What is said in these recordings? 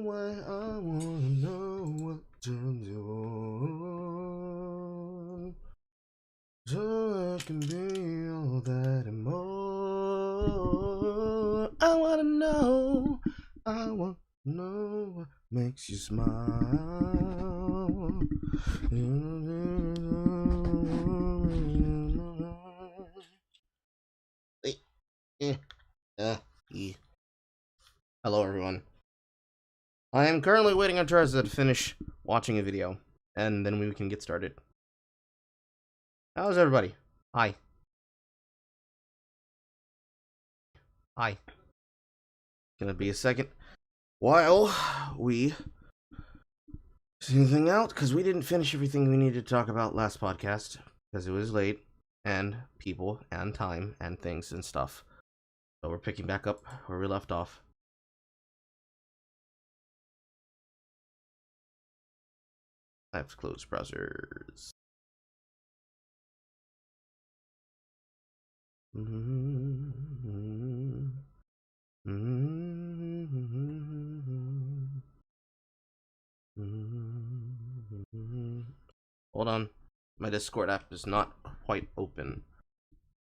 Anyway, I wanna know what to do, so I can be all that and more. I wanna know what makes you smile. Hello everyone. I am currently waiting on Charza to finish watching a video, and then we can get started. How's everybody? Hi. Hi. Gonna be a second while we see anything out, because we didn't finish everything we needed to talk about last podcast, because it was late, and people, and time, and things, and stuff. So we're picking back up where we left off. I have to close browsers. Hold on. My Discord app is not quite open.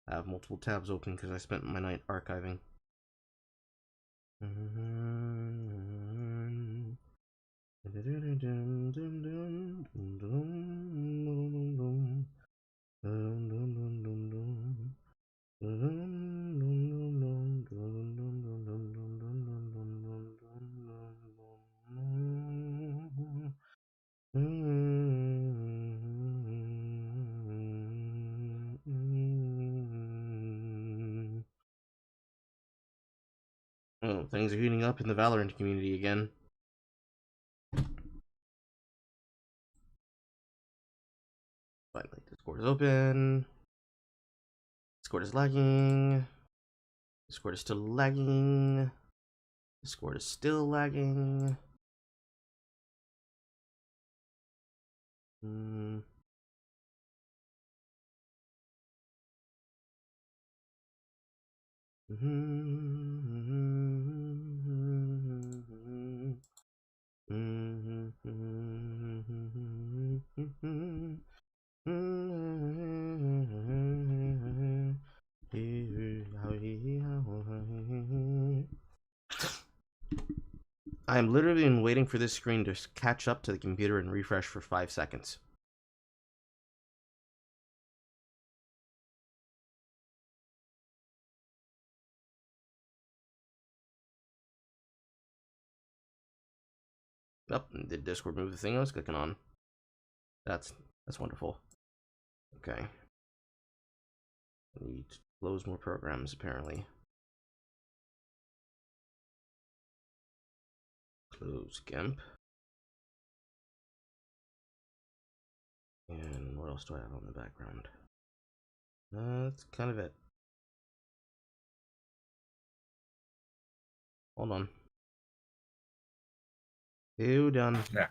I have multiple tabs open because I spent my night archiving. Oh, things are heating up in the Valorant community again. Finally, Discord is open. Discord is lagging. Discord is still lagging. Discord is still lagging. I am literally been waiting for this screen to catch up to the computer and refresh for 5 seconds. Oh, did Discord move the thing I was clicking on? That's wonderful. Okay. I need to close more programs, apparently. Close GIMP. And what else do I have on the background? That's kind of it. Hold on. You done? Yeah.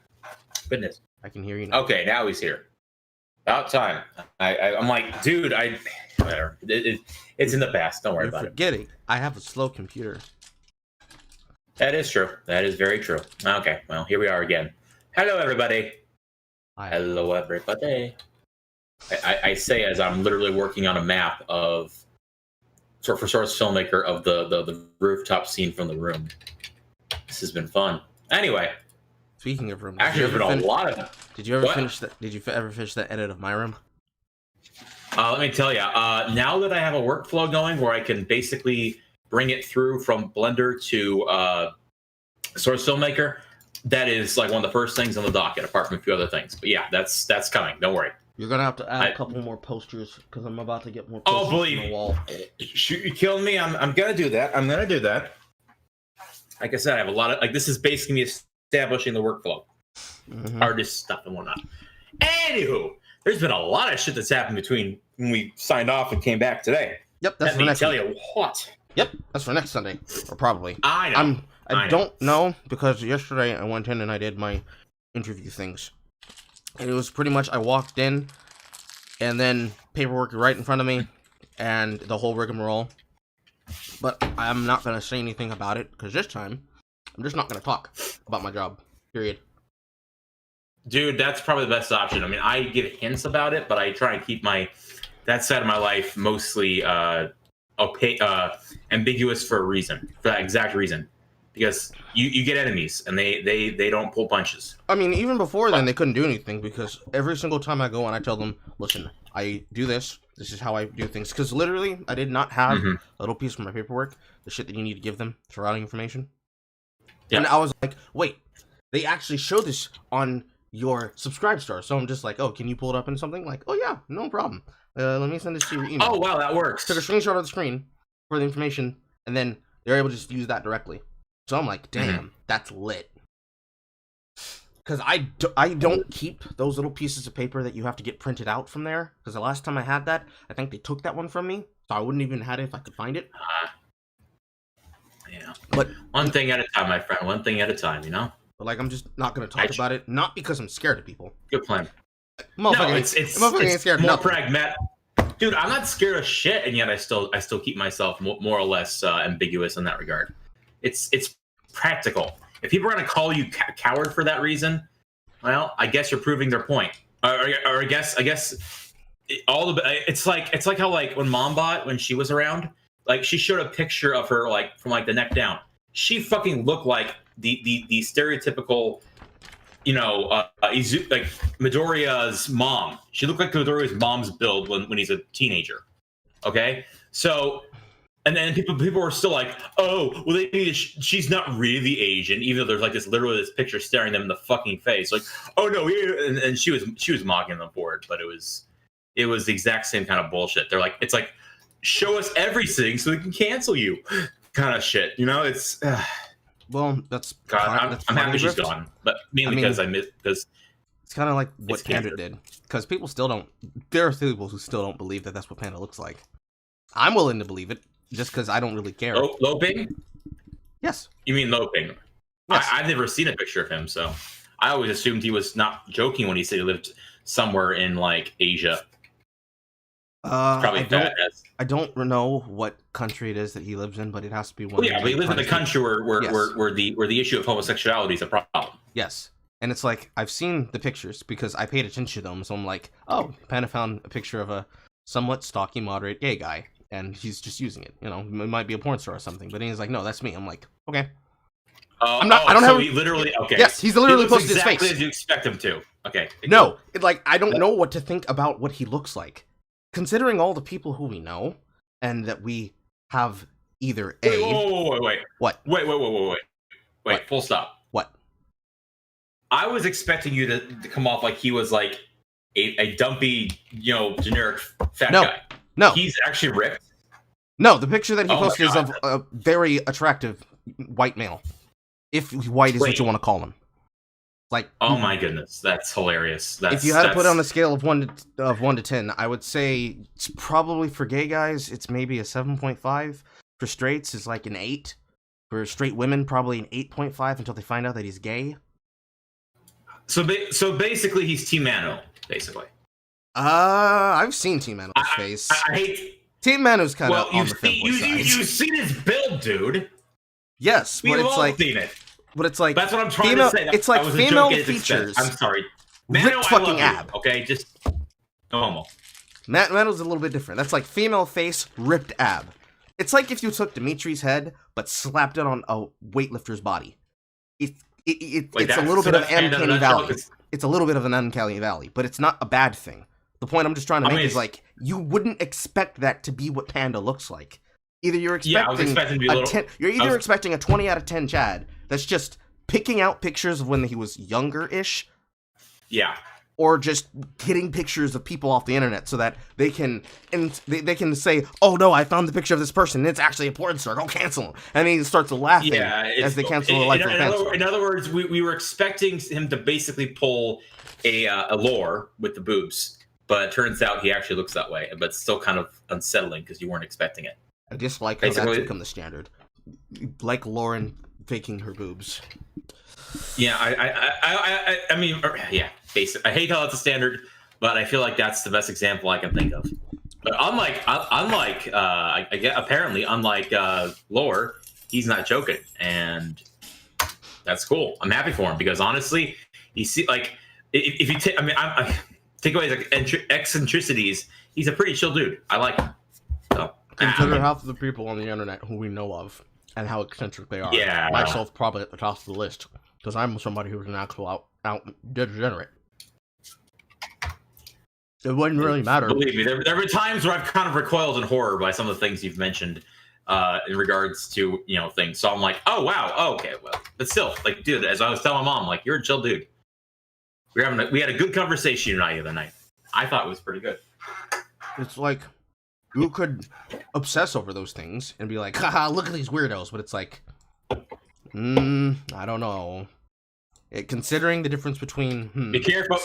Goodness. I can hear you now. Okay, now he's here. About time. I'm like, dude, whatever. It's in the past. Don't worry about it. Forgetting. I have a slow computer. That is true. That is very true. Okay, well, here we are again. Hello, everybody. Hi. Hello, everybody. I say as I'm literally working on a map of for Source Filmmaker of the rooftop scene from The Room. This has been fun. Anyway. Speaking of Room, actually, there's been a lot of. Did you ever finish that? Did you ever finish that edit of My Room? Let me tell you. Now that I have a workflow going where I can basically bring it through from Blender to Source Filmmaker, that is like one of the first things on the docket, apart from a few other things. But yeah, that's coming. Don't worry. You're gonna have to add a couple more posters because I'm about to get more posters on the wall. Shoot, you killing me. I'm gonna do that. I'm gonna do that. Like I said, I have a lot of this is basically me establishing the workflow, artist stuff and whatnot. Anywho, there's been a lot of shit that's happened between when we signed off and came back today. Yep, that's Let me tell you what. Yep, that's for next Sunday, or probably. I know. I don't know because yesterday I went in and I did my interview things, and it was pretty much I walked in, and then paperwork right in front of me, and the whole rigmarole. But I'm not gonna say anything about it because this time I'm just not gonna talk. about my job. Period. Dude, that's probably the best option. I mean, I give hints about it, but I try and keep that side of my life mostly opaque, ambiguous for a reason, for that exact reason. Because you get enemies, and they don't pull punches. I mean, even before then, they couldn't do anything, because every single time I go and I tell them, listen, I do this. This is how I do things. Because literally, I did not have a little piece of my paperwork, the shit that you need to give them for routing information. Yeah. And I was like, wait, they actually show this on your subscribe star. So I'm just like, oh, can you pull it up in something? Like, oh yeah, no problem. Let me send this to your email. Oh, wow, that works. Took a screenshot of the screen for the information, and then they're able to just use that directly. So I'm like, damn, that's lit. Because I don't keep those little pieces of paper that you have to get printed out from there. Because the last time I had that, I think they took that one from me. So I wouldn't even had it if I could find it. Yeah. But one thing at a time, my friend. One thing at a time, you know? But like, I'm just not going to talk about it. Not because I'm scared of people. Good plan. No, it's scared more pragmatic. Dude, I'm not scared of shit, and yet I still keep myself more or less ambiguous in that regard. It's practical. If people are going to call you coward for that reason, well, I guess you're proving their point. Or I guess it's like how, like, when Mombot, when she was around, like, she showed a picture of her, like, from like the neck down. She fucking looked like the stereotypical, you know, like Midoriya's mom. She looked like Midoriya's mom's build when he's a teenager. Okay, so. And then people were still like, oh, well, she's not really Asian, even though there's like this picture staring them in the fucking face. Like, oh no, and she was mocking them for it, but it was the exact same kind of bullshit. They're like, it's like, show us everything so we can cancel you, kind of shit. You know, it's. Well, that's. God, I'm happy she's gone, but mainly because because. It's kind of like what Panda did, because people still don't. There are people who still don't believe that that's what Panda looks like. I'm willing to believe it. Just because I don't really care. Loping? Yes. You mean Loping? Yes. I've never seen a picture of him, so I always assumed he was not joking when he said he lived somewhere in, like, Asia. Probably I don't know what country it is that he lives in, but it has to be one. Well, yeah, but he lives in a country where the issue of homosexuality is a problem. Yes, and it's like, I've seen the pictures because I paid attention to them, so I'm like, oh, Panda found a picture of a somewhat stocky, moderate gay guy. And he's just using it, you know. It might be a porn star or something, but he's like, "No, that's me." I'm like, "Okay." I'm not. I don't have. He literally. Okay. Yes, he's literally posted exactly his face. As you expect him to. Okay. No, I don't know what to think about what he looks like, considering all the people who we know, and that we have either a. Wait. What? Wait. Full stop. What? I was expecting you to come off like he was like a dumpy, you know, generic fat guy. No. He's actually ripped? No, the picture that he posted is of a very attractive white male. If white is what you want to call him. Like, oh my goodness, that's hilarious. If you had to put on a scale of 1 to 10, I would say it's probably, for gay guys, it's maybe a 7.5. For straights, it's like an 8. For straight women, probably an 8.5 until they find out that he's gay. So basically, he's Team Mano, basically. I've seen Team Mano's face. I hate Team Mano's kind of on the femboy side. You've seen his build, dude. Yes, we've all seen it. But it's like, that's what I'm trying to say. It's like female features. I'm sorry, ripped fucking ab. Okay, just no homo. Mano's a little bit different. That's like female face, ripped ab. It's like if you took Dimitri's head but slapped it on a weightlifter's body. It's a little bit of uncanny valley. It's a little bit of an uncanny valley, but it's not a bad thing. The point I'm just trying to make is, like, you wouldn't expect that to be what Panda looks like. Either you're expecting expecting a 20 out of 10 Chad that's just picking out pictures of when he was younger-ish. Yeah. Or just getting pictures of people off the internet so that they can say, "Oh no, I found the picture of this person. And it's actually a porn star. Go cancel him." And he starts laughing as they cancel the life of a In other words, we were expecting him to basically pull a lore with the boobs. But it turns out he actually looks that way, but it's still kind of unsettling because you weren't expecting it. I dislike how that's become the standard. Like Lauren faking her boobs. Yeah, I mean, yeah, basic. I hate how that's a standard, but I feel like that's the best example I can think of. But unlike Lore, he's not joking, and That's cool. I'm happy for him because honestly, you see, like, if you take, I take away like eccentricities, he's a pretty chill dude. I like him. So, consider half of the people on the internet who we know of and how eccentric they are. Yeah. Myself probably at the top of the list because I'm somebody who's an actual out degenerate. It wouldn't really matter. Believe me, there were times where I've kind of recoiled in horror by some of the things you've mentioned in regards to things. So I'm like, oh wow, okay, well, but still, like, dude, as I was telling my mom, like, you're a chill dude. We had a good conversation tonight the other night. I thought it was pretty good. It's like you could obsess over those things and be like, haha, look at these weirdos, but it's like, I don't know. Considering the difference between be careful.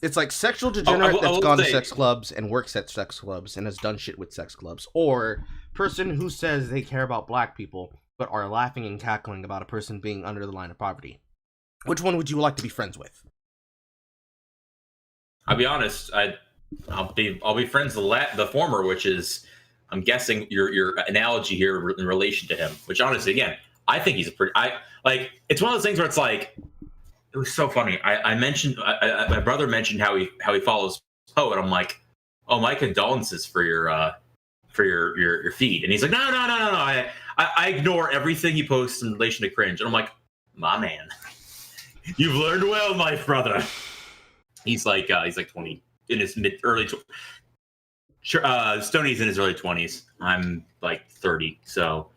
It's like sexual degenerate that's gone to sex clubs and works at sex clubs and has done shit with sex clubs, or person who says they care about black people but are laughing and cackling about a person being under the line of poverty. Which one would you like to be friends with? I'll be honest. I'll be friends with the former, which is, I'm guessing your analogy here in relation to him. Which honestly, again, I think he's it's one of those things where it's like. It was so funny. I mentioned my brother mentioned how he follows Poe, and I'm like, oh, my condolences for your feed. And he's like, no. I ignore everything he posts in relation to cringe. And I'm like, my man, you've learned well, my brother. He's like 20 in his early. Stoney's in his early 20s. I'm like 30, so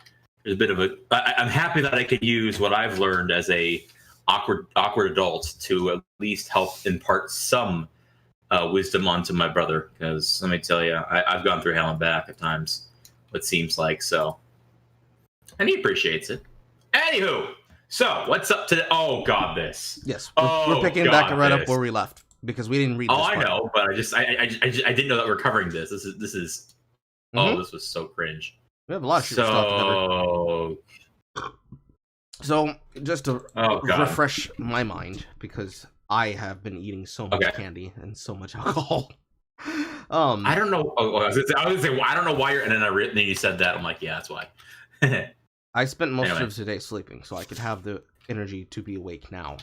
there's a bit of a. I'm happy that I could use what I've learned as a awkward adult to at least help impart some wisdom onto my brother, because let me tell you, I've gone through hell and back at times, it seems like, so, and he appreciates it. Anywho, so what's up today? Oh god, this. Yes, we're picking back right up where we left because we didn't read this part. I know, but I didn't know that we're covering this. This is oh, this was so cringe. We have a lot of shit stuff to cover. So, just to refresh my mind, because I have been eating so much candy and so much alcohol. I don't know. I was gonna say, I don't know why you're. And then you said that. I'm like, yeah, that's why. I spent most of today sleeping, so I could have the energy to be awake now.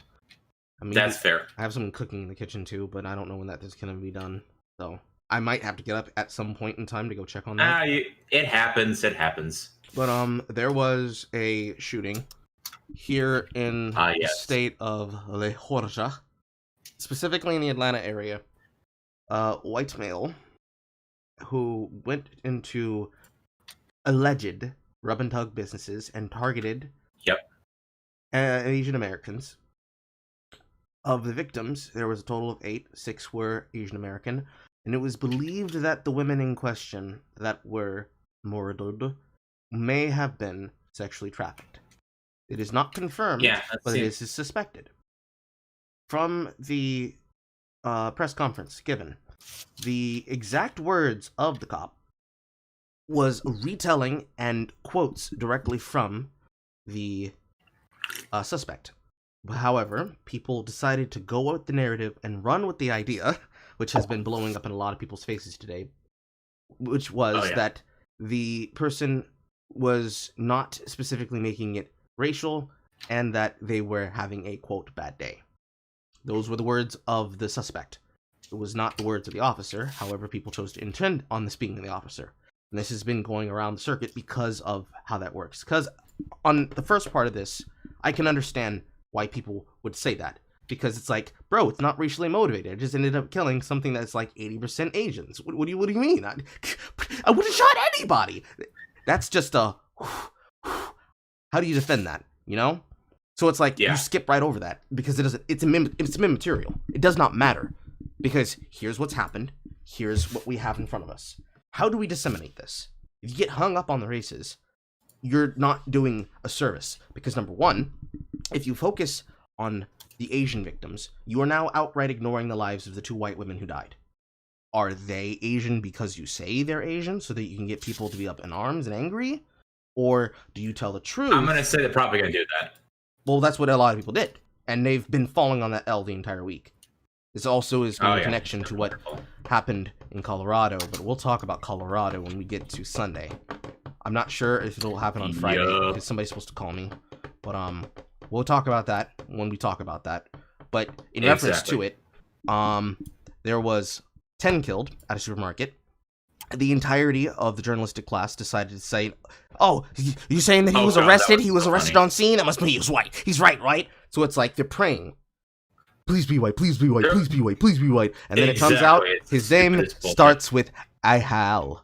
I mean, that's fair. I have someone cooking in the kitchen too, but I don't know when that is going to be done. So I might have to get up at some point in time to go check on that. It happens. It happens. But there was a shooting here in the state of Georgia, specifically in the Atlanta area. White male who went into alleged rub and tug businesses and targeted Asian Americans. Of the victims, there was a total of 8. 6 were Asian American, and it was believed that the women in question that were murdered may have been sexually trafficked. It is not confirmed, but it is suspected. From the press conference given, the exact words of the cop was retelling and quotes directly from the suspect. However, people decided to go with the narrative and run with the idea, which has been blowing up in a lot of people's faces today, which was that the person was not specifically making it racial and that they were having a, quote, bad day. Those were the words of the suspect. It was not the words of the officer. However, people chose to intend on this being the officer. And this has been going around the circuit because of how that works. Because on the first part of this, I can understand why people would say that, because it's like, bro, it's not racially motivated. I just ended up killing something that's like 80% Asians. What do you mean? I would have shot anybody. That's just a. How do you defend that? You know? So it's like you skip right over that because it doesn't. It's immaterial. It does not matter because here's what's happened. Here's what we have in front of us. How do we disseminate this? If you get hung up on the races, you're not doing a service because number one, if you focus on the Asian victims, you are now outright ignoring the lives of the 2 white women who died. Are they Asian because you say they're Asian so that you can get people to be up in arms and angry? Or do you tell the truth? I'm going to say they're probably going to do that. Well, that's what a lot of people did. And they've been falling on that L the entire week. This also is in connection to what happened in Colorado, but we'll talk about Colorado when we get to Sunday. I'm not sure if it'll happen on Friday because somebody's supposed to call me. But we'll talk about that when we talk about that. But in reference to it, there was 10 killed at a supermarket. The entirety of the journalistic class decided to say, "Oh, you saying that he was arrested? He was arrested on scene. That must mean he was white. He's right? So it's like they're praying, please be white, please be white, please be white, please be white. And then it comes out his name starts with Ihal.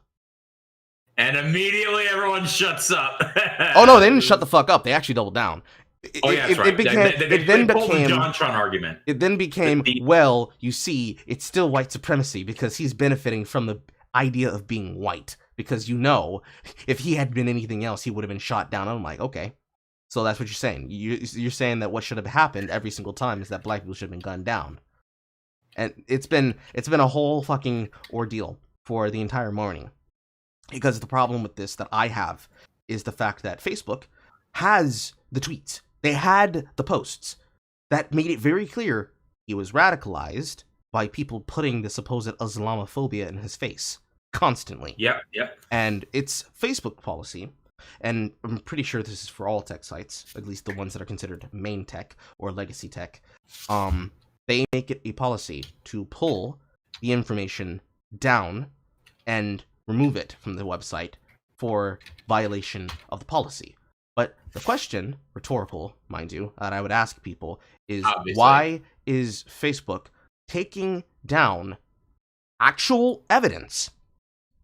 And immediately everyone shuts up. Oh no, they didn't shut the fuck up. They actually doubled down. It became the JonTron argument. It then became, well, you see, it's still white supremacy because he's benefiting from the idea of being white. Because if he had been anything else, he would have been shot down. I'm like, okay. So that's what you're saying. You're saying that what should have happened every single time is that black people should have been gunned down. And it's been a whole fucking ordeal for the entire morning. Because the problem with this that I have is the fact that Facebook has the tweets. They had the posts that made it very clear he was radicalized by people putting the supposed Islamophobia in his face constantly. Yep. And it's Facebook policy, and I'm pretty sure this is for all tech sites, at least the ones that are considered main tech or legacy tech. They make it a policy to pull the information down and remove it from the website for violation of the policy. But the question, rhetorical, mind you, that I would ask people is, why is Facebook taking down actual evidence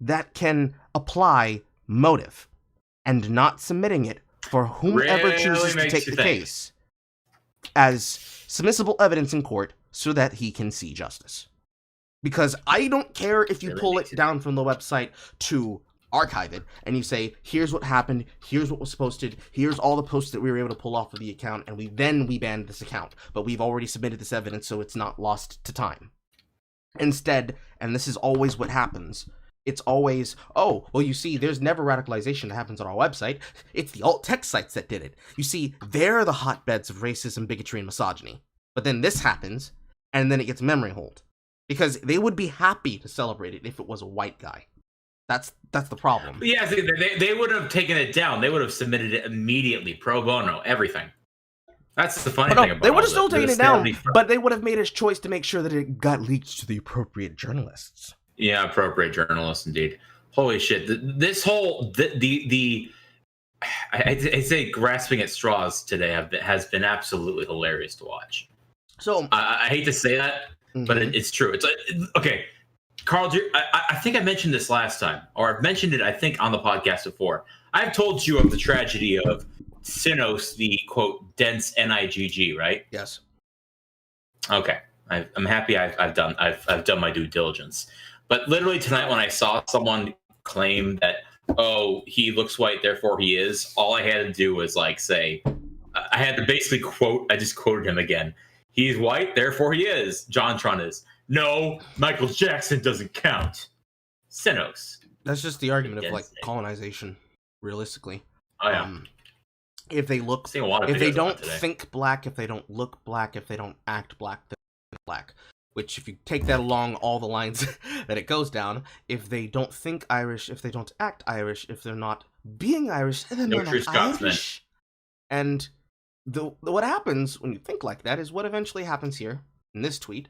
that can apply motive and not submitting it for whomever chooses to take the case as submissible evidence in court so that he can see justice? Because I don't care if you pull it down from the website to archive it and you say, here's what happened, here's what was posted, here's all the posts that we were able to pull off of the account, and we banned this account, but we've already submitted this evidence so it's not lost to time. Instead, and this is always what happens, it's always, oh, well, you see, there's never radicalization that happens on our website. It's the alt-tech sites that did it. You see, they're the hotbeds of racism, bigotry, and misogyny. But then this happens, and then it gets memory hold. Because they would be happy to celebrate it if it was a white guy. That's the problem. Yeah, they would have taken it down. They would have submitted it immediately, pro bono, everything. That's the funny thing about it. They would have still taken it down, but they would have made a choice to make sure that it got leaked to the appropriate journalists. Yeah, appropriate journalists, indeed. Holy shit! This whole I'd say grasping at straws today has been absolutely hilarious to watch. So I hate to say that, but it's true. It's okay. Carl, I think I mentioned this last time, or I've mentioned it, I think, on the podcast before. I've told you of the tragedy of Sinos, the, quote, dense NIGG, right? Yes. Okay. I'm happy I've done my due diligence. But literally tonight when I saw someone claim that, oh, he looks white, therefore he is, all I had to do was, say, I had to basically I just quoted him again. He's white, therefore he is. JonTron is. No, Michael Jackson doesn't count. Sinos. That's just the argument of colonization, realistically. Oh yeah. If they look, if they don't think black, if they don't look black, if they don't act black, they're black. Which, if you take that along all the lines that it goes down, if they don't think Irish, if they don't act Irish, if they're not being Irish, then they're not Irish. And what happens when you think like that is what eventually happens here in this tweet.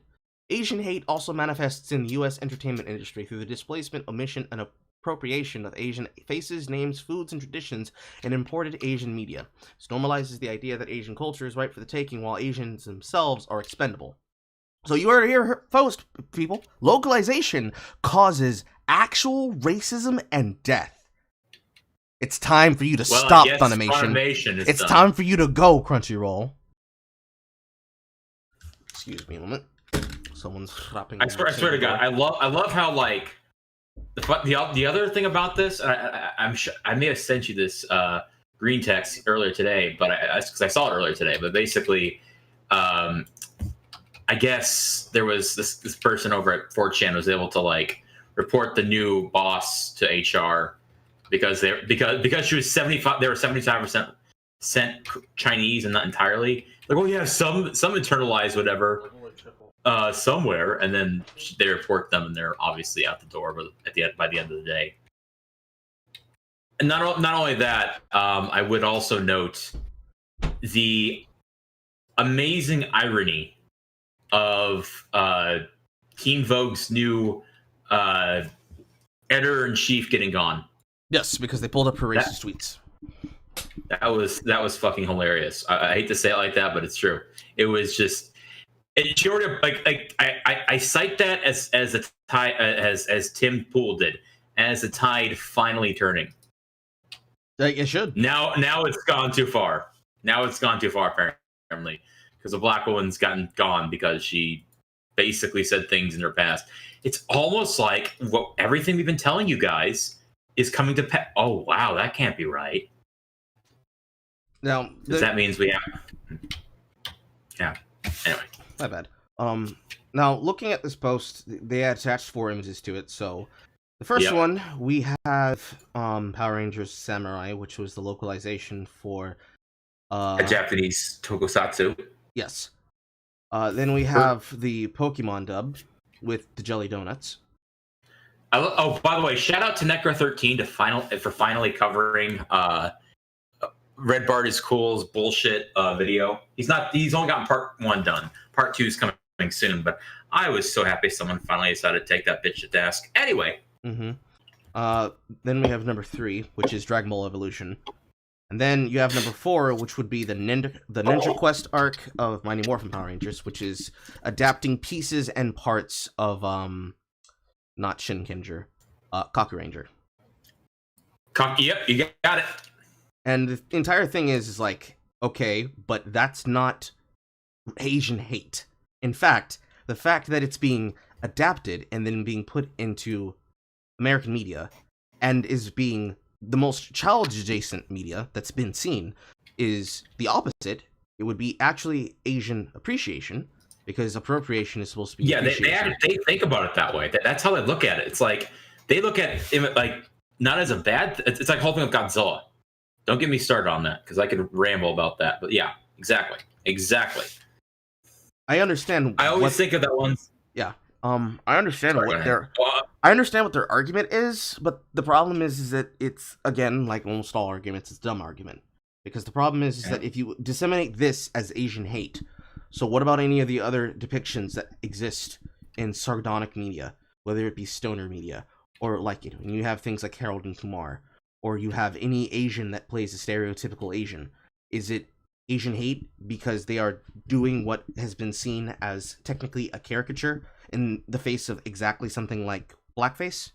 Asian hate also manifests in the U.S. entertainment industry through the displacement, omission, and appropriation of Asian faces, names, foods, and traditions in imported Asian media. This normalizes the idea that Asian culture is right for the taking, while Asians themselves are expendable. So you heard it here first, people. Localization causes actual racism and death. It's time for you to stop, Funimation. It's time for you to go, Crunchyroll. Excuse me a moment. Someone's slapping. I swear to God, I love how the other thing about this. I'm sure I may have sent you this green text earlier today, but because I saw it earlier today. But basically, I guess there was this person over at 4chan was able to report the new boss to HR because she was 75. They were 75% Chinese and not entirely. Like, well, yeah, some internalized whatever. Somewhere, and then they report them, and they're obviously out the door by the end of the day. And not only that, I would also note the amazing irony of Teen Vogue's new editor-in-chief getting gone. Yes, because they pulled up her racist tweets. That was fucking hilarious. I hate to say it like that, but it's true. It was just I cite that as a tide as Tim Pool did, as the tide finally turning. It should. Now it's gone too far. Now it's gone too far apparently, because a black woman's gone because she basically said things in her past. It's almost like everything we've been telling you guys is coming to pass. Oh wow, that can't be right. Now that means we have. Yeah. Anyway, my bad. Now looking at this post, they attached 4 images to it. So the first one, we have Power Rangers Samurai, which was the localization for a Japanese tokusatsu. Yes. Then we have the Pokemon dub with the Jelly Donuts. By the way, shout out to Necro13 for finally covering Red Bart is Cool's bullshit video. He's only gotten part 1 done. Part 2 is coming soon, but I was so happy someone finally decided to take that bitch to task. Anyway. Mm-hmm. Then we have number 3, which is Dreamworld Evolution. And then you have number 4, which would be the Ninja Quest arc of Mighty Morphin Power Rangers, which is adapting pieces and parts of not Shinkenger, Kaku Ranger. Yep, you got it. And the entire thing is like, okay, but that's not Asian hate. In fact, the fact that it's being adapted and then being put into American media and is being the most child-adjacent media that's been seen is the opposite. It would be actually Asian appreciation, because appropriation is supposed to be they think about it that way. That's how they look at it. It's like they look at it like not as a bad. It's like holding up Godzilla. Don't get me started on that, because I could ramble about that. But yeah, exactly. I understand. I always think of that one. Yeah. I understand what their argument is, but the problem is that it's, again, like almost all arguments, it's a dumb argument. Because the problem is that if you disseminate this as Asian hate, so what about any of the other depictions that exist in sardonic media, whether it be stoner media, or like, when you have things like Harold and Kumar, or you have any Asian that plays a stereotypical Asian? Is it Asian hate because they are doing what has been seen as technically a caricature in the face of exactly something like blackface?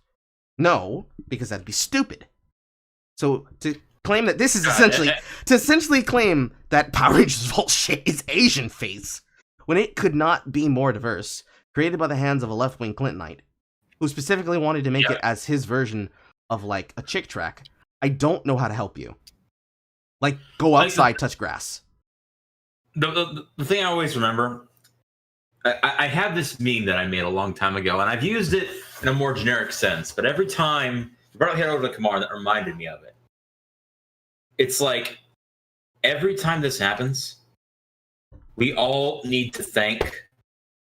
No, because that'd be stupid. So to claim that this is essentially claim that Power Rangers bullshit is Asian face, when it could not be more diverse, created by the hands of a left-wing Clintonite, who specifically wanted to make it as his version of like a chick track, I don't know how to help you. Like, go outside, touch grass. The thing I always remember, I have this meme that I made a long time ago, and I've used it in a more generic sense, but every time you brought it over to Kamar, that reminded me of it. It's like, every time this happens, we all need to thank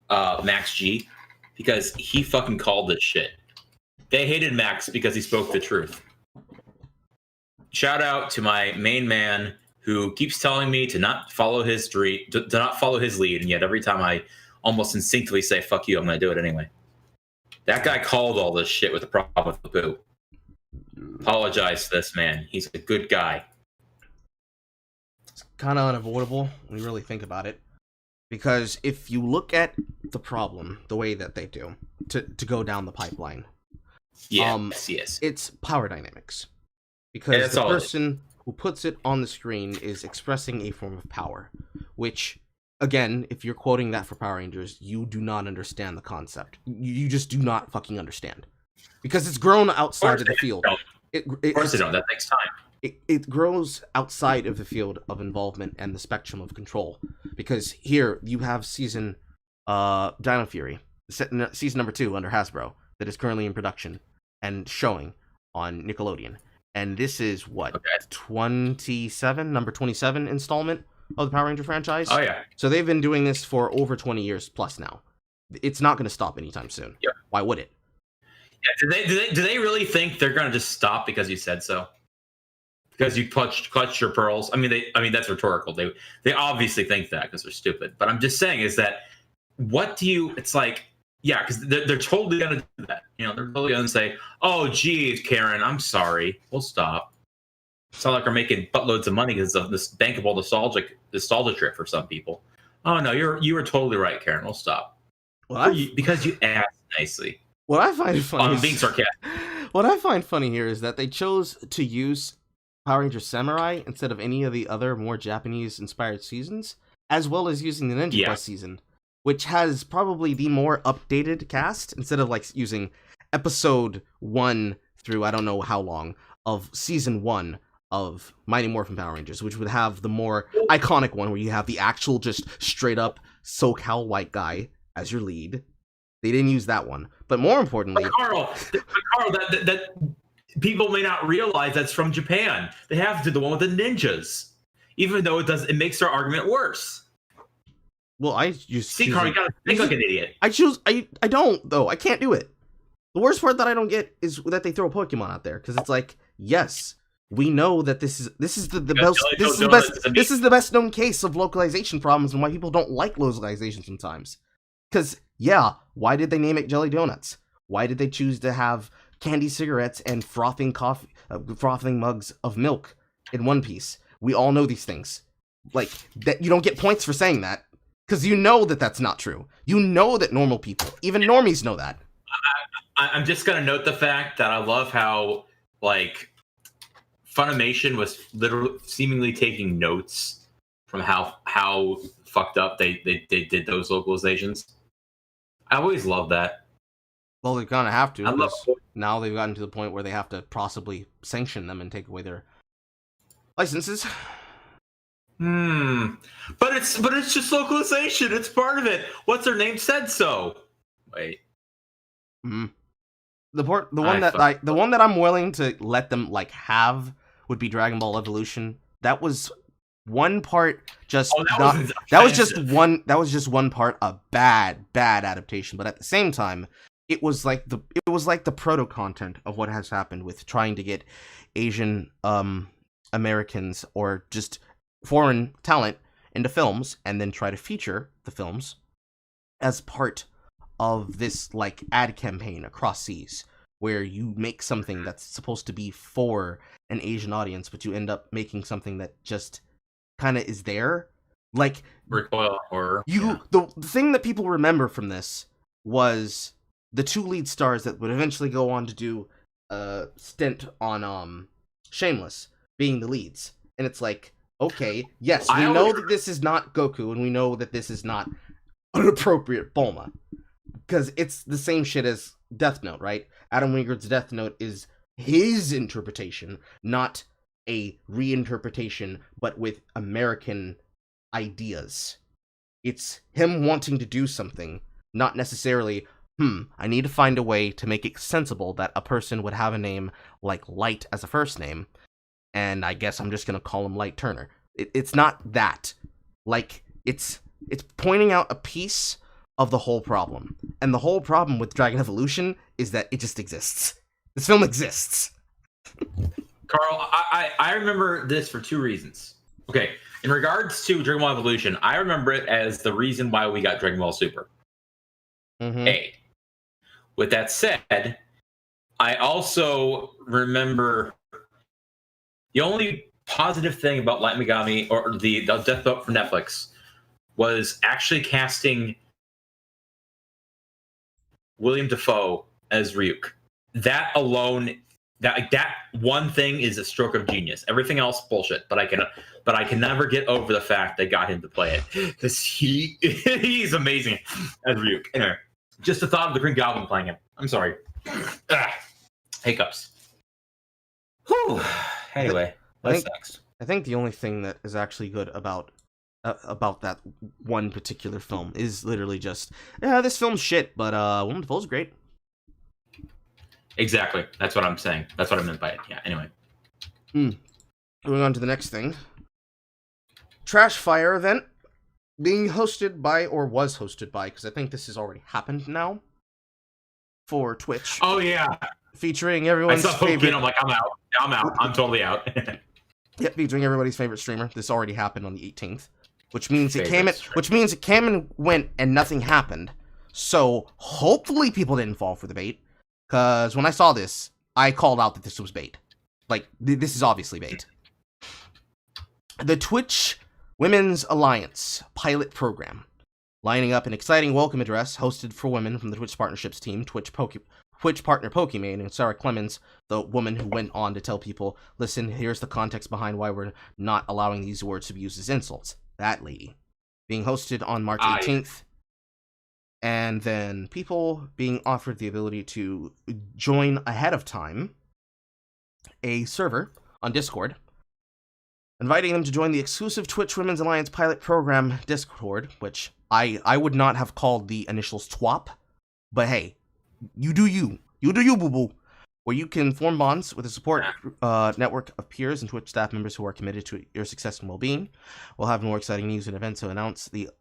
Max G, because he fucking called this shit. They hated Max because he spoke the truth. Shout out to my main man who keeps telling me to not follow his to not follow his lead, and yet every time I almost instinctively say "fuck you," I'm going to do it anyway. That guy called all this shit with the problem with the poo. Apologize to this man. He's a good guy. It's kind of unavoidable when you really think about it, because if you look at the problem the way that they do to go down the pipeline, yes, it's power dynamics. Because the person who puts it on the screen is expressing a form of power, which, again, if you're quoting that for Power Rangers, you do not understand the concept. You just do not fucking understand. Because it's grown outside of the field. Of course they don't. That takes time. It grows outside of the field of involvement and the spectrum of control. Because here, you have season Dino Fury, season number 2 under Hasbro, that is currently in production and showing on Nickelodeon. And this is what, 27, number 27 installment of the Power Ranger franchise? Oh, yeah. So they've been doing this for over 20 years plus now. It's not going to stop anytime soon. Yep. Why would it? Yeah, do they really think they're going to just stop because you said so? because you clutched your pearls. I mean that's rhetorical. They obviously think that because they're stupid. But I'm just saying is that what do you? It's like yeah, because they're totally gonna do that. You know, they're totally gonna say, "Oh, geez, Karen, I'm sorry. We'll stop." It's not like we're making buttloads of money because of this bankable nostalgia trip for some people. Oh no, you were totally right, Karen. We'll stop. Well, because you asked nicely. What I find funny, I'm being sarcastic. What I find funny here is that they chose to use Power Rangers Samurai instead of any of the other more Japanese-inspired seasons, as well as using the Ninja Quest season, which has probably the more updated cast instead of like using episode 1 through I don't know how long of season 1 of Mighty Morphin Power Rangers, which would have the more iconic one where you have the actual just straight up SoCal white guy as your lead. They didn't use that one, but more importantly, Carl, that people may not realize that's from Japan. They have to do the one with the ninjas, even though it makes their argument worse. Well, I just see, Carl, you gotta think like an idiot. I don't though. I can't do it. The worst part that I don't get is that they throw Pokemon out there because it's like, yes, we know that this is the best known case of localization problems and why people don't like localization sometimes. Because yeah, why did they name it Jelly Donuts? Why did they choose to have candy cigarettes and frothing mugs of milk in One Piece? We all know these things. Like that, you don't get points for saying that because you know that that's not true. You know that normal people, even normies, know that. I'm just gonna note the fact that I love how like Funimation was literally seemingly taking notes from how fucked up they did those localizations. I always love that. Well, they're gonna have to. Now they've gotten to the point where they have to possibly sanction them and take away their licenses. But it's just localization. It's part of it. What's their name said so. Wait. The one that I'm willing to let them like have would be Dragon Ball Evolution. That was one part that was just one part a bad adaptation, but at the same time it was like the proto content of what has happened with trying to get Asian Americans or just foreign talent into films and then try to feature the films as part of this like ad campaign across seas where you make something that's supposed to be for an Asian audience but you end up making something that just kind of is there. Like recoil horror. The thing that people remember from this was the two lead stars that would eventually go on to do a stint on Shameless being the leads. And it's like, okay, yes, we know that this is not Goku and we know that this is not an appropriate Bulma. Because it's the same shit as Death Note, right? Adam Wingard's Death Note is his interpretation, not a reinterpretation, but with American ideas. It's him wanting to do something, not necessarily, I need to find a way to make it sensible that a person would have a name like Light as a first name, and I guess I'm just gonna call him Light Turner. It's not that. Like, it's pointing out a piece of the whole problem. And the whole problem with Dragon Evolution is that it just exists. This film exists. Carl, I remember this for two reasons. Okay, in regards to Dragon Ball Evolution, I remember it as the reason why we got Dragon Ball Super. A. With that said, I also remember the only positive thing about Light Megami or the Death Note for Netflix was actually casting William Dafoe as Ryuk. That alone, that one thing is a stroke of genius. Everything else bullshit. But I can never get over the fact they got him to play it because he's amazing as Ryuk. Anyway, just the thought of the Green Goblin playing him. I'm sorry. Hiccups. Whew. Anyway, what's next? I think the only thing that is actually good about that one particular film is literally just, this film's shit, but Willem Dafoe's great. Exactly. That's what I'm saying. That's what I meant by it. Yeah, anyway. Going on to the next thing. Trash Fire event being hosted by, or was hosted by, because I think this has already happened now, for Twitch. Oh, yeah. Featuring everyone's favorite. I'm like, I'm out. I'm totally out. Yep, featuring everybody's favorite streamer. This already happened on the 18th, which means it came and went and nothing happened. So hopefully people didn't fall for the bait, because when I saw this, I called out that this was bait. Like, this is obviously bait. The Twitch Women's Alliance pilot program, lining up an exciting welcome address hosted for women from the Twitch partnerships team, Twitch partner Pokimane, and Sarah Clemens, the woman who went on to tell people, listen, here's the context behind why we're not allowing these words to be used as insults. That lady. Being hosted on March 18th. And then people being offered the ability to join ahead of time a server on Discord, inviting them to join the exclusive Twitch Women's Alliance pilot program Discord, which I would not have called the initials TWAP, but hey, you do you, boo-boo, where you can form bonds with a support network of peers and Twitch staff members who are committed to your success and well-being. We'll have more exciting news and events to announce the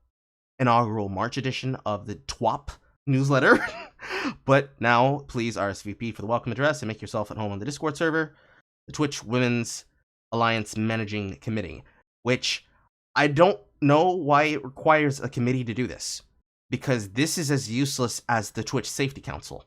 inaugural March edition of the TWAP newsletter. But now, please RSVP for the welcome address and make yourself at home on the Discord server, the Twitch Women's Alliance Managing Committee, which I don't know why it requires a committee to do this, because this is as useless as the Twitch Safety Council,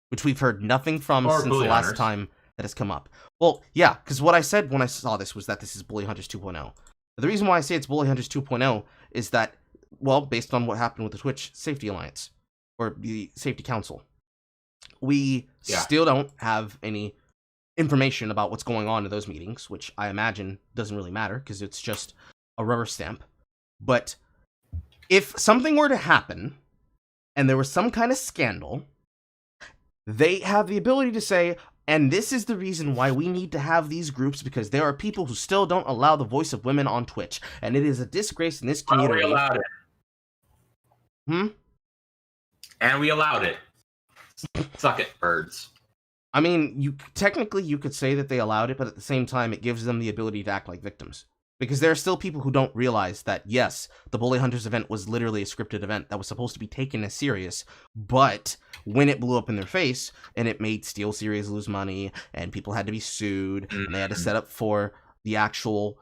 which we've heard nothing from since the last time that has come up. Well, yeah, because what I said when I saw this was that this is Bully Hunters 2.0. The reason why I say it's Bully Hunters 2.0 is that, well, based on what happened with the Twitch Safety Alliance, or the Safety Council, we still don't have any information about what's going on in those meetings, which I imagine doesn't really matter, because it's just a rubber stamp. But if something were to happen, and there was some kind of scandal, they have the ability to say, and this is the reason why we need to have these groups, because there are people who still don't allow the voice of women on Twitch, and it is a disgrace in this community. And we allowed it. And we allowed it. Suck it, birds. I mean, technically you could say that they allowed it, but at the same time, it gives them the ability to act like victims. Because there are still people who don't realize that, yes, the Bully Hunters event was literally a scripted event that was supposed to be taken as serious, but when it blew up in their face, and it made Steel Series lose money, and people had to be sued, and they had to set up for the actual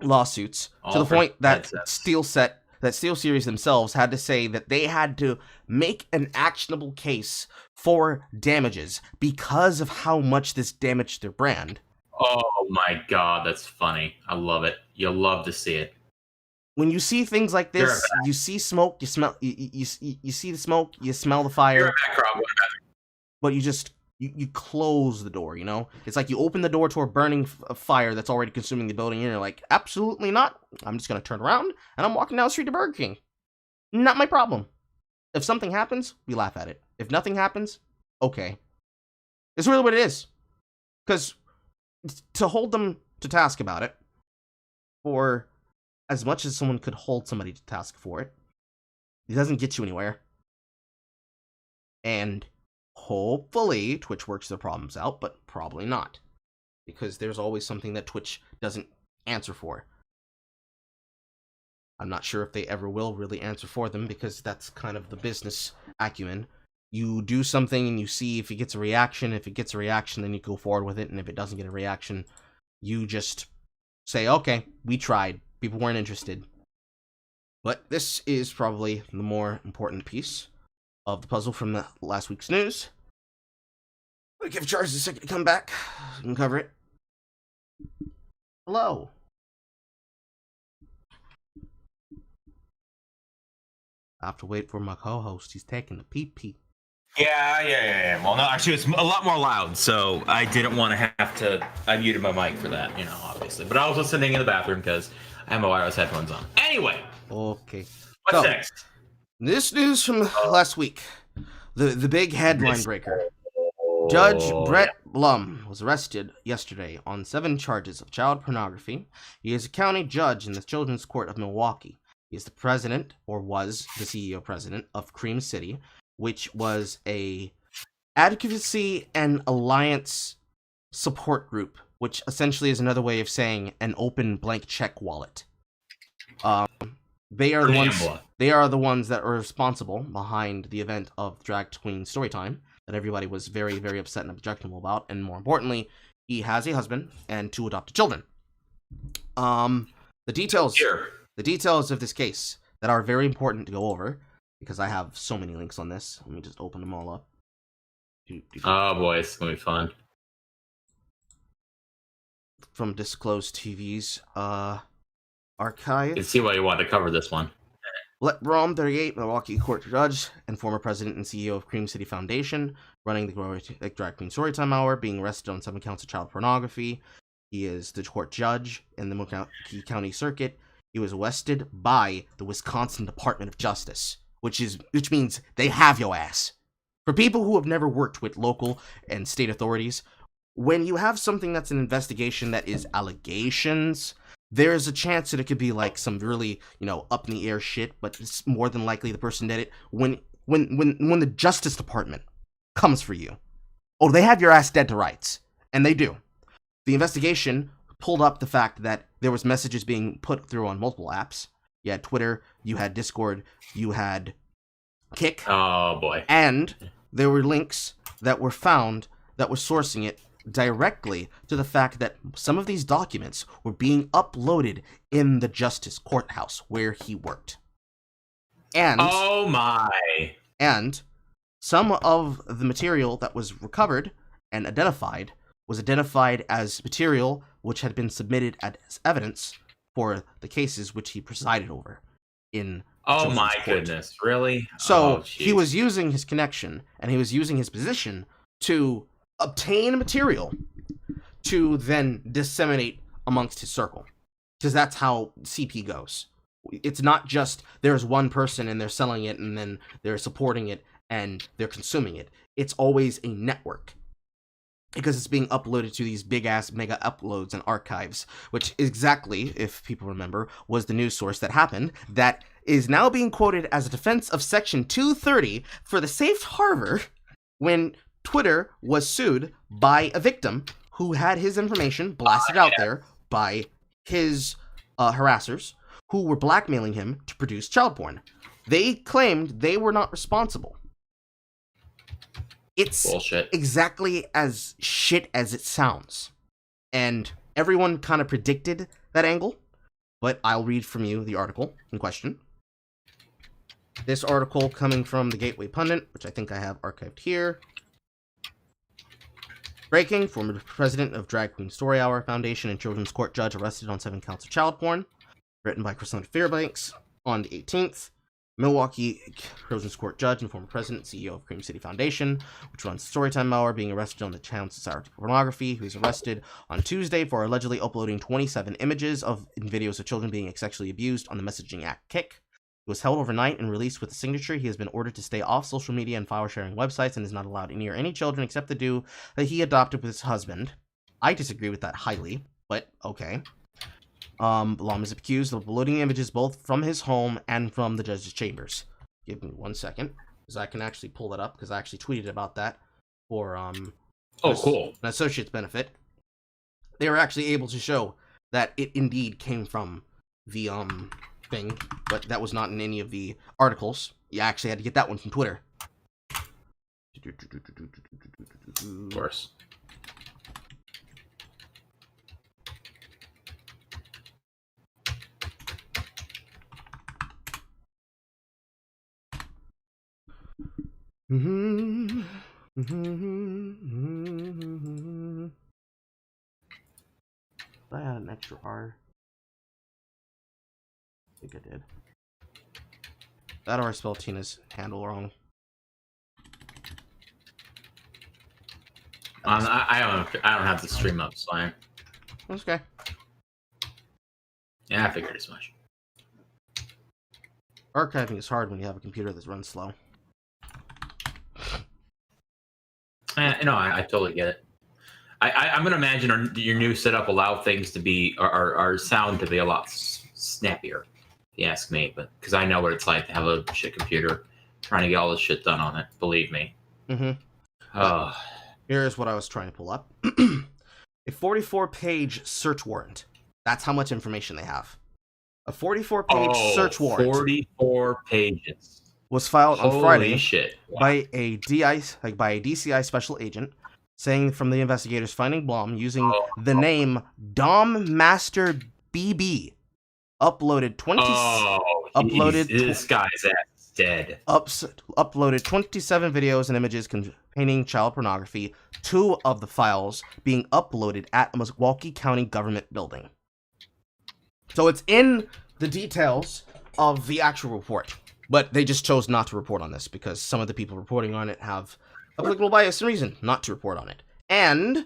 lawsuits, to the point that Steel Series themselves had to say that they had to make an actionable case for damages because of how much this damaged their brand. Oh my god, that's funny. I love it. You'll love to see it. When you see things like this, you see smoke, you smell, you see the smoke, you smell the fire. But you close the door, you know? It's like you open the door to a burning fire that's already consuming the building, and you're like, absolutely not. I'm just going to turn around, and I'm walking down the street to Burger King. Not my problem. If something happens, we laugh at it. If nothing happens, okay. It's really what it is. Because to hold them to task about it, for as much as someone could hold somebody to task for it, it doesn't get you anywhere. And hopefully Twitch works their problems out, but probably not. Because there's always something that Twitch doesn't answer for. I'm not sure if they ever will really answer for them, because that's kind of the business acumen. You do something and you see if it gets a reaction. If it gets a reaction, then you go forward with it. And if it doesn't get a reaction, you just say, okay, we tried. People weren't interested. But this is probably the more important piece of the puzzle from the last week's news. I'll give Charza a second to come back and cover it. Hello. I have to wait for my co-host. He's taking the pee-pee. Yeah. Well, no, actually, it's a lot more loud, so I didn't want to have to. I muted my mic for that, obviously. But I was listening in the bathroom because I have my wireless headphones on. Anyway. Okay. What's next? This news from last week. The big headline breaker. Judge Brett Blum was arrested yesterday on 7 charges of child pornography. He is a county judge in the Children's Court of Milwaukee. He is the president, or was the CEO president, of Cream City, which was a advocacy and alliance support group, which essentially is another way of saying an open blank check wallet. They are the ones that are responsible behind the event of Drag Queen Storytime that everybody was very, very upset and objectionable about, and more importantly, He has a husband and 2 adopted children. The details of this case that are very important to go over, because I have so many links on this. Let me just open them all up. Oh boy, it's gonna be fun. From Disclosed TV's archive. You can see why you wanted to cover this one. Blum, 38, Milwaukee court judge and former president and CEO of Cream City Foundation, running the Drag Queen Storytime Hour, being arrested on 7 counts of child pornography. He is the court judge in the Milwaukee County Circuit. He was arrested by the Wisconsin Department of Justice, which means they have your ass. For people who have never worked with local and state authorities, when you have something that's an investigation that is allegations, there's a chance that it could be like some really, up in the air shit, but it's more than likely the person did it. When the Justice Department comes for you, they have your ass dead to rights, and they do. The investigation pulled up the fact that there was messages being put through on multiple apps. You had Twitter, you had Discord, you had Kick. Oh boy. And there were links that were found that were sourcing it directly to the fact that some of these documents were being uploaded in the Justice Courthouse where he worked. And oh my. And some of the material that was recovered and identified was identified as material which had been submitted as evidence for the cases which he presided over in oh my court. Goodness, really? So he was using his connection and he was using his position to obtain material to then disseminate amongst his circle, because that's how CP goes. It's not just there's one person and they're selling it and then they're supporting it and they're consuming it. It's always a network, because it's being uploaded to these big ass mega uploads and archives, which exactly, if people remember, was the news source that happened, that is now being quoted as a defense of Section 230 for the safe harbor when Twitter was sued by a victim who had his information blasted out there by his harassers who were blackmailing him to produce child porn. They claimed they were not responsible. It's bullshit. Exactly as shit as it sounds. And everyone kind of predicted that angle, but I'll read from you the article in question. This article coming from the Gateway Pundit, which I think I have archived here. Breaking, former president of Drag Queen Story Hour Foundation and children's court judge arrested on 7 counts of child porn. Written by Christina Fairbanks on the 18th. Milwaukee children's court judge and former president and CEO of Cream City Foundation, which runs Storytime Hour, being arrested on the counts of child pornography. He was arrested on Tuesday for allegedly uploading 27 images and videos of children being sexually abused on the messaging app Kick. He was held overnight and released with a signature. He has been ordered to stay off social media and file-sharing websites and is not allowed near any children except the 2 that he adopted with his husband. I disagree with that highly, but okay. Blum is accused of uploading images both from his home and from the judge's chambers. Give me 1 second, because I can actually pull that up, because I actually tweeted about that for cool, an associate's benefit. They were actually able to show that it indeed came from the thing, but that was not in any of the articles. You actually had to get that one from Twitter. Of course. I had an extra R. I think I did. That or I spelled Tina's handle wrong. I don't have the stream up, so That's okay. Yeah, I figured as much. Archiving is hard when you have a computer that runs slow. I totally get it. I'm gonna imagine your new setup allow things to be our sound to be a lot snappier, if you ask me. But because I know what it's like to have a shit computer trying to get all this shit done on it. Believe me. Mm-hmm. Here's what I was trying to pull up: a 44-page search warrant. That's how much information they have. A 44-page search warrant. 44 pages. Was filed on Friday shit. Wow. by a DCI special agent saying from the investigators finding Blum using the name Dom Master BB uploaded 20 this guy's ass dead. uploaded 27 videos and images containing child pornography, 2 of the files being uploaded at a Milwaukee County government building. So it's in the details of the actual report, but they just chose not to report on this because some of the people reporting on it have a political bias and reason not to report on it. And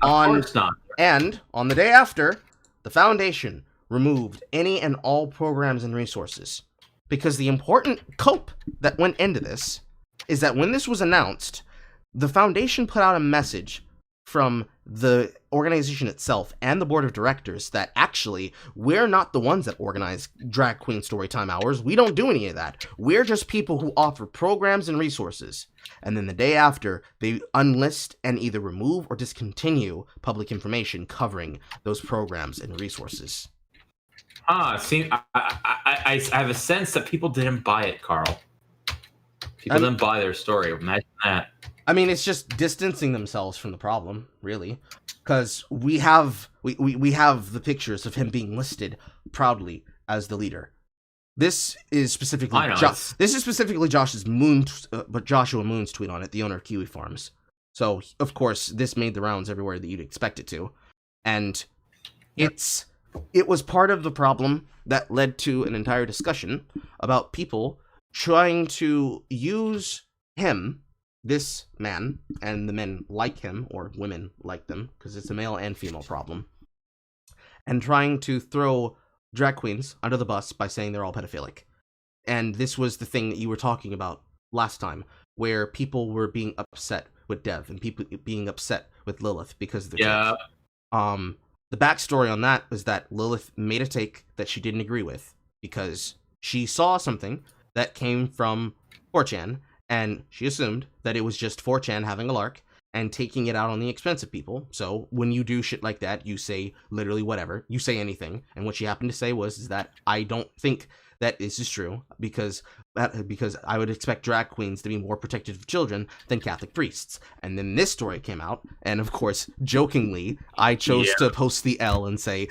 on the day after, the Foundation removed any and all programs and resources. Because the important cope that went into this is that when this was announced, the Foundation put out a message from the organization itself and the board of directors that actually, we're not the ones that organize drag queen storytime hours. We don't do any of that. We're just people who offer programs and resources. And then the day after, they unlist and either remove or discontinue public information covering those programs and resources. See, I have a sense that people didn't buy it, Carl. People didn't buy their story. Imagine that. I mean, it's just distancing themselves from the problem, really, because we have the pictures of him being listed proudly as the leader. This is specifically Joshua Moon's tweet on it, the owner of Kiwi Farms. So, of course, this made the rounds everywhere that you'd expect it to, and it was part of the problem that led to an entire discussion about people trying to use him, this man, and the men like him, or women like them, because it's a male and female problem, and trying to throw drag queens under the bus by saying they're all pedophilic. And this was the thing that you were talking about last time, where people were being upset with Dev, and people being upset with Lilith because of the yeah. The backstory on that was that Lilith made a take that she didn't agree with because she saw something that came from 4chan, and she assumed that it was just 4chan having a lark and taking it out on the expensive people. So when you do shit like that, you say literally whatever. You say anything. And what she happened to say was that I don't think that this is true because I would expect drag queens to be more protective of children than Catholic priests. And then this story came out, and of course, jokingly, I chose to post the L and say,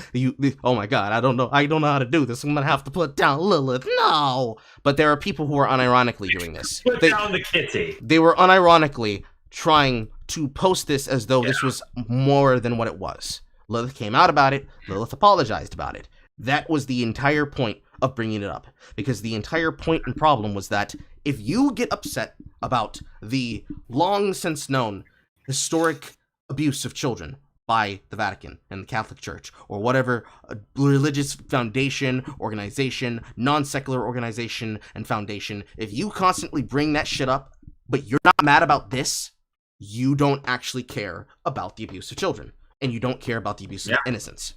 "Oh my God, I don't know how to do this. I'm gonna have to put down Lilith." No, but there are people who are unironically doing this. Put down the kitty. They were unironically trying to post this as though this was more than what it was. Lilith came out about it. Lilith apologized about it. That was the entire point of bringing it up, because the entire point and problem was that if you get upset about the long since known historic abuse of children by the Vatican and the Catholic Church, or whatever religious foundation, organization, non-secular organization and foundation, if you constantly bring that shit up, but you're not mad about this, you don't actually care about the abuse of children, and you don't care about the abuse of innocence.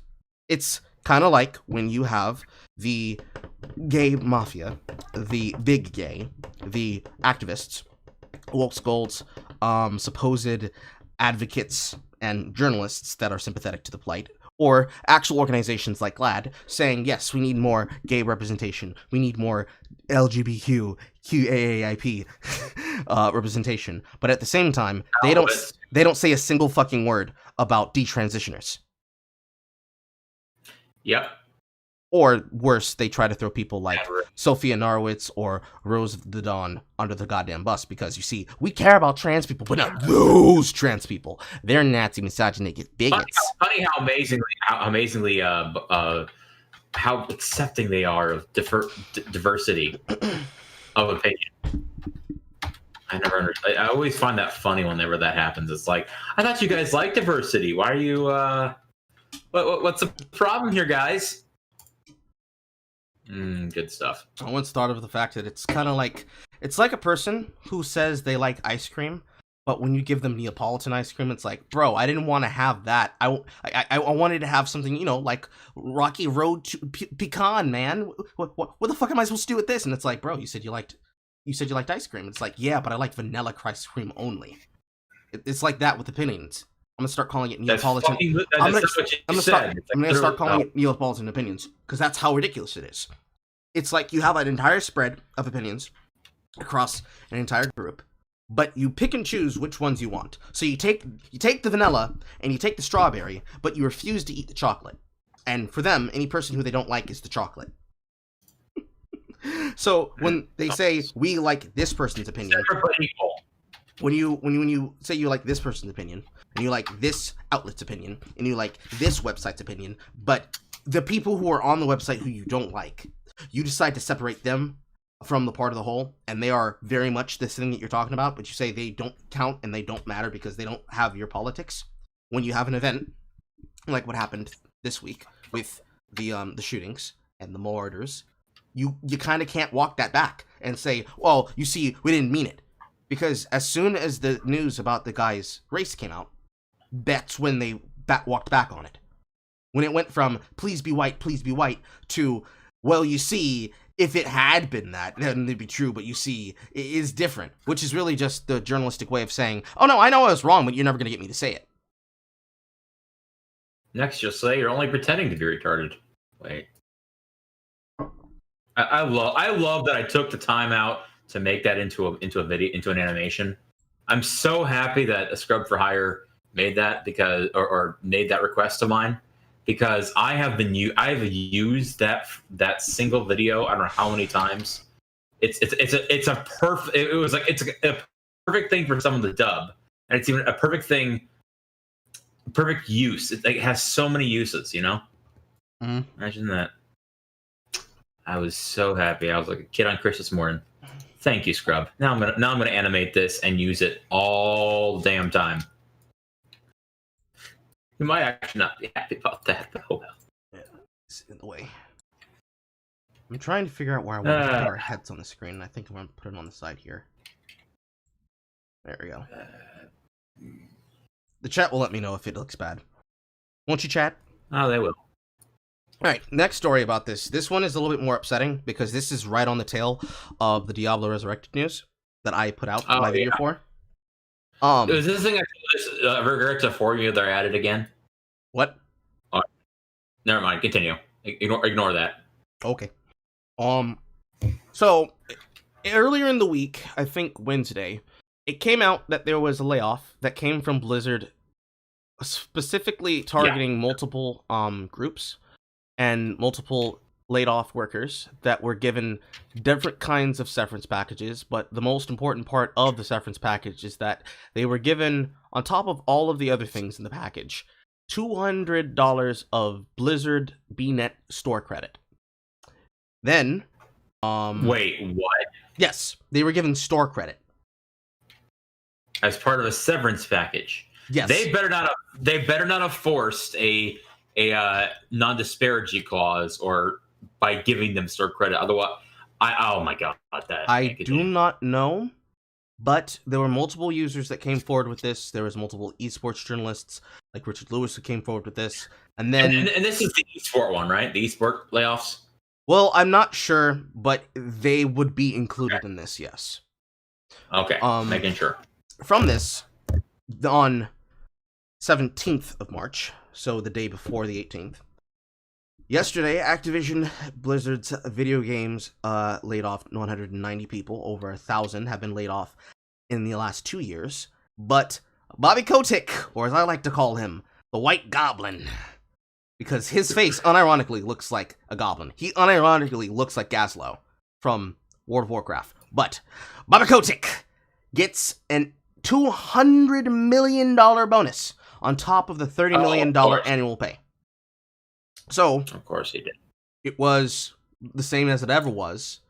It's kind of like when you have the gay mafia, the big gay, the activists, woke scolds, supposed advocates and journalists that are sympathetic to the plight, or actual organizations like GLAAD saying, yes, we need more gay representation, we need more LGBTQ, QAAIP representation, but at the same time, they don't say a single fucking word about detransitioners. Yep. Or worse, they try to throw people like Sophia Norwitz or Rose of the Dawn under the goddamn bus because, you see, we care about trans people, but not those trans people. They're Nazi, misogynistic bigots. Funny how amazingly how accepting they are of diversity of opinion. I never understand. I always find that funny whenever that happens. It's like, I thought you guys liked diversity. Why are you? What's the problem here, guys? Good stuff. I once thought of the fact that it's kind of like, it's like a person who says they like ice cream, but when you give them Neapolitan ice cream, it's like, bro, I didn't want to have that. I wanted to have something, like Rocky Road to Pecan, man. What the fuck am I supposed to do with this? And it's like, bro, you said you liked ice cream. It's like, yeah, but I like vanilla ice cream only. It's like that with opinions. I'm gonna start calling it Neapolitan. I'm gonna start calling it Neapolitan opinions because that's how ridiculous it is. It's like you have an entire spread of opinions across an entire group, but you pick and choose which ones you want. So you take the vanilla and you take the strawberry, but you refuse to eat the chocolate. And for them, any person who they don't like is the chocolate. So when they say we like this person's opinion, when you say you like this person's opinion, and you like this outlet's opinion, and you like this website's opinion, but the people who are on the website who you don't like, you decide to separate them from the part of the whole, and they are very much this thing that you're talking about, but you say they don't count and they don't matter because they don't have your politics. When you have an event like what happened this week with the shootings and the murders, you kind of can't walk that back and say, well, you see, we didn't mean it. Because as soon as the news about the guy's race came out, that's when they walked back on it. When it went from, please be white, to, well, you see, if it had been that, then it'd be true, but you see, it is different. Which is really just the journalistic way of saying, oh no, I know I was wrong, but you're never going to get me to say it. Next, just say you're only pretending to be retarded. Wait. I love that I took the time out to make that into a video, into an animation. I'm so happy that a Scrub for Hire made that because or made that request of mine, because I've used that single video I don't know how many times. It's a perfect. It was like it's a perfect thing for someone to dub, and it's even a perfect use. It has so many uses, you know. Mm-hmm. Imagine that. I was so happy. I was like a kid on Christmas morning. Thank you, Scrub. Now I'm gonna animate this and use it all the damn time. You might actually not be happy about that, but oh well. Yeah, it's in the way. I'm trying to figure out where I want to put our heads on the screen, and I think I'm gonna put it on the side here. There we go. The chat will let me know if it looks bad. Won't you, chat? Oh, they will. Alright, next story about this. This one is a little bit more upsetting because this is right on the tail of the Diablo Resurrected news that I put out my video for. Is this thing regard to formula they're at it again? What? Oh, never mind. Continue. Ignore that. Okay. So earlier in the week, I think Wednesday, it came out that there was a layoff that came from Blizzard, specifically targeting multiple groups and multiple laid off workers that were given different kinds of severance packages. But the most important part of the severance package is that they were given, on top of all of the other things in the package, $200 of Blizzard BNet store credit. Then, wait, what? Yes, they were given store credit as part of a severance package. Yes, they better not have forced a non-disparity clause or by giving them store credit. Otherwise, oh my god, I do not know. But there were multiple users that came forward with this. There was multiple esports journalists like Richard Lewis who came forward with this. And then and this is the esport one, right? The esport layoffs. Well, I'm not sure, but they would be included in this, yes. Okay, making sure. From this, on 17th of March, so the day before the 18th, yesterday, Activision Blizzard's video games laid off 190 people. Over 1,000 have been laid off in the last 2 years. But Bobby Kotick, or as I like to call him, the White Goblin, because his face unironically looks like a goblin. He unironically looks like Gazlowe from World of Warcraft. But Bobby Kotick gets an $200 million bonus on top of the $30 million annual pay. So, of course he did. It was the same as it ever was.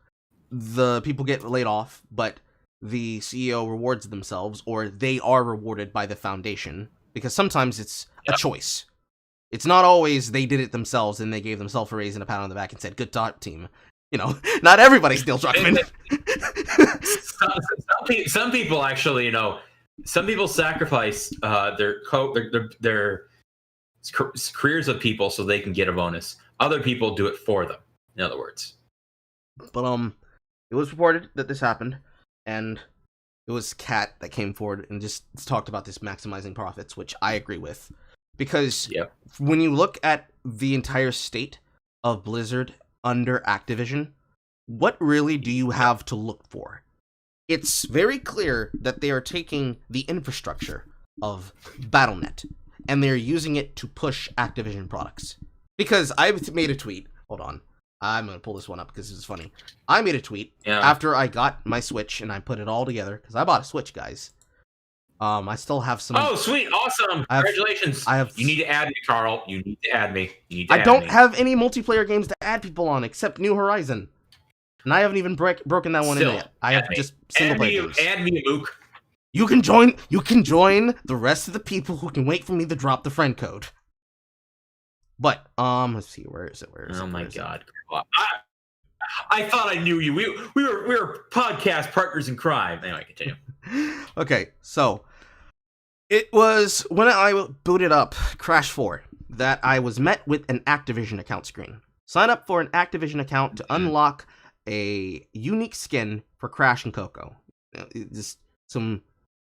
The people get laid off, but the CEO rewards themselves, or they are rewarded by the foundation, because sometimes it's a choice. It's not always they did it themselves and they gave themselves a raise and a pat on the back and said, "Good job, team." You know, not everybody's Neil Druckmann. Some people actually, you know, some people sacrifice their careers of people so they can get a bonus. Other people do it for them, in other words. But it was reported that this happened, and it was Kat that came forward and just talked about this maximizing profits, which I agree with. Because when you look at the entire state of Blizzard under Activision, what really do you have to look for? it's very clear that they are taking the infrastructure of BattleNet and they're using it to push Activision products. Because I made a tweet. Hold on. I'm going to pull this one up because it's funny. I made a tweet after I got my Switch and I put it all together because I bought a Switch, guys. I still have some. Oh, sweet. Awesome. Congratulations. You need to add me, Carl. You need to add me. I don't have any multiplayer games to add people on except New Horizon. And I haven't even broken that one in yet. I have just single player games. Add me, Mook. You can join the rest of the people who can wait for me to drop the friend code. But let's see, where is it? Oh my god. I thought I knew you. We were podcast partners in crime. Anyway, continue. Okay, so it was when I booted up Crash 4 that I was met with an Activision account screen. Sign up for an Activision account to unlock a unique skin for Crash and Coco. Just some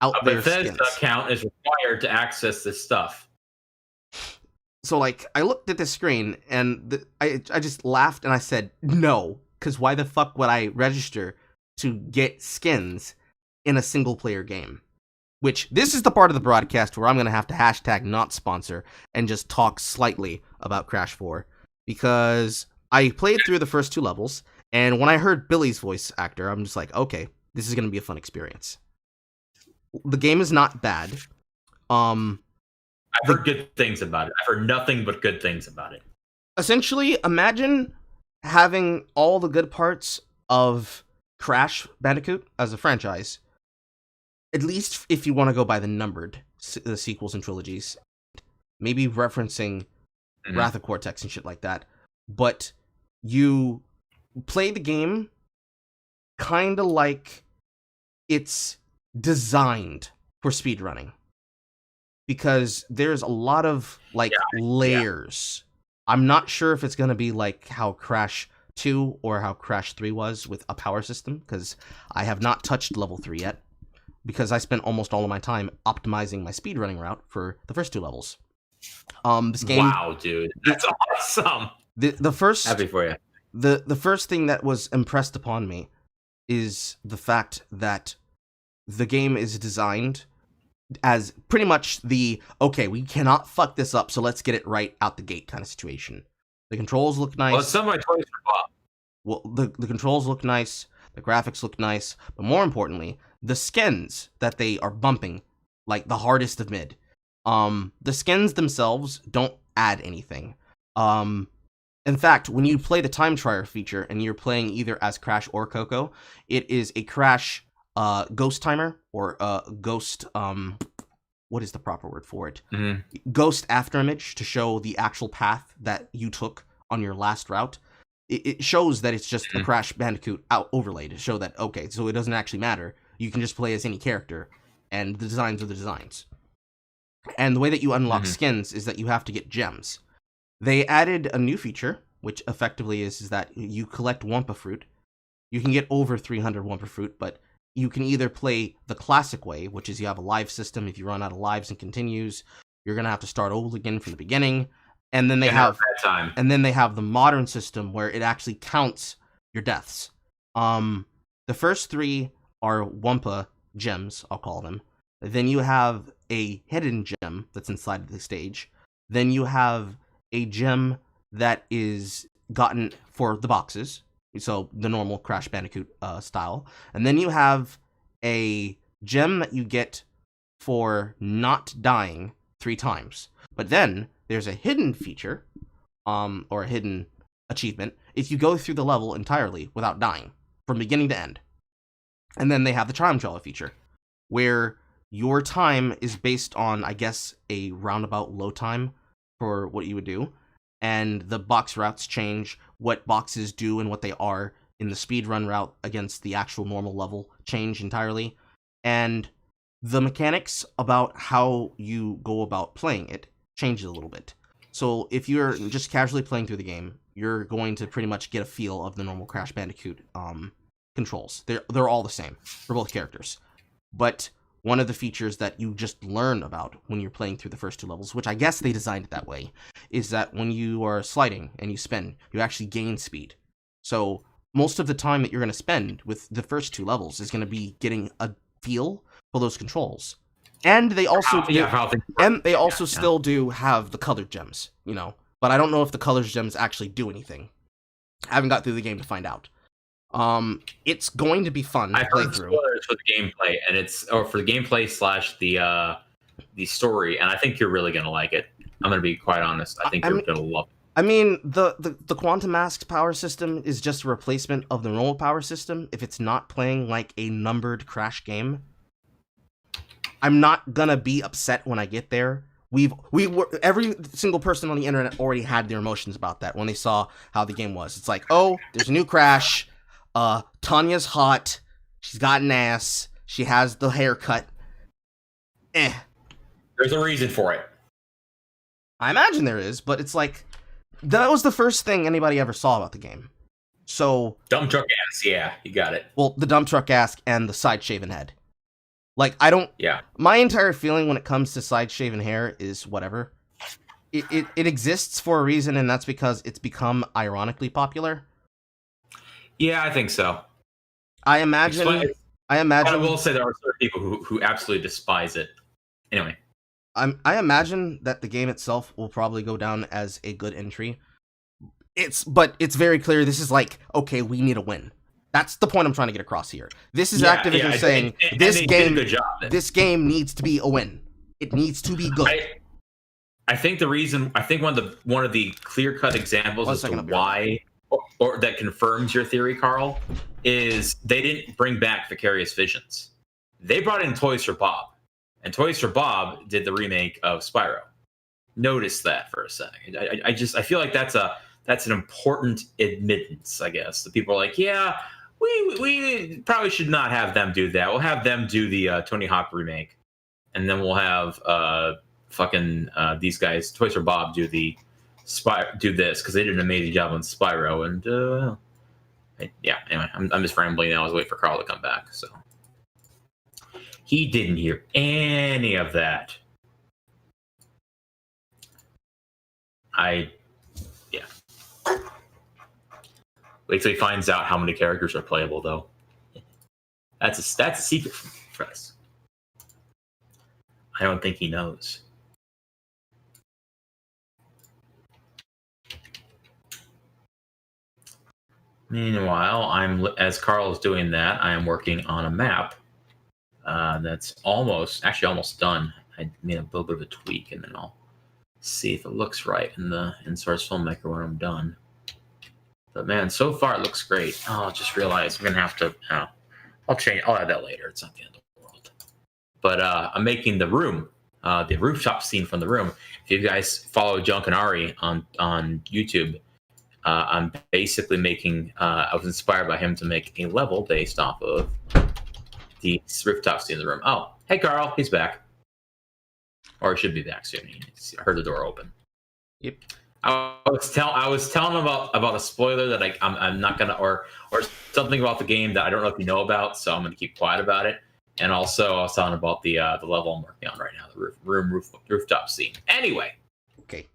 out there skins. A Bethesda account is required to access this stuff. So, like, I looked at the screen, and I just laughed, and I said, no, because why the fuck would I register to get skins in a single-player game? Which, this is the part of the broadcast where I'm going to have to hashtag not sponsor and just talk slightly about Crash 4. Because I played through the first 2 levels, and when I heard Billy's voice actor, I'm just like, okay, this is going to be a fun experience. The game is not bad. I've heard good things about it. I've heard nothing but good things about it. Essentially, imagine having all the good parts of Crash Bandicoot as a franchise, at least if you want to go by the numbered the sequels and trilogies, maybe referencing Wrath of Cortex and shit like that, but you play the game kind of like it's designed for speedrunning. Because there's a lot of, layers. Yeah. I'm not sure if it's going to be like how Crash 2 or how Crash 3 was with a power system, because I have not touched level 3 yet, because I spent almost all of my time optimizing my speedrunning route for the first 2 levels. This game... Wow, dude. That's awesome! The first... Happy for you. The first thing that was impressed upon me is the fact that the game is designed as pretty much okay, we cannot fuck this up, so let's get it right out the gate kind of situation. The controls look nice. Well, some of my toys are Bob. Well, the controls look nice, the graphics look nice, but more importantly, the skins that they are bumping, like the hardest of mid. The skins themselves don't add anything. In fact, when you play the time trier feature and you're playing either as Crash or Coco, it is a Crash ghost timer or ghost what is the proper word for it? Ghost afterimage to show the actual path that you took on your last route. It shows that it's just a Crash Bandicoot overlay to show that, okay, so it doesn't actually matter. You can just play as any character, and the designs are the designs. And the way that you unlock skins is that you have to get gems. They added a new feature, which effectively is that you collect Wumpa Fruit. You can get over 300 Wumpa Fruit, but you can either play the classic way, which is you have a live system. If you run out of lives and continues, you're gonna have to start over again from the beginning. And then they have the modern system where it actually counts your deaths. The first 3 are Wumpa gems, I'll call them. Then you have a hidden gem that's inside of the stage. Then you have a gem that is gotten for the boxes. So the normal Crash Bandicoot style. And then you have a gem that you get for not dying 3 times. But then there's a hidden feature, or a hidden achievement, if you go through the level entirely without dying, from beginning to end. And then they have the Time Trial feature, where your time is based on, I guess, a roundabout load time for what you would do. And the box routes change, what boxes do and what they are in the speedrun route against the actual normal level change entirely. And the mechanics about how you go about playing it changes a little bit. So if you're just casually playing through the game, you're going to pretty much get a feel of the normal Crash Bandicoot controls. They're all the same for both characters. But one of the features that you just learn about when you're playing through the first 2 levels, which I guess they designed it that way, is that when you are sliding and you spin, you actually gain speed. So most of the time that you're going to spend with the first 2 levels is going to be getting a feel for those controls. And they also still do have the colored gems, you know. But I don't know if the colored gems actually do anything. I haven't got through the game to find out. It's going to be fun to play through. Spoilers for the gameplay, and for the gameplay / the story, and I think you're really gonna like it. I'm gonna be quite honest. I think you're gonna love it. I mean, the Quantum Mask power system is just a replacement of the normal power system. If it's not playing like a numbered Crash game, I'm not gonna be upset when I get there. Every single person on the internet already had their emotions about that when they saw how the game was. It's like, oh, there's a new Crash. Tanya's hot. She's got an ass. She has the haircut. There's a reason for it. I imagine there is, but it's like, that was the first thing anybody ever saw about the game. So... Dump truck ass, yeah, you got it. Well, the dump truck ass and the side-shaven head. Like, I don't... Yeah. My entire feeling when it comes to side-shaven hair is whatever. It exists for a reason, and that's because it's become ironically popular. Yeah, I think so. I imagine... I will say there are certain people who absolutely despise it. Anyway. I imagine that the game itself will probably go down as a good entry. But it's very clear this is like, okay, we need a win. That's the point I'm trying to get across here. This is Activision saying this game needs to be a win. It needs to be good. I think one of the clear-cut examples as to why, or that confirms your theory, Carl, is they didn't bring back Vicarious Visions. They brought in Toys for Bob. And Toys for Bob did the remake of Spyro. Notice that for a second. I feel like that's an important admittance, I guess. The people are like, yeah, we probably should not have them do that. We'll have them do the Tony Hawk remake, and then we'll have these guys, Toys for Bob, do this because they did an amazing job on Spyro. And anyway, I'm just rambling now. I was waiting for Carl to come back, so. He didn't hear any of that. Wait till he finds out how many characters are playable, though. That's a secret for us. I don't think he knows. Meanwhile, as Carl is doing that, I am working on a map. That's almost done. I made a little bit of a tweak, and then I'll see if it looks right in Source Filmmaker when I'm done. But man, so far it looks great. Oh, I just realized I'm gonna have to. I'll add that later. It's not the end of the world. But I'm making the room, the rooftop scene from the room. If you guys follow Chicanery on YouTube, I'm basically making. I was inspired by him to make a level based off of the rooftop scene in the room. Oh, hey Carl, he's back, or he should be back soon. I heard the door open. Yep. I was telling him about a spoiler that I'm not gonna, or something about the game that I don't know if you know about, so I'm gonna keep quiet about it. And also, I was telling about the level I'm working on right now, the rooftop scene. Anyway, okay.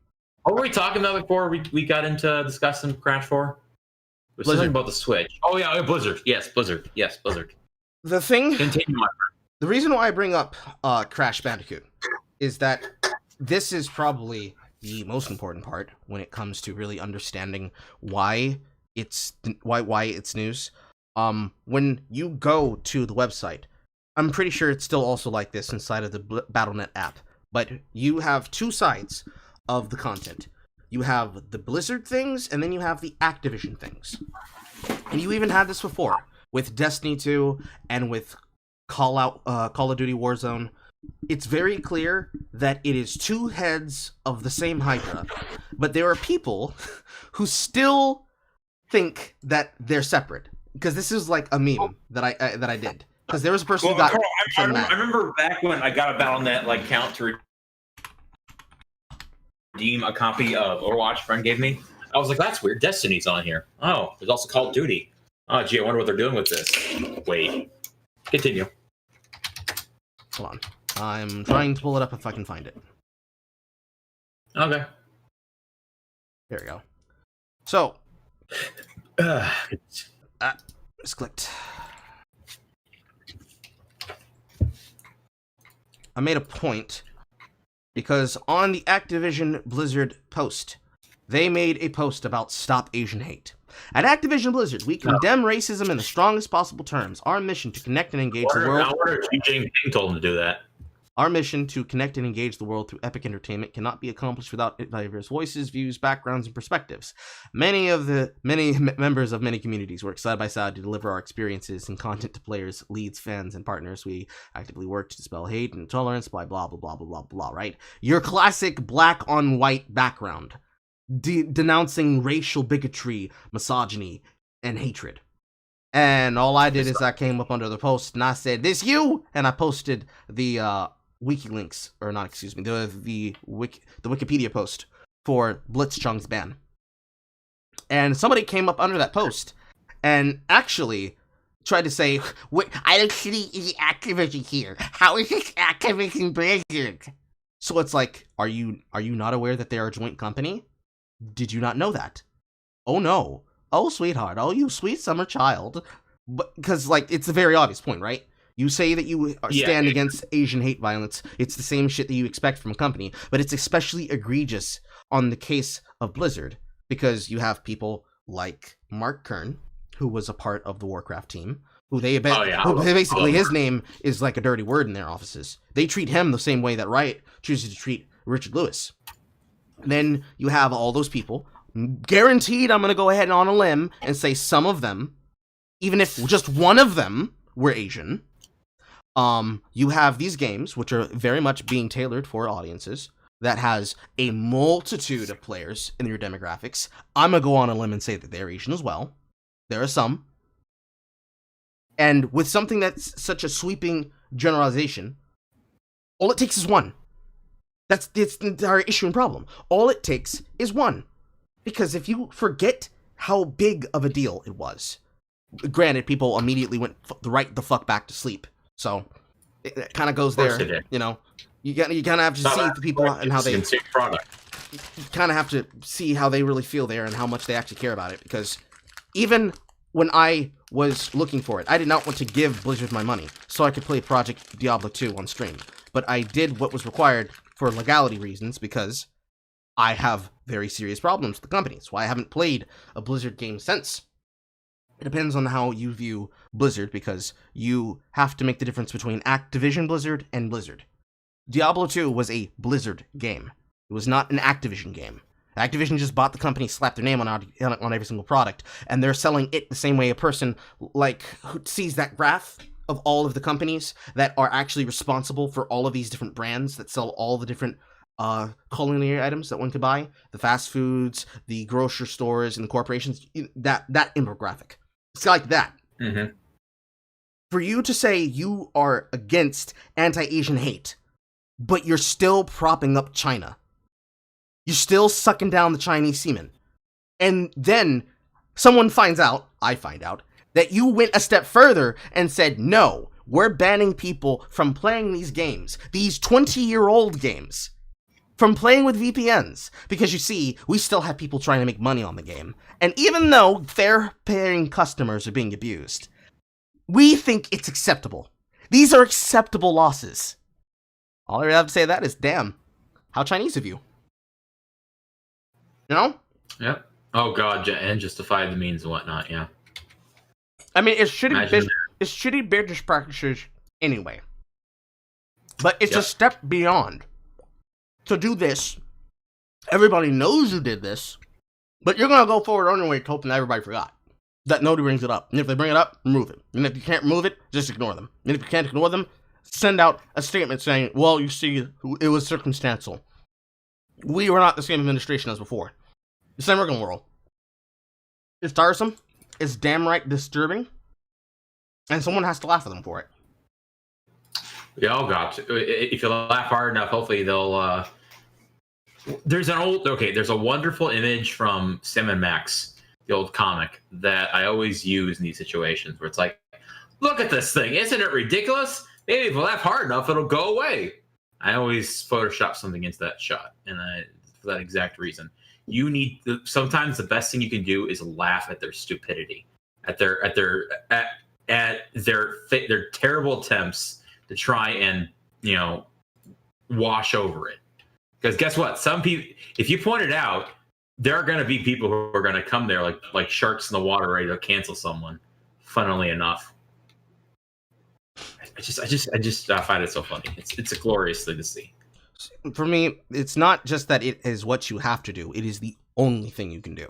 What were we talking about before we got into discussing Crash 4? We were talking about the Switch. Oh yeah, Blizzard. Yes, Blizzard. The thing. Continue, my friend. The reason why I bring up Crash Bandicoot is that this is probably the most important part when it comes to really understanding why it's news. When you go to the website, I'm pretty sure it's still also like this inside of the Battle.net app, but you have 2 sides of the content. You have the Blizzard things, and then you have the Activision things. And you even had this before with Destiny 2 and with Call of Duty Warzone. It's very clear that it is 2 heads of the same Hydra, but there are people who still think that they're separate. Because this is like a meme that I did. Because there was a person who got. Carl, I remember back when I got a Battle.net count to redeem a copy of Overwatch a friend gave me. I was like, that's weird. Destiny's on here. Oh, there's also Call of Duty. Oh, gee, I wonder what they're doing with this. Wait. Continue. Hold on. I'm trying to pull it up if I can find it. Okay. There we go. So, Misclicked. I made a point because on the Activision Blizzard post, they made a post about Stop Asian Hate. At Activision Blizzard, we condemn racism in the strongest possible terms. Our mission to connect and engage the world. I wonder if James King told him to do that. Our mission to connect and engage the world through epic entertainment cannot be accomplished without diverse voices, views, backgrounds, and perspectives. Many members of many communities work side by side to deliver our experiences and content to players, leads, fans, and partners. We actively work to dispel hate and intolerance by blah, blah, blah, blah, blah, blah, right? Your classic black on white background, denouncing racial bigotry, misogyny, and hatred. And all I did is I came up under the post and I said, "This you?" And I posted the WikiLinks, or not, excuse me, the Wikipedia post for Blitzchung's ban. And somebody came up under that post and actually tried to say, "Wait, I don't see any Activision here. How is this Activision Blizzard?" So it's like, are you not aware that they are a joint company? Did you not know that? Oh no. Oh, sweetheart. Oh, you sweet summer child. Because, like, it's a very obvious point, right? You say that you stand against Asian hate violence. It's the same shit that you expect from a company, but it's especially egregious on the case of Blizzard because you have people like Mark Kern, who was a part of the Warcraft team, who basically his name is like a dirty word in their offices. They treat him the same way that Riot chooses to treat Richard Lewis. Then you have all those people. Guaranteed, I'm going to go ahead on a limb and say some of them, even if just one of them were Asian. You have these games, which are very much being tailored for audiences, that has a multitude of players in your demographics. I'm going to go on a limb and say that they're Asian as well. There are some. And with something that's such a sweeping generalization, all it takes is one. That's the entire issue and problem. All it takes is one. Because if you forget how big of a deal it was, granted, people immediately went right the fuck back to sleep. So it kind of goes there, you know. You kind of have to see the people and how they. You kind of have to see how they really feel there and how much they actually care about it. Because even when I was looking for it, I did not want to give Blizzard my money so I could play Project Diablo 2 on stream. But I did what was required for legality reasons because I have very serious problems with the company. That's why I haven't played a Blizzard game since. It depends on how you view Blizzard, because you have to make the difference between Activision Blizzard and Blizzard. Diablo 2 was a Blizzard game. It was not an Activision game. Activision just bought the company, slapped their name on every single product, and they're selling it the same way a person like who sees that graph of all of the companies that are actually responsible for all of these different brands that sell all the different culinary items that one could buy, the fast foods, the grocery stores, and the corporations, that infographic. It's like that. Mm-hmm. For you to say you are against anti-Asian hate, but you're still propping up China. You're still sucking down the Chinese semen. And then someone finds out, I find out, that you went a step further and said, no, we're banning people from playing these games, these 20-year-old games, from playing with VPNs. Because you see, we still have people trying to make money on the game. And even though fair-paying customers are being abused, we think it's acceptable. These are acceptable losses. All I have to say to that is, damn, how Chinese of you. You know? Yep. Oh god, and justify the means and whatnot, yeah. I mean, it's shitty business practices anyway. But it's a step beyond. To do this, everybody knows you did this, but you're going to go forward on your way hoping that everybody forgot. That nobody brings it up. And if they bring it up, remove it. And if you can't remove it, just ignore them. And if you can't ignore them, send out a statement saying, well, you see, it was circumstantial. We were not the same administration as before. The same working world. It's tiresome. It's damn right disturbing. And someone has to laugh at them for it. Yeah, oh god. If you laugh hard enough, hopefully they'll... There's a wonderful image from Sam and Max, the old comic, that I always use in these situations where it's like, look at this thing. Isn't it ridiculous? Maybe if you laugh hard enough, it'll go away. I always Photoshop something into that shot, and for that exact reason. Sometimes the best thing you can do is laugh at their stupidity. at their terrible attempts to try and wash over it. Because guess what? Some people, if you point it out, there are going to be people who are going to come there like sharks in the water, ready to cancel someone. Funnily enough, I just find it so funny. It's a glorious thing to see. For me, it's not just that it is what you have to do; it is the only thing you can do.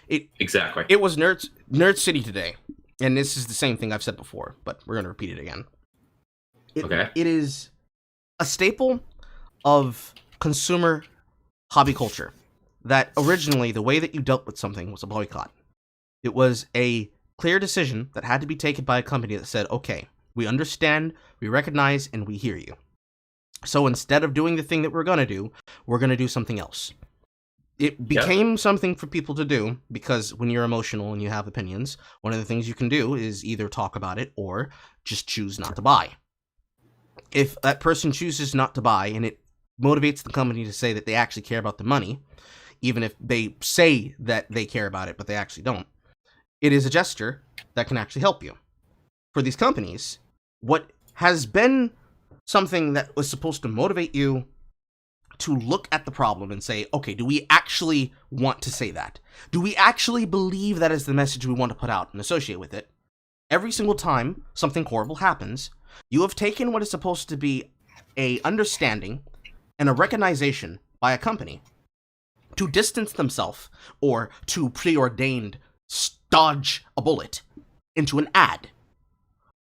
Exactly. It was Nerd City today, and this is the same thing I've said before, but we're going to repeat it again. It is a staple of consumer hobby culture that originally the way that you dealt with something was a boycott. It was a clear decision that had to be taken by a company that said, okay, we understand, we recognize, and we hear you. So instead of doing the thing that we're going to do something else. It became something for people to do because when you're emotional and you have opinions, one of the things you can do is either talk about it or just choose not to buy. If that person chooses not to buy and it motivates the company to say that they actually care about the money, even if they say that they care about it, but they actually don't, it is a gesture that can actually help you. For these companies, what has been something that was supposed to motivate you to look at the problem and say, okay, do we actually want to say that? Do we actually believe that is the message we want to put out and associate with it? Every single time something horrible happens, you have taken what is supposed to be a understanding and a recognition by a company to distance themselves or to preordained dodge a bullet into an ad.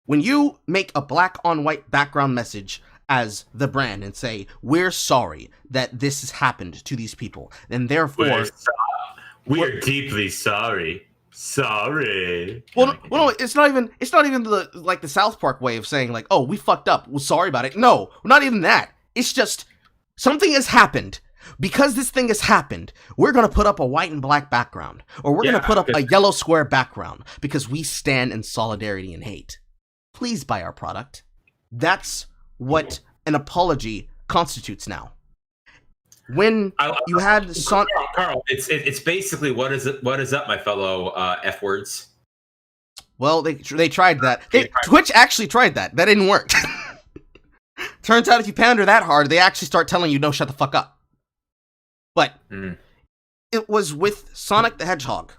When you make a black on white background message as the brand and say, we're sorry that this has happened to these people, and therefore we're deeply sorry. Sorry. Well, no, it's not even the South Park way of saying like, oh, we fucked up, we're sorry about it. No, not even that. It's just something has happened. Because this thing has happened, we're going to put up a white and black background, or we're going to put up a yellow square background because we stand in solidarity and hate. Please buy our product. That's what an apology constitutes now. When you had Carl, it's basically what is up, my fellow F words. Well, they tried that. Twitch actually tried that. That didn't work. Turns out if you pander that hard, they actually start telling you, no, shut the fuck up. But it was with Sonic the Hedgehog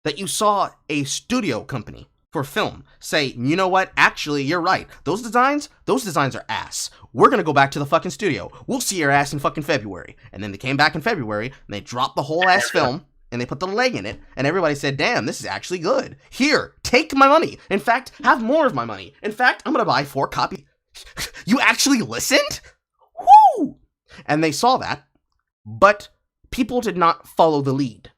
that you saw a studio company for film say, you know what, actually, you're right. Those designs are ass. We're going to go back to the fucking studio. We'll see your ass in fucking February. And then they came back in February, and they dropped the whole ass film, and they put the leg in it, and everybody said, damn, this is actually good. Here, take my money. In fact, have more of my money. In fact, I'm going to buy 4 copies. You actually listened? Woo! And they saw that, but people did not follow the lead.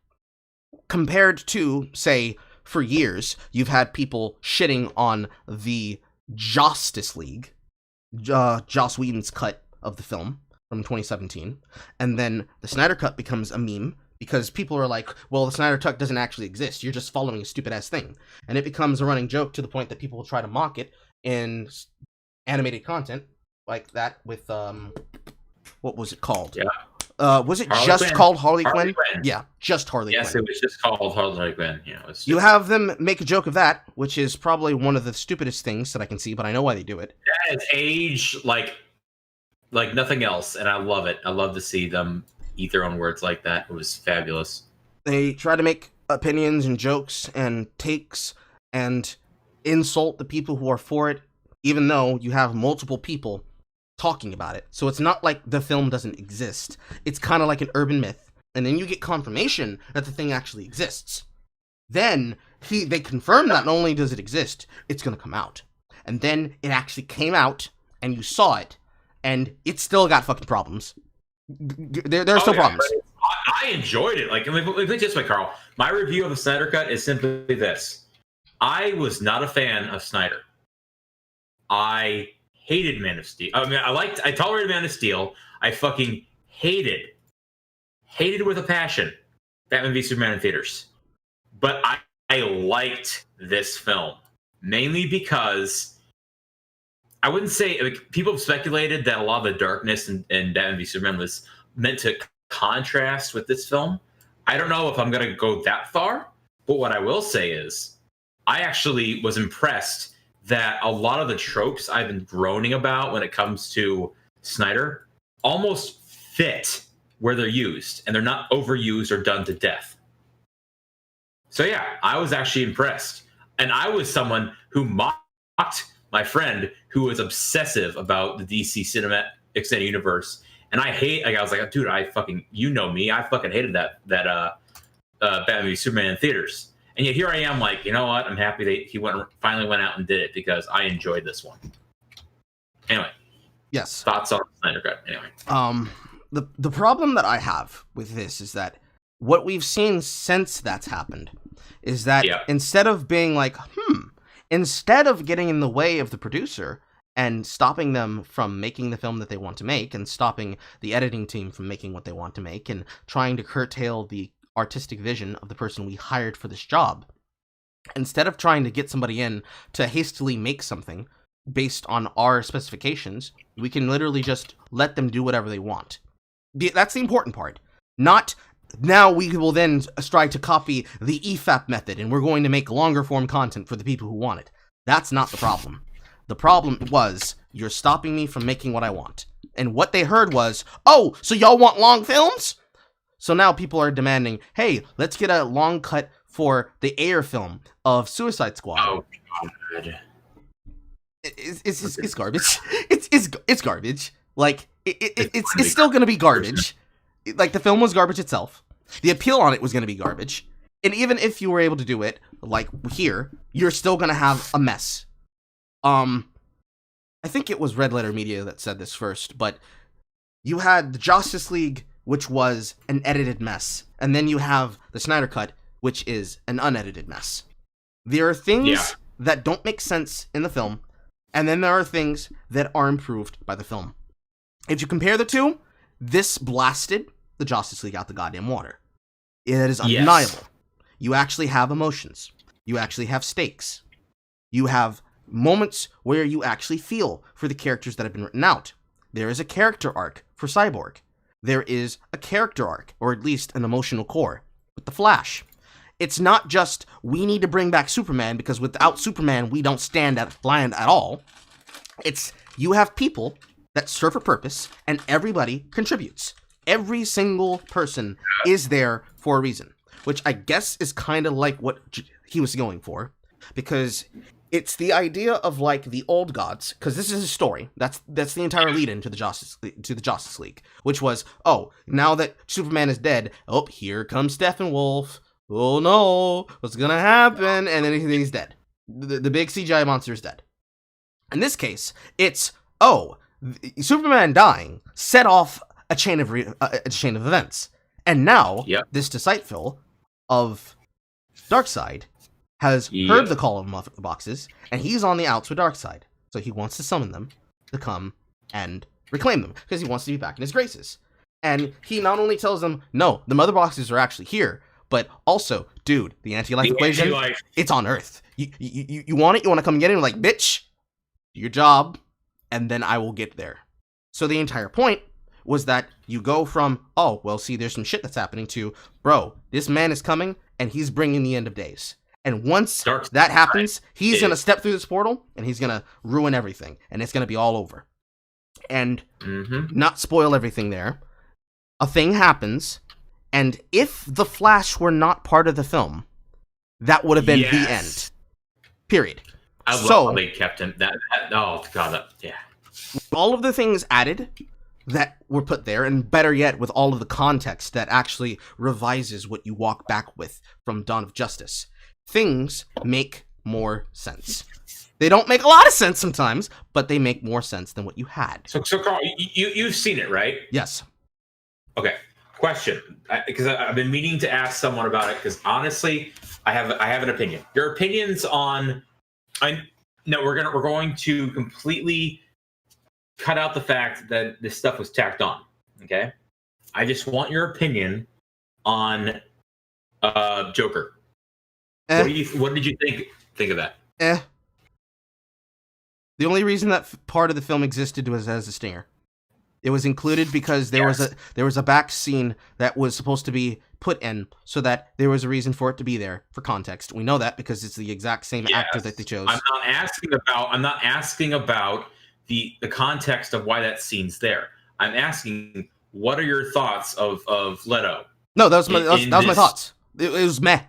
Compared to, say, for years, you've had people shitting on the Justice League, Joss Whedon's cut of the film from 2017, and then the Snyder Cut becomes a meme because people are like, well, the Snyder Cut doesn't actually exist. You're just following a stupid-ass thing. And it becomes a running joke to the point that people will try to mock it in animated content like that with, what was it called? Yeah. Was it Harley just Quinn. called Harley Quinn? Yeah, just Harley Quinn. Yes, it was just called Harley Quinn. Yeah, you have them make a joke of that, which is probably one of the stupidest things that I can see, but I know why they do it. That is age like nothing else, and I love it. I love to see them eat their own words like that. It was fabulous. They try to make opinions and jokes and takes and insult the people who are for it, even though you have multiple people talking about it. So it's not like the film doesn't exist. It's kind of like an urban myth. And then you get confirmation that the thing actually exists. Then they confirm that not only does it exist, it's going to come out. And then it actually came out, and you saw it, and it still got fucking problems. There are still problems. I enjoyed it. Like, let me put it this way, Carl. My review of the Snyder Cut is simply this. I was not a fan of Snyder. I hated Man of Steel. I mean, I tolerated Man of Steel. I fucking hated with a passion Batman v Superman in theaters. But I liked this film mainly because I wouldn't say, like, people have speculated that a lot of the darkness in Batman v Superman was meant to contrast with this film. I don't know if I'm going to go that far, but what I will say is I actually was impressed that a lot of the tropes I've been groaning about when it comes to Snyder almost fit where they're used, and they're not overused or done to death. So yeah, I was actually impressed. And I was someone who mocked my friend who was obsessive about the DC Cinematic Extended Universe. And I was like, dude, you know me, I fucking hated that Batman v Superman in theaters. And yet here I am, like, you know what? I'm happy that he finally went out and did it because I enjoyed this one. Anyway. Yes. Thoughts on Snyder Cut. Anyway. The problem that I have with this is that what we've seen since that's happened is that instead of being like, instead of getting in the way of the producer and stopping them from making the film that they want to make and stopping the editing team from making what they want to make and trying to curtail the artistic vision of the person we hired for this job, instead of trying to get somebody in to hastily make something based on our specifications, we can literally just let them do whatever they want. That's the important part. Not, now we will then strive to copy the EFAP method and we're going to make longer form content for the people who want it. That's not the problem. The problem was, you're stopping me from making what I want. And what they heard was, oh, so y'all want long films? So now people are demanding, hey, let's get a long cut for the Ayer film of Suicide Squad. Oh, God. It's garbage. It's garbage. Like, it's still going to be garbage. Like, the film was garbage itself. The appeal on it was going to be garbage. And even if you were able to do it, like here, you're still going to have a mess. I think it was Red Letter Media that said this first, but you had the Justice League, which was an edited mess. And then you have the Snyder Cut, which is an unedited mess. There are things that don't make sense in the film, and then there are things that are improved by the film. If you compare the two, this blasted the Justice League out the goddamn water. It is undeniable. Yes. You actually have emotions. You actually have stakes. You have moments where you actually feel for the characters that have been written out. There is a character arc for Cyborg. There is a character arc, or at least an emotional core, with the Flash. It's not just, we need to bring back Superman, because without Superman, we don't stand at land at all. It's, you have people that serve a purpose, and everybody contributes. Every single person is there for a reason, which I guess is kind of like what he was going for, because it's the idea of like the old gods, because this is a story. That's the entire lead-in to the Justice League, which was, oh, now that Superman is dead, oh, here comes Steppenwolf. Oh no, what's gonna happen? And then he's dead. The big CGI monster is dead. In this case, it's, oh, Superman dying set off a chain of events, and now this disciple of Darkseid has heard the call of the boxes, and he's on the outs with Darkseid. So he wants to summon them to come and reclaim them, because he wants to be back in his graces. And he not only tells them, no, the mother boxes are actually here, but also, dude, the anti-life equation, it's on Earth. You want it? You want to come get it? Like, bitch, do your job, and then I will get there. So the entire point was that you go from, oh, well, see, there's some shit that's happening, to, bro, this man is coming, and he's bringing the end of days. And once that happens, he's going to step through this portal, and he's going to ruin everything, and it's going to be all over. And not spoil everything there, a thing happens, and if the Flash were not part of the film, that would have been the end. Period. I love how they kept him. Oh, God, all of the things added that were put there, and better yet, with all of the context that actually revises what you walk back with from Dawn of Justice, things make more sense. They don't make a lot of sense sometimes, but they make more sense than what you had. So Carl, you've seen it, right? Yes. Okay. Question, because I've been meaning to ask someone about it, because honestly, I have an opinion. Your opinions on, we're going to completely cut out the fact that this stuff was tacked on. Okay, I just want your opinion on Joker. What did you think of that? The only reason that part of the film existed was as a stinger. It was included because there was a back scene that was supposed to be put in so that there was a reason for it to be there for context. We know that because it's the exact same actor that they chose. I'm not asking about the context of why that scene's there. I'm asking, what are your thoughts of Leto? No, that was my thoughts. It was meh.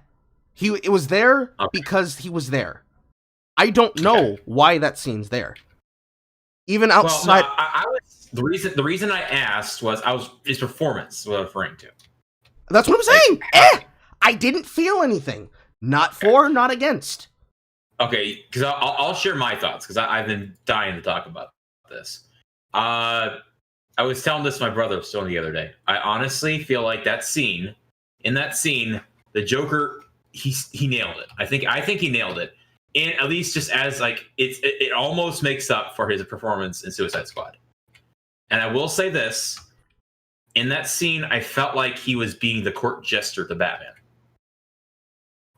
It was there because he was there. I don't know why that scene's there. Even outside, the reason I asked was his performance was referring to. That's what I'm saying. I didn't feel anything. Not for, not against. Okay, because I'll share my thoughts because I've been dying to talk about this. I was telling this to my brother still the other day. I honestly feel like in that scene, the Joker he nailed it. I think he nailed it. And at least just as like it almost makes up for his performance in Suicide Squad. And I will say this, in that scene, I felt like he was being the court jester to Batman.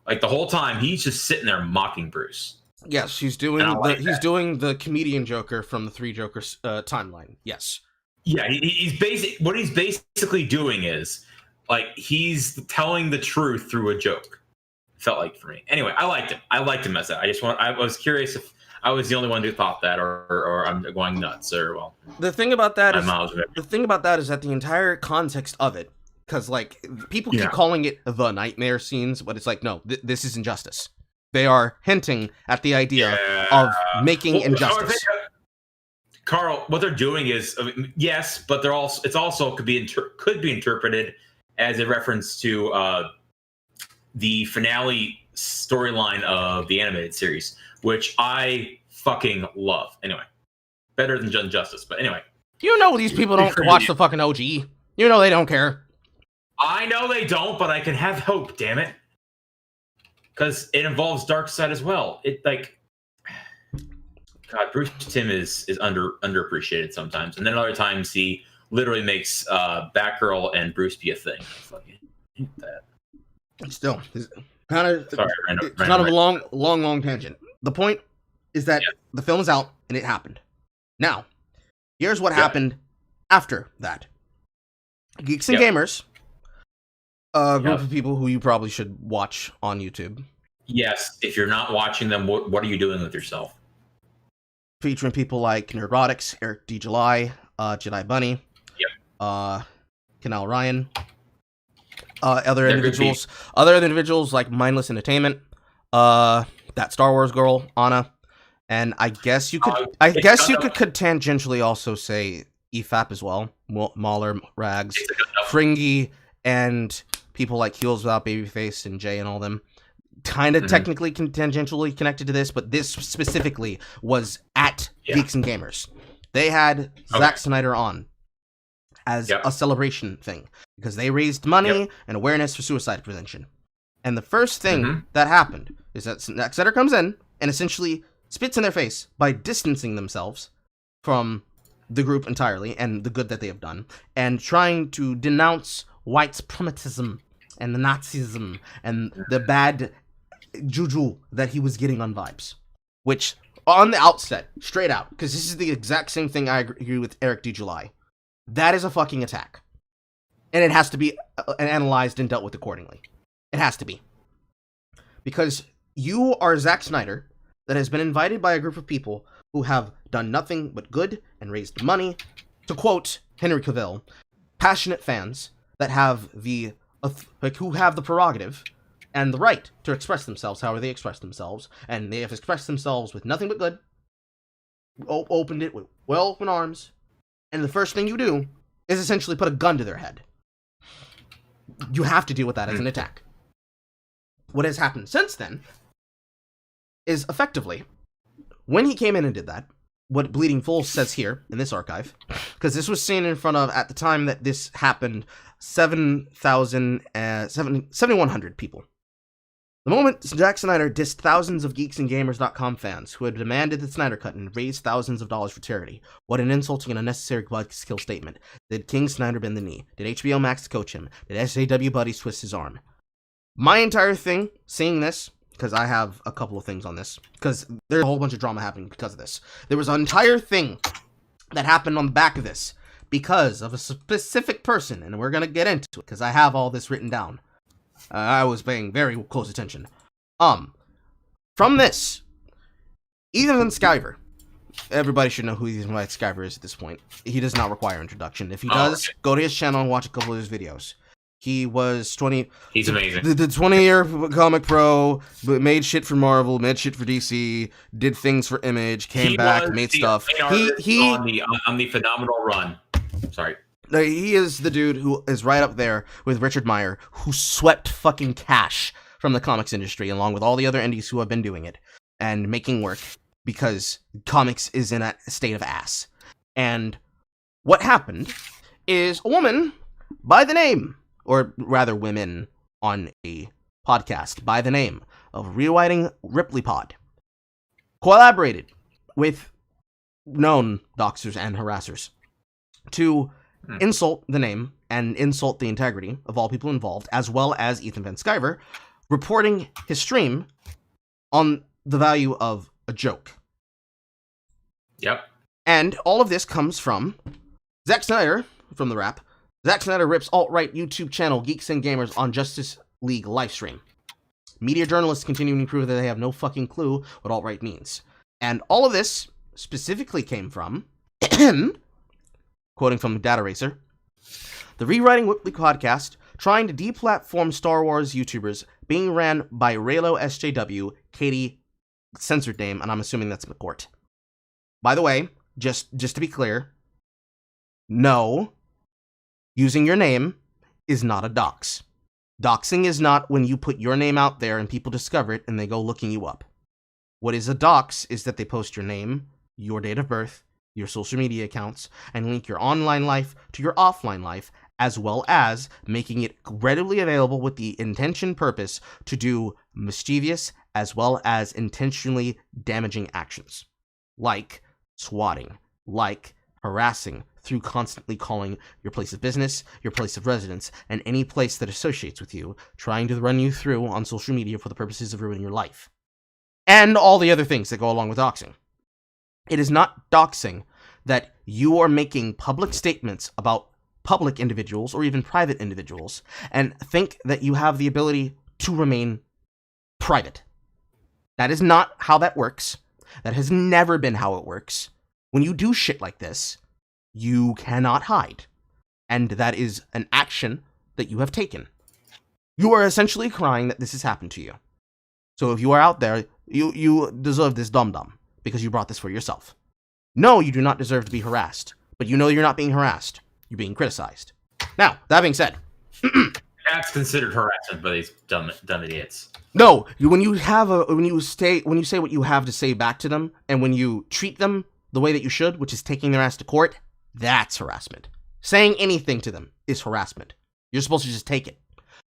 Like the whole time, he's just sitting there mocking Bruce. Yes, he's doing the comedian Joker from the Three Jokers timeline. Yes. Yeah, he's basically doing is like he's telling the truth through a joke. Felt like for me. Anyway, I liked him as that. I was curious if I was the only one who thought that, or I'm going nuts, or well. The thing about that is that the entire context of it, because like people keep calling it the nightmare scenes, but it's like no, this is injustice. They are hinting at the idea of making injustice. Carl, what they're doing is yes, but it also could be interpreted as a reference to the finale storyline of the animated series, which I fucking love. Anyway, better than Justice, but anyway. You know these people don't watch the fucking OG. You know they don't care. I know they don't, but I can have hope, damn it. Because it involves Darkseid as well. It like, God, Bruce Timm is underappreciated sometimes, and then other times he literally makes Batgirl and Bruce be a thing. I fucking hate that. Still, it's kind of a long tangent. The point is that the film is out and it happened. Now, here's what happened after that. Geeks and Gamers, a group of people who you probably should watch on YouTube. Yes, if you're not watching them, what are you doing with yourself? Featuring people like Nerdrotics, Eric D. July, Jedi Bunny, Canal Ryan. Other individuals like Mindless Entertainment, that Star Wars girl Anna, and I guess you could tangentially also say EFAP as well, Mahler, Rags, Fringy, and people like Heels Without Babyface and Jay and all them. Kind of technically tangentially connected to this, but this specifically was at Geeks and Gamers. They had Zack Snyder on as a celebration thing because they raised money and awareness for suicide prevention. And the first thing that happened is that Zack Snyder comes in and essentially spits in their face by distancing themselves from the group entirely and the good that they have done and trying to denounce white supremacism and the Nazism and the bad juju that he was getting on vibes. Which, on the outset, straight out, because this is the exact same thing I agree with Eric D. July. That is a fucking attack. And it has to be analyzed and dealt with accordingly. It has to be. Because you are Zack Snyder that has been invited by a group of people who have done nothing but good and raised money, to quote Henry Cavill, passionate fans that have who have the prerogative and the right to express themselves however they express themselves, and they have expressed themselves with nothing but good, opened it with well-open arms, and the first thing you do is essentially put a gun to their head. You have to deal with that as an attack. What has happened since then is effectively, when he came in and did that, what Bleeding Full says here in this archive, because this was seen in front of, at the time that this happened, 7,100 people. The moment Zack Snyder dissed thousands of GeeksandGamers.com fans who had demanded the Snyder Cut and raised thousands of dollars for charity. What an insulting and unnecessary buzzkill statement. Did King Snyder bend the knee? Did HBO Max coach him? Did SAW Buddies twist his arm? My entire thing, seeing this, because I have a couple of things on this, because there's a whole bunch of drama happening because of this. There was an entire thing that happened on the back of this because of a specific person, and we're gonna get into it because I have all this written down. I was paying very close attention. From this, Ethan Skyver. Everybody should know who Ethan Skyver is at this point. He does not require introduction. If he does, go to his channel and watch a couple of his videos. He was 20... He's amazing. The 20-year comic pro, made shit for Marvel, made shit for DC, did things for Image, came back, made stuff. He on the phenomenal run. Sorry. He is the dude who is right up there with Richard Meyer, who swept fucking cash from the comics industry, along with all the other indies who have been doing it, and making work, because comics is in a state of ass. And what happened is a woman by the name, or rather women on a podcast by the name of Rewriting Ripley Pod, collaborated with known doxers and harassers to insult the name and insult the integrity of all people involved, as well as Ethan Van Sciver, reporting his stream on the value of a joke. Yep. And all of this comes from Zack Snyder from The Wrap. Zack Snyder rips alt-right YouTube channel Geeks and Gamers on Justice League livestream. Media journalists continuing to prove that they have no fucking clue what alt-right means. And all of this specifically came from, quoting from Data Racer, the Rewriting Ripley podcast trying to deplatform Star Wars YouTubers being ran by Raylo SJW, Katie censored name, and I'm assuming that's McCourt. By the way, just to be clear, no, using your name is not a dox. Doxing is not when you put your name out there and people discover it and they go looking you up. What is a dox is that they post your name, your date of birth, your social media accounts, and link your online life to your offline life, as well as making it readily available with the purpose to do mischievous as well as intentionally damaging actions, like swatting, like harassing, through constantly calling your place of business, your place of residence, and any place that associates with you, trying to run you through on social media for the purposes of ruining your life. And all the other things that go along with doxing. It is not doxing that you are making public statements about public individuals or even private individuals and think that you have the ability to remain private. That is not how that works. That has never been how it works. When you do shit like this, you cannot hide. And that is an action that you have taken. You are essentially crying that this has happened to you. So if you are out there, you deserve this dum-dum because you brought this for yourself. No, you do not deserve to be harassed. But you know you're not being harassed. You're being criticized. Now, that being said... That's considered harassment by these dumb idiots. No, when you say what you have to say back to them, and when you treat them the way that you should, which is taking their ass to court, that's harassment. Saying anything to them is harassment. You're supposed to just take it.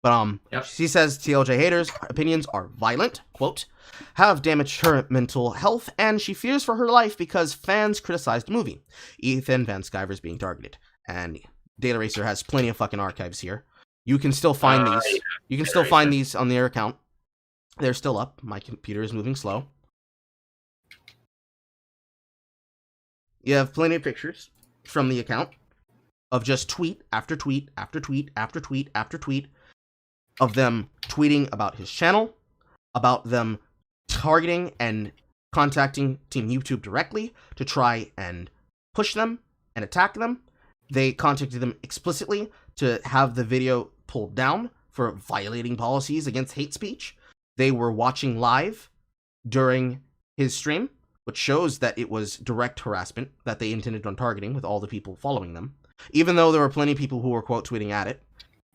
But She says TLJ haters' opinions are violent, quote, have damaged her mental health, and she fears for her life because fans criticized the movie. Ethan Van Sciver is being targeted, and Data Racer has plenty of fucking archives here. You can still find these. Yeah. You can still find these on their account. They're still up. My computer is moving slow. You have plenty of pictures from the account of just tweet after tweet after tweet after tweet after tweet of them tweeting about his channel, about them targeting and contacting Team YouTube directly to try and push them and attack them. They contacted them explicitly to have the video pulled down for violating policies against hate speech. They were watching live during his stream, which shows that it was direct harassment that they intended on targeting with all the people following them. Even though there were plenty of people who were quote tweeting at it,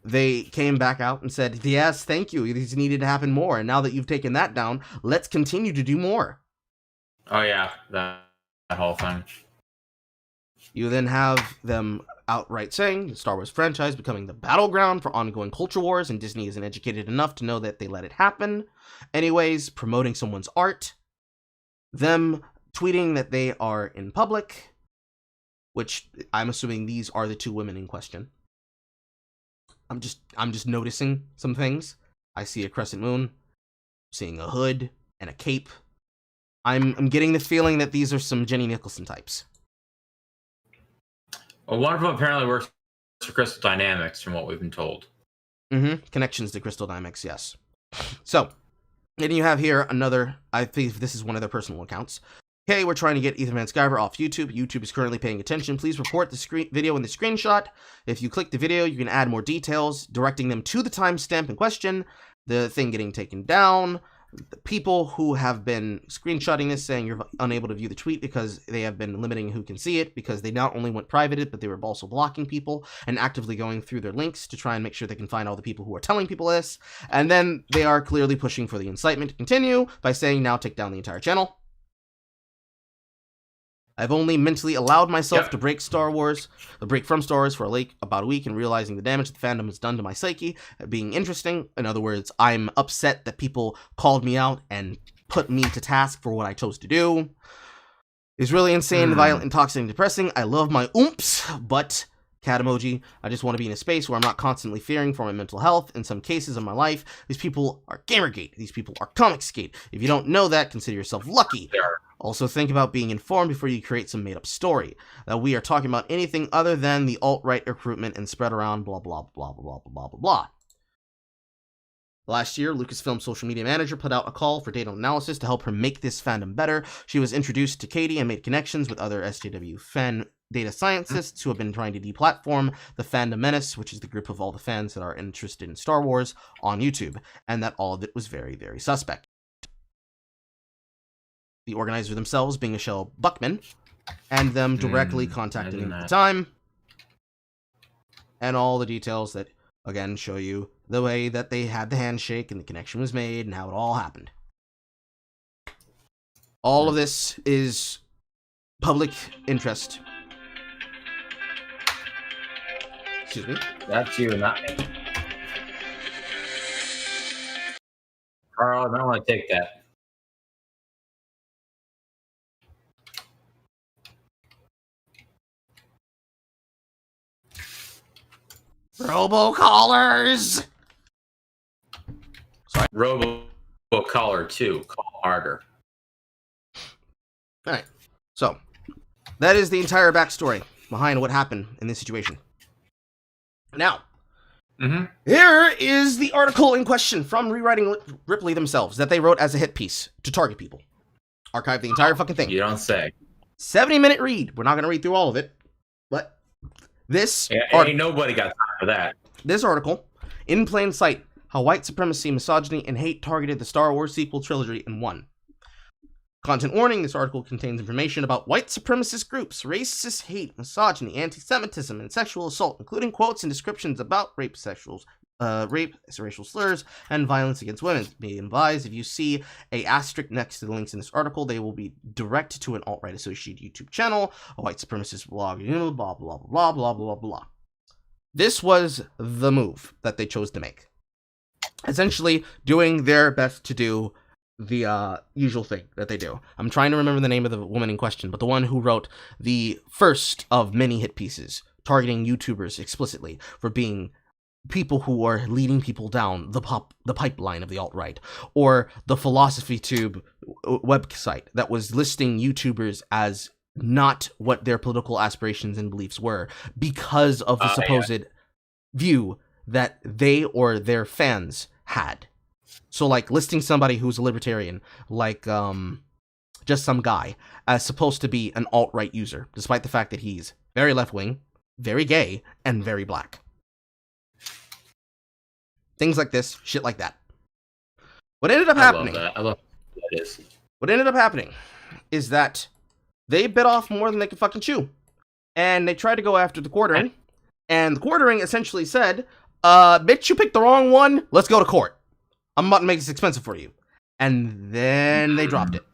they came back out and said, yes, thank you, these needed to happen more, and now that you've taken that down, let's continue to do more. Oh yeah, that whole thing. You then have them outright saying the Star Wars franchise becoming the battleground for ongoing culture wars, and Disney isn't educated enough to know that they let it happen. Anyways, promoting someone's art. Them tweeting that they are in public, which I'm assuming these are the two women in question. I'm just noticing some things. I see a crescent moon, seeing a hood and a cape. I'm getting the feeling that these are some Jenny Nicholson types. Well, one of them apparently works for Crystal Dynamics, from what we've been told. Connections to Crystal Dynamics, yes. So, then you have here another, I think this is one of their personal accounts. Okay, we're trying to get Etherman Skyver off YouTube. YouTube is currently paying attention. Please report the video in the screenshot. If you click the video, you can add more details, directing them to the timestamp in question, the thing getting taken down, the people who have been screenshotting this saying you're unable to view the tweet because they have been limiting who can see it, because they not only went privated, but they were also blocking people and actively going through their links to try and make sure they can find all the people who are telling people this. And then they are clearly pushing for the incitement to continue by saying now take down the entire channel. I've only mentally allowed myself to break from Star Wars for about a week, and realizing the damage the fandom has done to my psyche being interesting. In other words, I'm upset that people called me out and put me to task for what I chose to do. It's really insane, violent, and toxic and depressing. I love my oomps, but cat emoji. I just want to be in a space where I'm not constantly fearing for my mental health. In some cases of my life, these people are Gamergate. These people are Comicsgate. If you don't know that, consider yourself lucky. Also, think about being informed before you create some made-up story. That we are talking about anything other than the alt-right recruitment and spread around blah, blah, blah, blah, blah, blah, blah, blah. Last year, Lucasfilm's social media manager put out a call for data analysis to help her make this fandom better. She was introduced to Katie and made connections with other SJW fan data scientists who have been trying to deplatform the Fandom Menace, which is the group of all the fans that are interested in Star Wars, on YouTube, and that all of it was very, very suspect. The organizer themselves being Michelle Buckman, and them directly contacting him at the time, and all the details that, again, show you the way that they had the handshake and the connection was made and how it all happened. All of this is public interest. Excuse me? That's you, not me. Carl, I don't want to take that. Robocallers! Sorry. Robocaller 2. Call harder. Alright. So, that is the entire backstory behind what happened in this situation. Now, here is the article in question from Rewriting Ripley themselves that they wrote as a hit piece to target people. Archive the entire fucking thing. You don't say. 70-minute read. We're not going to read through all of it, but this... ain't nobody got time for that. This article, In Plain Sight, How White Supremacy, Misogyny, and Hate Targeted the Star Wars Sequel Trilogy in One. Content warning, this article contains information about white supremacist groups, racist hate, misogyny, anti-Semitism, and sexual assault, including quotes and descriptions about rape, racial slurs, and violence against women. Be advised, if you see a asterisk next to the links in this article, they will be directed to an alt-right associated YouTube channel, a white supremacist blog, blah, blah, blah, blah, blah, blah, blah. This was the move that they chose to make. Essentially, doing their best to do the usual thing that they do. I'm trying to remember the name of the woman in question, but the one who wrote the first of many hit pieces targeting YouTubers explicitly for being people who are leading people down the pipeline of the alt-right, or the Philosophy Tube website that was listing YouTubers as not what their political aspirations and beliefs were because of the supposed view that they or their fans had. So, like, listing somebody who's a libertarian, like, just some guy, as supposed to be an alt-right user, despite the fact that he's very left-wing, very gay, and very black. Things like this, shit like that. What ended up happening... I love that. What ended up happening is that they bit off more than they could fucking chew. And they tried to go after the quartering, and the quartering essentially said, bitch, you picked the wrong one, let's go to court. I'm about to make this expensive for you. And then they dropped it.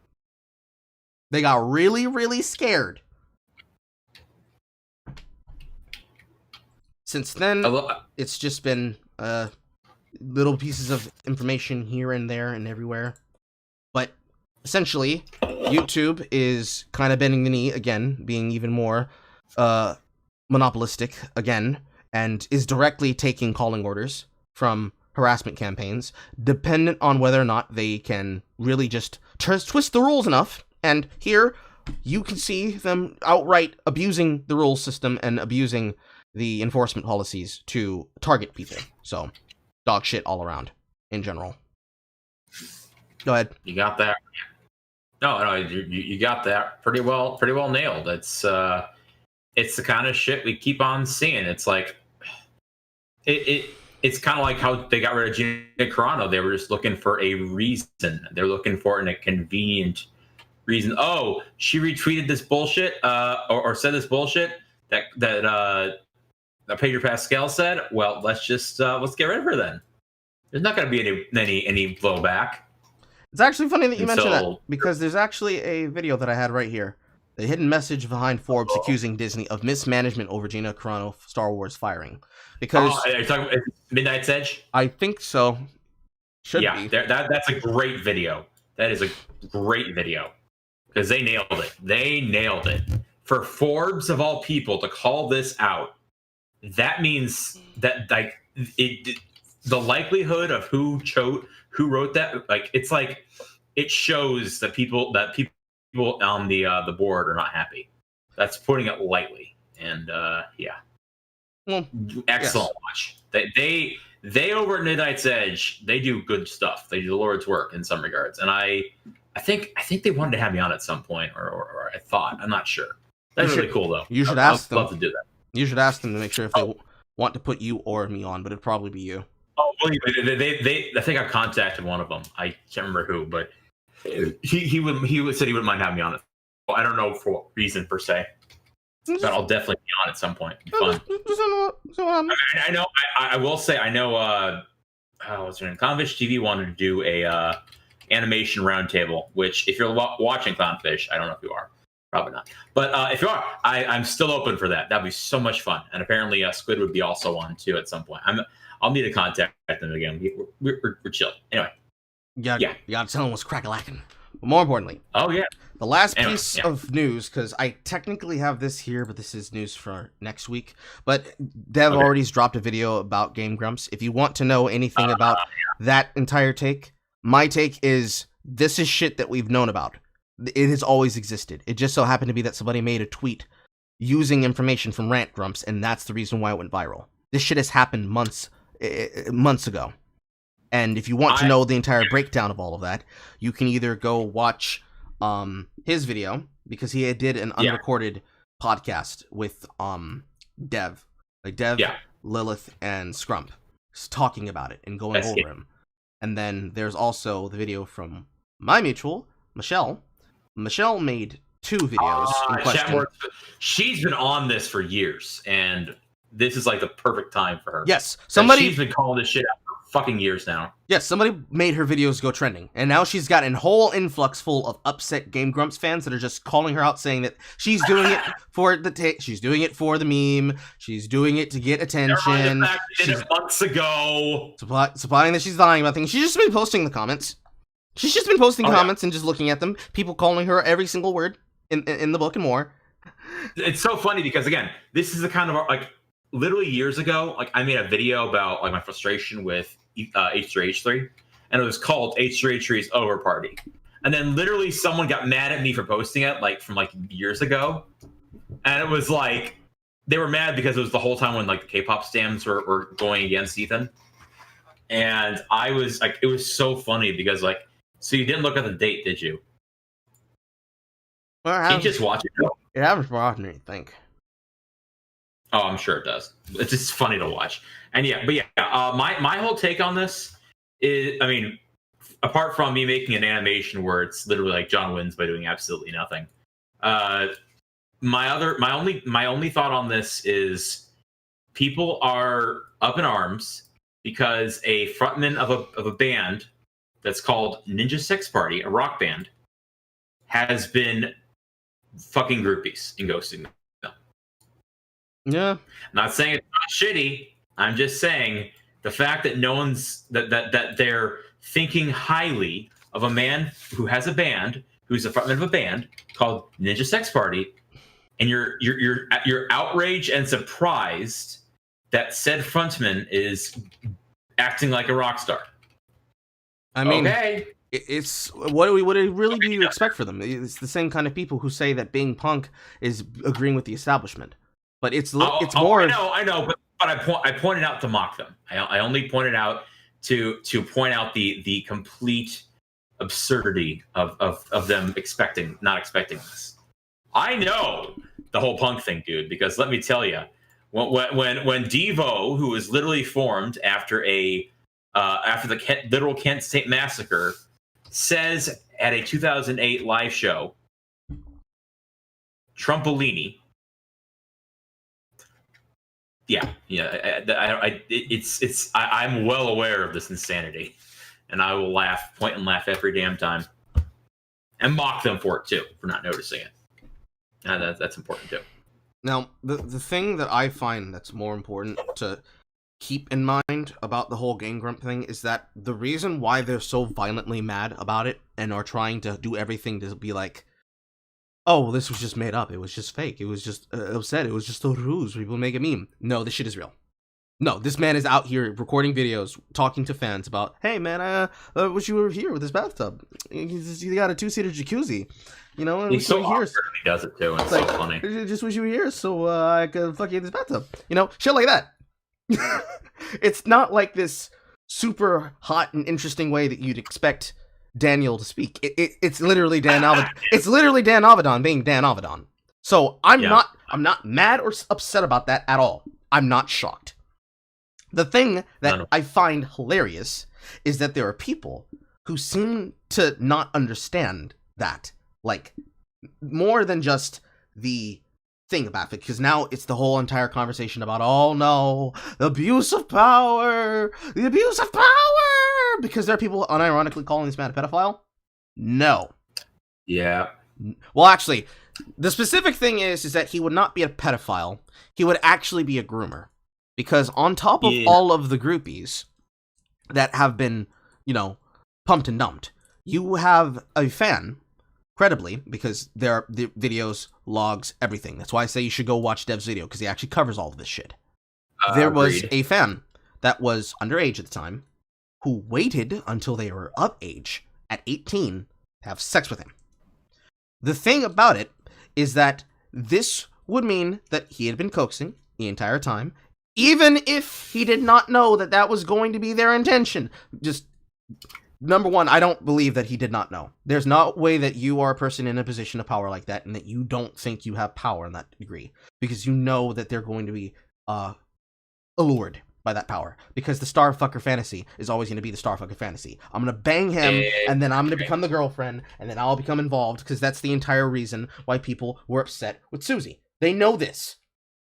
They got really, really scared. Since then, it's just been little pieces of information here and there and everywhere. But essentially, YouTube is kind of bending the knee again, being even more monopolistic again, and is directly taking calling orders from harassment campaigns, dependent on whether or not they can really just twist the rules enough. And here, you can see them outright abusing the rules system and abusing the enforcement policies to target people. So, dog shit all around, in general. Go ahead. You got that. No, you got that pretty well nailed. It's the kind of shit we keep on seeing. It's like it's kind of like how they got rid of Gina Carano. They were just looking for a reason. They're looking for a convenient reason. Oh, she retweeted this bullshit, or said this bullshit that Pedro Pascal said. Well, let's get rid of her then. There's not going to be any blowback. It's actually funny that you mentioned that, because there's actually a video that I had right here. The hidden message behind Forbes accusing Disney of mismanagement over Gina Carano Star Wars firing. Because are you talking about Midnight's Edge? I think so. Should be. That's a great video. That is a great video. Because they nailed it. They nailed it. For Forbes, of all people, to call this out, that means that the likelihood of who wrote that, it shows that people on the board are not happy. That's putting it lightly. And well, excellent watch. They over at Midnight's Edge, they do good stuff. They do the Lord's work in some regards. And I think they wanted to have me on at some point, or I thought. I'm not sure. That's really cool though. You should ask them. I'd love to do that. You should ask them to make sure if they want to put you or me on, but it'd probably be you. Oh, well, I think I contacted one of them. I can't remember who, but he said he wouldn't mind having me on it. Well, I don't know for what reason per se, but I'll definitely be on at some point. It'd be fun. I know. I will say I know. What's her name? Clownfish TV wanted to do a animation roundtable. Which, if you're watching Clownfish, I don't know if you are. Probably not. But if you are, I'm still open for that. That'd be so much fun. And apparently, Squid would be also on too at some point. I'll need to contact them again. We're chill. Anyway. You gotta tell them what's crack-a-lackin'. But more importantly, the last piece of news, because I technically have this here, but this is news for next week. But Dev already's dropped a video about Game Grumps. If you want to know anything about that entire take, my take is this is shit that we've known about. It has always existed. It just so happened to be that somebody made a tweet using information from Rant Grumps, and that's the reason why it went viral. This shit has happened months ago. And if you want to know the entire breakdown of all of that, you can either go watch his video, because he did an unrecorded podcast with Dev, Lilith, and Scrump, talking about it and going over him. And then there's also the video from my mutual, Michelle. Michelle made 2 videos in question. She's been on this for years, and this is like the perfect time for her. Yes, she's been calling this shit out for fucking years now. Yes, somebody made her videos go trending, and now she's got a whole influx full of upset Game Grumps fans that are just calling her out, saying that she's doing it for she's doing it for the meme, she's doing it to get attention. She did it months ago. Supplying that she's lying about things. She's just been posting the comments. She's just been posting comments and just looking at them. People calling her every single word in the book and more. It's so funny because, again, this is the kind of, literally years ago, I made a video about, my frustration with H3H3, and it was called H3H3's Over Party. And then literally someone got mad at me for posting it, from years ago. And it was they were mad because it was the whole time when, the K-pop stans were going against Ethan. And I was, it was so funny because, so you didn't look at the date, did you? Well, you just watch it. It happens more often than you think. Oh, I'm sure it does. It's just funny to watch. And my whole take on this is, apart from me making an animation where it's literally John wins by doing absolutely nothing. My only thought on this is people are up in arms because a frontman of a band that's called Ninja Sex Party, a rock band, has been fucking groupies and ghosting them. Yeah. I'm not saying it's not shitty. I'm just saying the fact that no one's that they're thinking highly of a man who has a band, who's a frontman of a band called Ninja Sex Party, and you're outraged and surprised that said frontman is acting like a rock star. Okay. It's what really do you expect for them? It's the same kind of people who say that being punk is agreeing with the establishment, but it's more. I know, but I pointed out to mock them. I only pointed out to point out the complete absurdity of them not expecting this. I know the whole punk thing, dude, because let me tell you, when Devo, who was literally formed after the literal Kent State massacre, says at a 2008 live show, Trumpolini. I'm well aware of this insanity, and I will point and laugh every damn time, and mock them for it too, for not noticing it. That's important too. Now, the thing that I find that's more important to keep in mind about the whole Game Grump thing is that the reason why they're so violently mad about it and are trying to do everything to be like, oh, well, this was just made up, it was just fake, it was just upset, it was just a ruse, people make a meme. No, this shit is real. No, this man is out here recording videos, talking to fans about, hey man, I wish you were here with this bathtub. You got a 2-seater jacuzzi. You know, he's so awkward when he does it too, and it's so funny. Just wish you were here so I could fuck you in this bathtub. You know, shit like that. It's not like this super hot and interesting way that you'd expect Daniel to speak. It's literally Dan Avedon. It's literally Dan Avedon being Dan Avedon. So I'm not mad or upset about that at all. I'm not shocked. The thing that I find hilarious is that there are people who seem to not understand that, like, more than just the thing about it, because now it's the whole entire conversation about, oh no, the abuse of power, because there are people unironically calling this man a pedophile. No. Yeah. Well, actually, the specific thing is that he would not be a pedophile. He would actually be a groomer, because on top of all of the groupies that have been, pumped and dumped, you have a fan. Credibly, because there are the videos, logs, everything. That's why I say you should go watch Dev's video, because he actually covers all of this shit. There was a fan that was underage at the time who waited until they were of age at 18 to have sex with him. The thing about it is that this would mean that he had been coaxing the entire time, even if he did not know that that was going to be their intention. Just... Number one, I don't believe that he did not know. There's no way that you are a person in a position of power like that and that you don't think you have power in that degree. Because you know that they're going to be allured by that power. Because the starfucker fantasy is always going to be the starfucker fantasy. I'm going to bang him, and then I'm going to become the girlfriend, and then I'll become involved, because that's the entire reason why people were upset with Susie. They know this.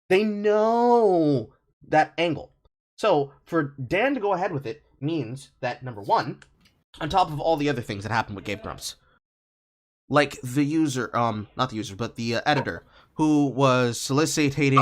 They know that angle. So, for Dan to go ahead with it means that, number one, on top of all the other things that happened with Game Grumps, like the user, not the user, but the editor, who was soliciting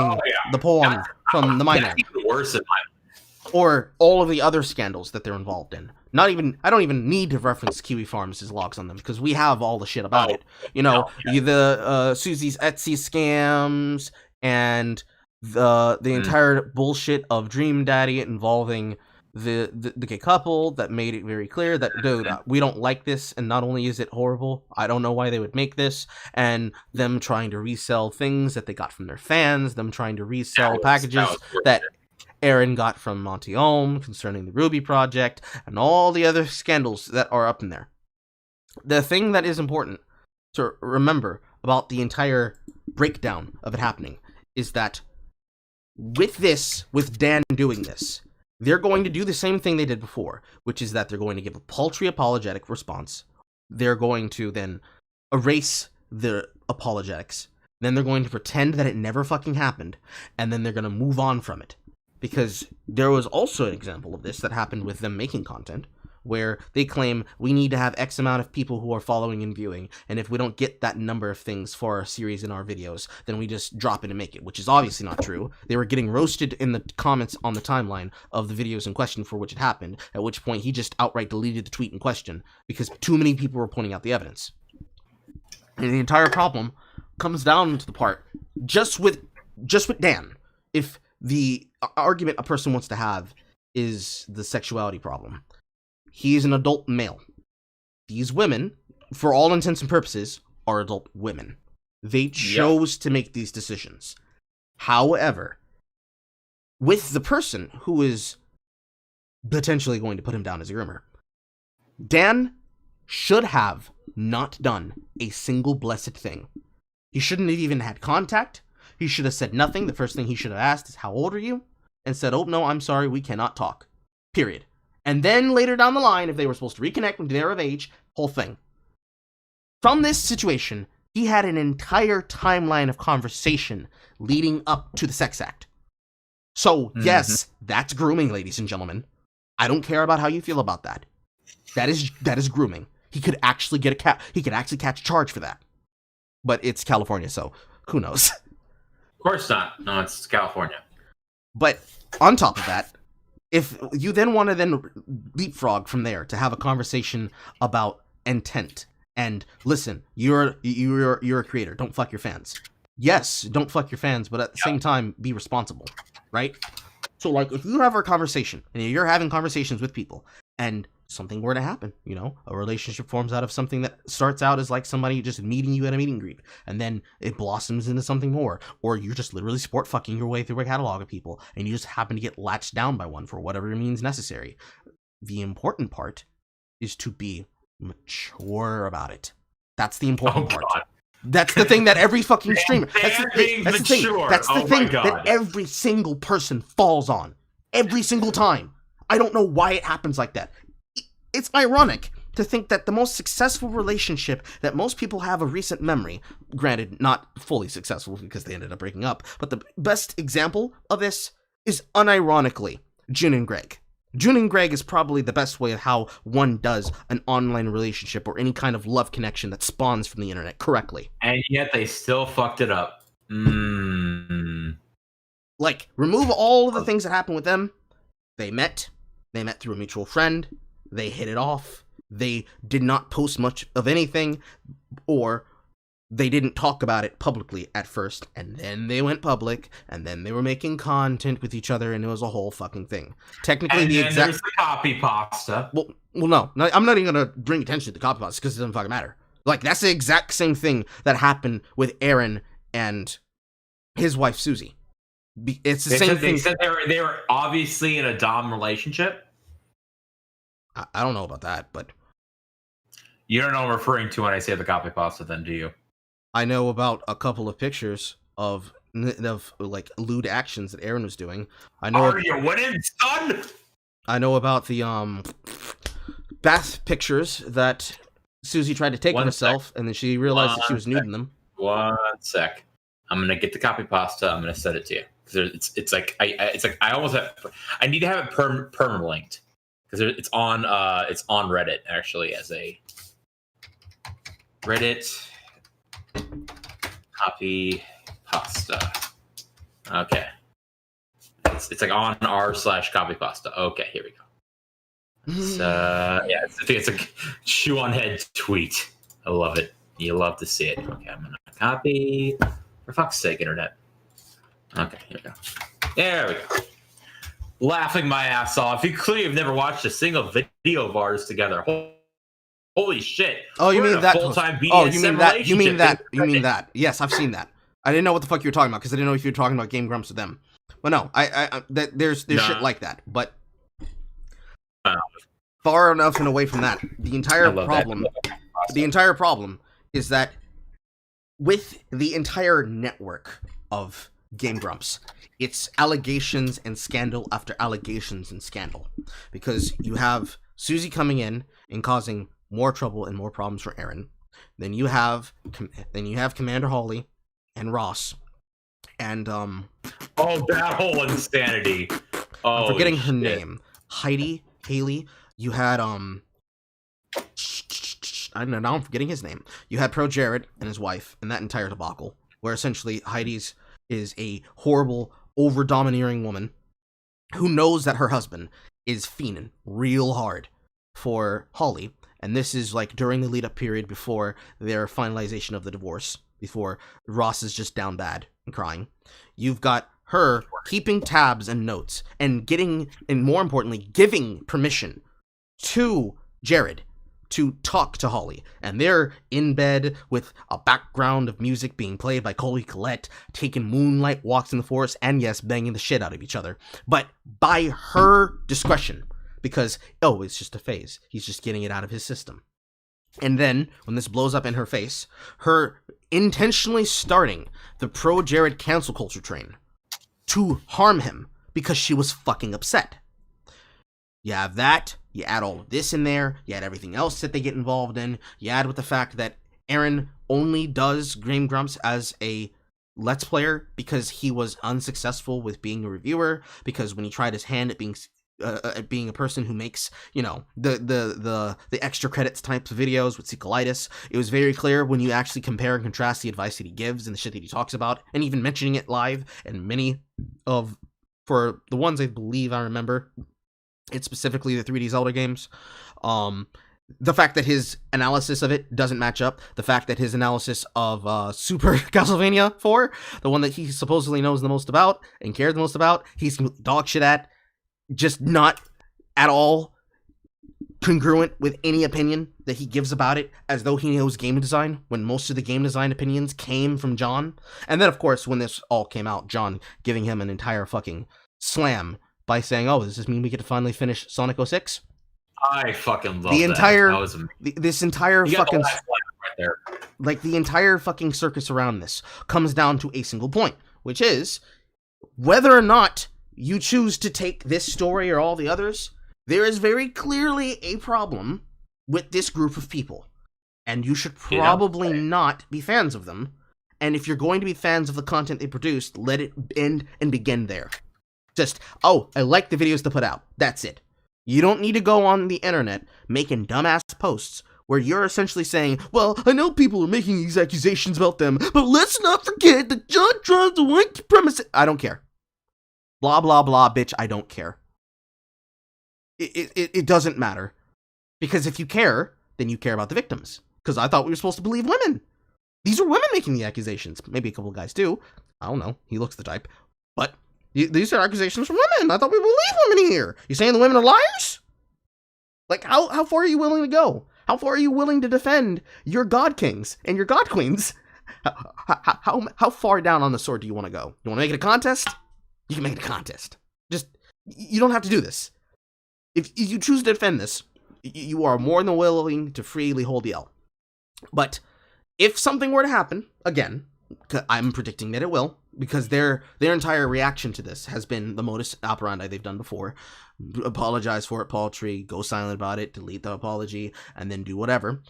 the poem from the minor. That's even worse than mine. Or all of the other scandals that they're involved in. I don't even need to reference Kiwi Farms' logs on them, because we have all the shit about it. The Susie's Etsy scams, and the entire bullshit of Dream Daddy involving the gay couple that made it very clear that, dude, we don't like this, and not only is it horrible, I don't know why they would make this, and them trying to resell things that they got from their fans, them trying to resell packages that Aaron got from Monty Ohm concerning the Ruby project, and all the other scandals that are up in there. The thing that is important to remember about the entire breakdown of it happening is that with Dan doing this, they're going to do the same thing they did before, which is that they're going to give a paltry apologetic response. They're going to then erase the apologetics. Then they're going to pretend that it never fucking happened, and then they're going to move on from it. Because there was also an example of this that happened with them making content, where they claim we need to have X amount of people who are following and viewing, and if we don't get that number of things for our series in our videos, then we just drop it and make it, which is obviously not true. They were getting roasted in the comments on the timeline of the videos in question for which it happened, at which point he just outright deleted the tweet in question, because too many people were pointing out the evidence. And the entire problem comes down to the part, just with Dan, if the argument a person wants to have is the sexuality problem. He is an adult male. these women, for all intents and purposes, are adult women. They chose to make these decisions. However, with the person who is potentially going to put him down as a groomer, Dan should have not done a single blessed thing. He shouldn't have even had contact. He should have said nothing. The first thing he should have asked is, how old are you? And said, oh, no, I'm sorry, we cannot talk. Period. And then later down the line, if they were supposed to reconnect when they're of age, whole thing. From this situation, he had an entire timeline of conversation leading up to the sex act. So, yes, that's grooming, ladies and gentlemen. I don't care about how you feel about that. That is grooming. He could actually he could actually catch a charge for that. But it's California, so who knows? Of course not. No, it's California. But on top of that, if you then want to leapfrog from there to have a conversation about intent and listen, you're a creator, don't fuck your fans. Yes, don't fuck your fans, but at the same time, be responsible, right? So, like, if you have a conversation and you're having conversations with people and something were to happen, you know, a relationship forms out of something that starts out as like somebody just meeting you at a meet and greet, and then it blossoms into something more, or you're just literally sport fucking your way through a catalog of people and you just happen to get latched down by one for whatever means necessary. The important part is to be mature about it. That's the important part. God. That's the thing that every fucking streamer, that's the thing God. that every single person falls on. Every single time. I don't know why it happens like that. It's ironic to think that the most successful relationship that most people have of recent memory, granted not fully successful because they ended up breaking up, but the best example of this is unironically June and Greg. June and Greg is probably the best way of how one does an online relationship or any kind of love connection that spawns from the internet correctly. And yet they still fucked it up. Like, remove all of the things that happened with them. They met through a mutual friend. They hit it off. They did not post much of anything, or they didn't talk about it publicly at first, and then they went public, and then they were making content with each other, and it was a whole fucking thing. Technically, and then there's the copy pasta. Well, no, I'm not even gonna bring attention to the copy pasta because it doesn't fucking matter. Like, that's the exact same thing that happened with Aaron and his wife Susie. It's the same thing. They said they were obviously in a dom relationship. I don't know about that, but you don't know what I'm referring to when I say the copy pasta, then, do you? I know about a couple of pictures of like lewd actions that Aaron was doing. I know. Are you winning, son? I know about the bath pictures that Susie tried to take of herself, and then she realized that she was nude in them. 1 sec. I'm gonna get the copy pasta. I'm gonna send it to you because it's like I almost I need to have it perma-linked because it's on Reddit actually as a Reddit copy pasta. Okay, it's like on r/copy pasta. Okay, here we go. So yeah, it's a chew on head tweet. I love it. You love to see it. Okay, I'm gonna copy. For fuck's sake, internet. Okay, here we go. There we go. Laughing my ass off. You clearly have never watched a single video of ours together. Holy shit. Oh, you mean that? Full-time BDSM oh, you mean that? You mean that? relationship. You mean that? Yes, I've seen that. I didn't know what the fuck you were talking about because I didn't know if you were talking about Game Grumps with them. But no, there's shit like that. But far enough and away from that, the entire problem is that with the entire network of Game Grumps, it's allegations and scandal after allegations and scandal. Because you have Susie coming in and causing more trouble and more problems for Aaron. Then you have Commander Holly and Ross. And oh, that whole insanity. I'm forgetting her name. Haley. You had I don't know, now I'm forgetting his name. You had Pro Jared and his wife and that entire debacle, where essentially Heidi's is a horrible, over-domineering woman who knows that her husband is fiending real hard for Holly, and this is like during the lead-up period before their finalization of the divorce, before Ross is just down bad and crying. You've got her keeping tabs and notes and more importantly, giving permission to Jared to talk to Holly, and they're in bed with a background of music being played by Coley Collette, taking moonlight walks in the forest, and yes, banging the shit out of each other, but by her discretion, because, oh, it's just a phase. He's just getting it out of his system. And then, when this blows up in her face, her intentionally starting the pro-Jared cancel culture train to harm him because she was fucking upset. You have that, you add all of this in there, you add everything else that they get involved in, you add with the fact that Aaron only does Game Grumps as a Let's Player because he was unsuccessful with being a reviewer, because when he tried his hand at being a person who makes, you know, the extra credits types of videos with Colitis, it was very clear when you actually compare and contrast the advice that he gives and the shit that he talks about, and even mentioning it live, and many of, for the ones I believe I remember, it's specifically the 3D Zelda games, the fact that his analysis of it doesn't match up, the fact that his analysis of Super Castlevania 4, the one that he supposedly knows the most about and cares the most about, he's dog shit at, just not at all congruent with any opinion that he gives about it, as though he knows game design, when most of the game design opinions came from John. And then, of course, when this all came out, John giving him an entire fucking slam by saying, oh, does this mean we get to finally finish Sonic 06? I fucking love the entire, that was this entire fucking, right there. Like, the entire fucking circus around this comes down to a single point, which is, whether or not you choose to take this story or all the others, there is very clearly a problem with this group of people. And you should probably not be fans of them. And if you're going to be fans of the content they produced, let it end and begin there. Just, oh, I like the videos they put out. That's it. You don't need to go on the internet making dumbass posts where you're essentially saying, well, I know people are making these accusations about them, but let's not forget that John tries to link premises. I don't care. Blah, blah, blah, bitch, I don't care. It doesn't matter. Because if you care, then you care about the victims. Because I thought we were supposed to believe women. These are women making the accusations. Maybe a couple of guys too. I don't know. He looks the type. But these are accusations from women. I thought we believe women here. You saying the women are liars? Like, how far are you willing to go? How far are you willing to defend your god kings and your god queens? How far down on the sword do you want to go? You want to make it a contest? You can make it a contest. Just, you don't have to do this. If you choose to defend this, you are more than willing to freely hold the L. But if something were to happen, again, I'm predicting that it will, because their entire reaction to this has been the modus operandi they've done before. Apologize for it, paltry, go silent about it, delete the apology, and then do whatever.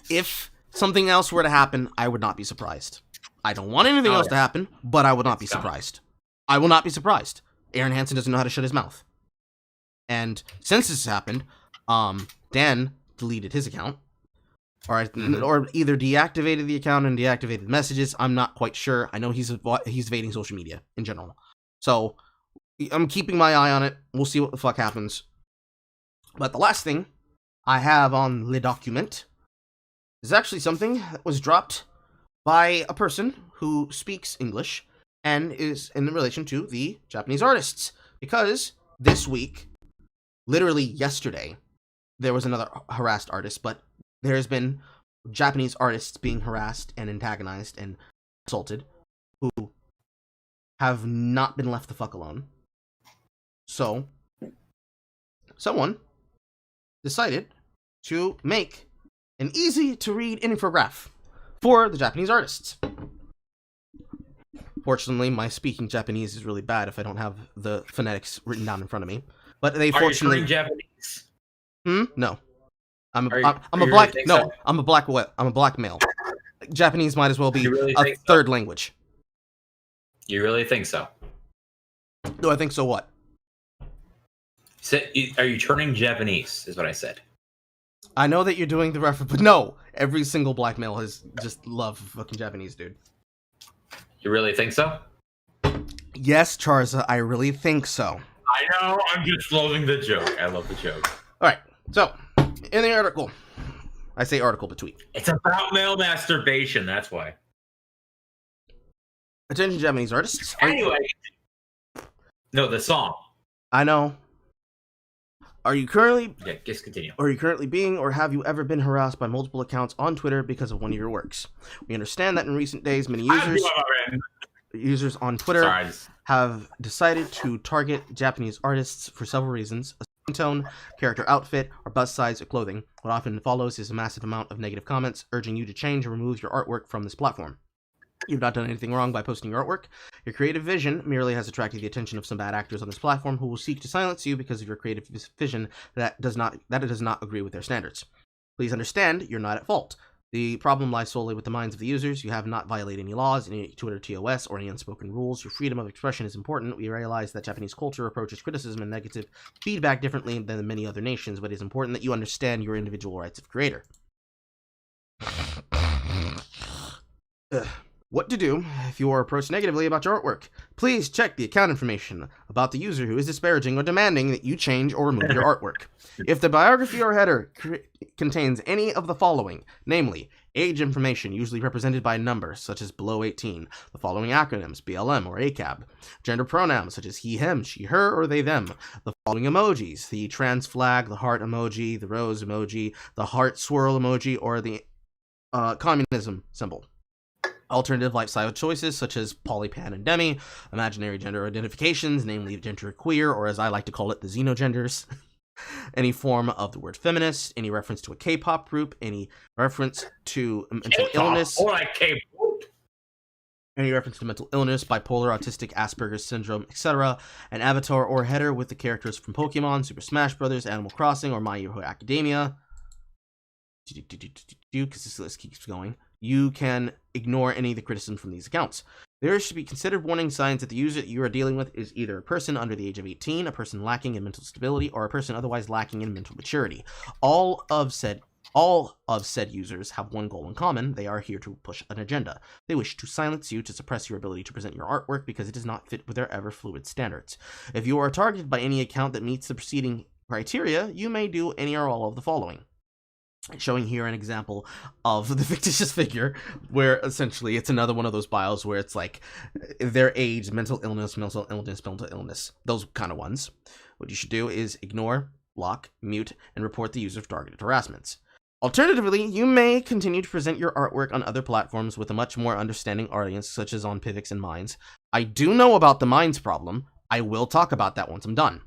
If something else were to happen, I would not be surprised. I don't want anything else to happen, but I would not be surprised. I will not be surprised. Aaron Hansen doesn't know how to shut his mouth. And since this has happened, Dan deleted his account. Or either deactivated the account and deactivated messages. I'm not quite sure. I know he's evading social media in general. So, I'm keeping my eye on it. We'll see what the fuck happens. But the last thing I have on Le Document is actually something that was dropped by a person who speaks English and is in relation to the Japanese artists. Because this week, literally yesterday, there was another harassed artist, but there has been Japanese artists being harassed and antagonized and assaulted who have not been left the fuck alone. So, someone decided to make an easy-to-read infographic for the Japanese artists. Fortunately, my speaking Japanese is really bad if I don't have the phonetics written down in front of me. But they fortunately... Are you Japanese? No. I'm a black male. Japanese might as well be a third language. You really think so? Do I think so? What? Are you turning Japanese? Is what I said. I know that you're doing the reference, but no. Every single black male has just love fucking Japanese, dude. You really think so? Yes, Charza, I really think so. I know. I'm just loving the joke. I love the joke. All right. So, in the article, I say article, but tweet. It's about male masturbation. That's why. Attention, Japanese artists. Anyway. No, the song. I know. Are you currently Yeah, just continue. Are you currently being or have you ever been harassed by multiple accounts on Twitter because of one of your works? We understand that in recent days, many users on Twitter have decided to target Japanese artists for several reasons. A skin tone, character outfit, or bust size or clothing. What often follows is a massive amount of negative comments urging you to change or remove your artwork from this platform. You've not done anything wrong by posting your artwork. Your creative vision merely has attracted the attention of some bad actors on this platform who will seek to silence you because of your creative vision that does not agree with their standards. Please understand, you're not at fault. The problem lies solely with the minds of the users. You have not violated any laws, any Twitter TOS, or any unspoken rules. Your freedom of expression is important. We realize that Japanese culture approaches criticism and negative feedback differently than many other nations, but it is important that you understand your individual rights of creator. What to do if you are approached negatively about your artwork? Please check the account information about the user who is disparaging or demanding that you change or remove your artwork. If the biography or header contains any of the following, namely, age information usually represented by numbers such as below 18, the following acronyms, BLM or ACAB, gender pronouns such as he, him, she, her, or they, them, the following emojis, the trans flag, the heart emoji, the rose emoji, the heart swirl emoji, or the communism symbol. Alternative lifestyle choices such as poly, pan, and demi, imaginary gender identifications, namely gender queer, or as I like to call it, the xenogenders, any form of the word feminist, any reference to a K-pop group, any reference to mental illness, or like K-pop, any reference to mental illness, bipolar, autistic, Asperger's syndrome, etc., an avatar or header with the characters from Pokemon, Super Smash Bros., Animal Crossing, or My Hero Academia, because this list keeps going. You can ignore any of the criticism from these accounts. There should be considered warning signs that the user that you are dealing with is either a person under the age of 18, a person lacking in mental stability, or a person otherwise lacking in mental maturity. All of said users have one goal in common. They are here to push an agenda. They wish to silence you, to suppress your ability to present your artwork because it does not fit with their ever-fluid standards. If you are targeted by any account that meets the preceding criteria, you may do any or all of the following. Showing here an example of the fictitious figure, where essentially it's another one of those bios where it's like their age, mental illness, those kind of ones. What you should do is ignore, block, mute, and report the user for targeted harassments. Alternatively, you may continue to present your artwork on other platforms with a much more understanding audience, such as on Pivx and Minds. I do know about the Minds problem. I will talk about that once I'm done.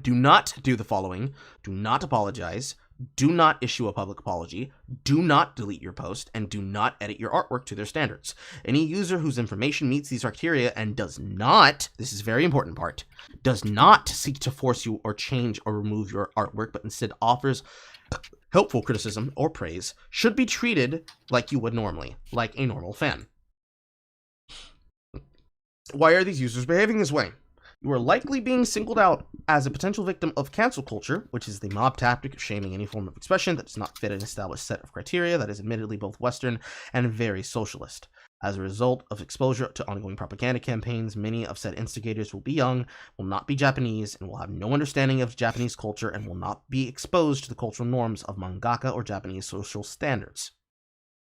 Do not do the following. Do not apologize. Do not issue a public apology, do not delete your post, and do not edit your artwork to their standards. Any user whose information meets these criteria and does not, this is a very important part, does not seek to force you or change or remove your artwork, but instead offers helpful criticism or praise, should be treated like you would normally, like a normal fan. Why are these users behaving this way? You are likely being singled out as a potential victim of cancel culture, which is the mob tactic of shaming any form of expression that does not fit an established set of criteria that is admittedly both Western and very socialist. As a result of exposure to ongoing propaganda campaigns, many of said instigators will be young, will not be Japanese, and will have no understanding of Japanese culture and will not be exposed to the cultural norms of mangaka or Japanese social standards.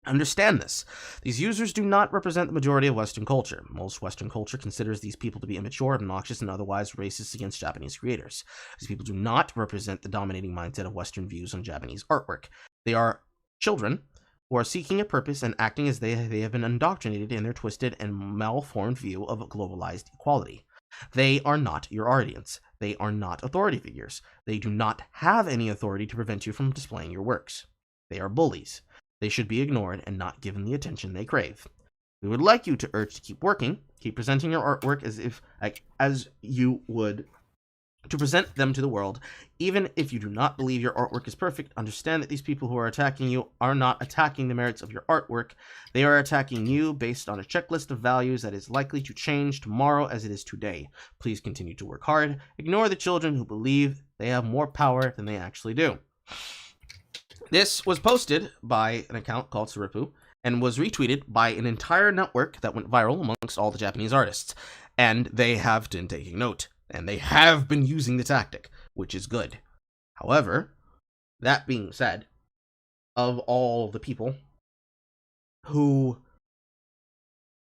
Understand this. These users do not represent the majority of Western culture. Most Western culture considers these people to be immature, obnoxious, and otherwise racist against Japanese creators. These people do not represent the dominating mindset of Western views on Japanese artwork. They are children who are seeking a purpose and acting as they have been indoctrinated in their twisted and malformed view of globalized equality. They are not your audience. They are not authority figures. They do not have any authority to prevent you from displaying your works. They are bullies. They should be ignored and not given the attention they crave. We would like you to urge to keep working, keep presenting your artwork as you would to present them to the world. Even if you do not believe your artwork is perfect, understand that these people who are attacking you are not attacking the merits of your artwork. They are attacking you based on a checklist of values that is likely to change tomorrow as it is today. Please continue to work hard. Ignore the children who believe they have more power than they actually do. This was posted by an account called Suripu and was retweeted by an entire network that went viral amongst all the Japanese artists. And they have been taking note, and they have been using the tactic, which is good. However, that being said, of all the people who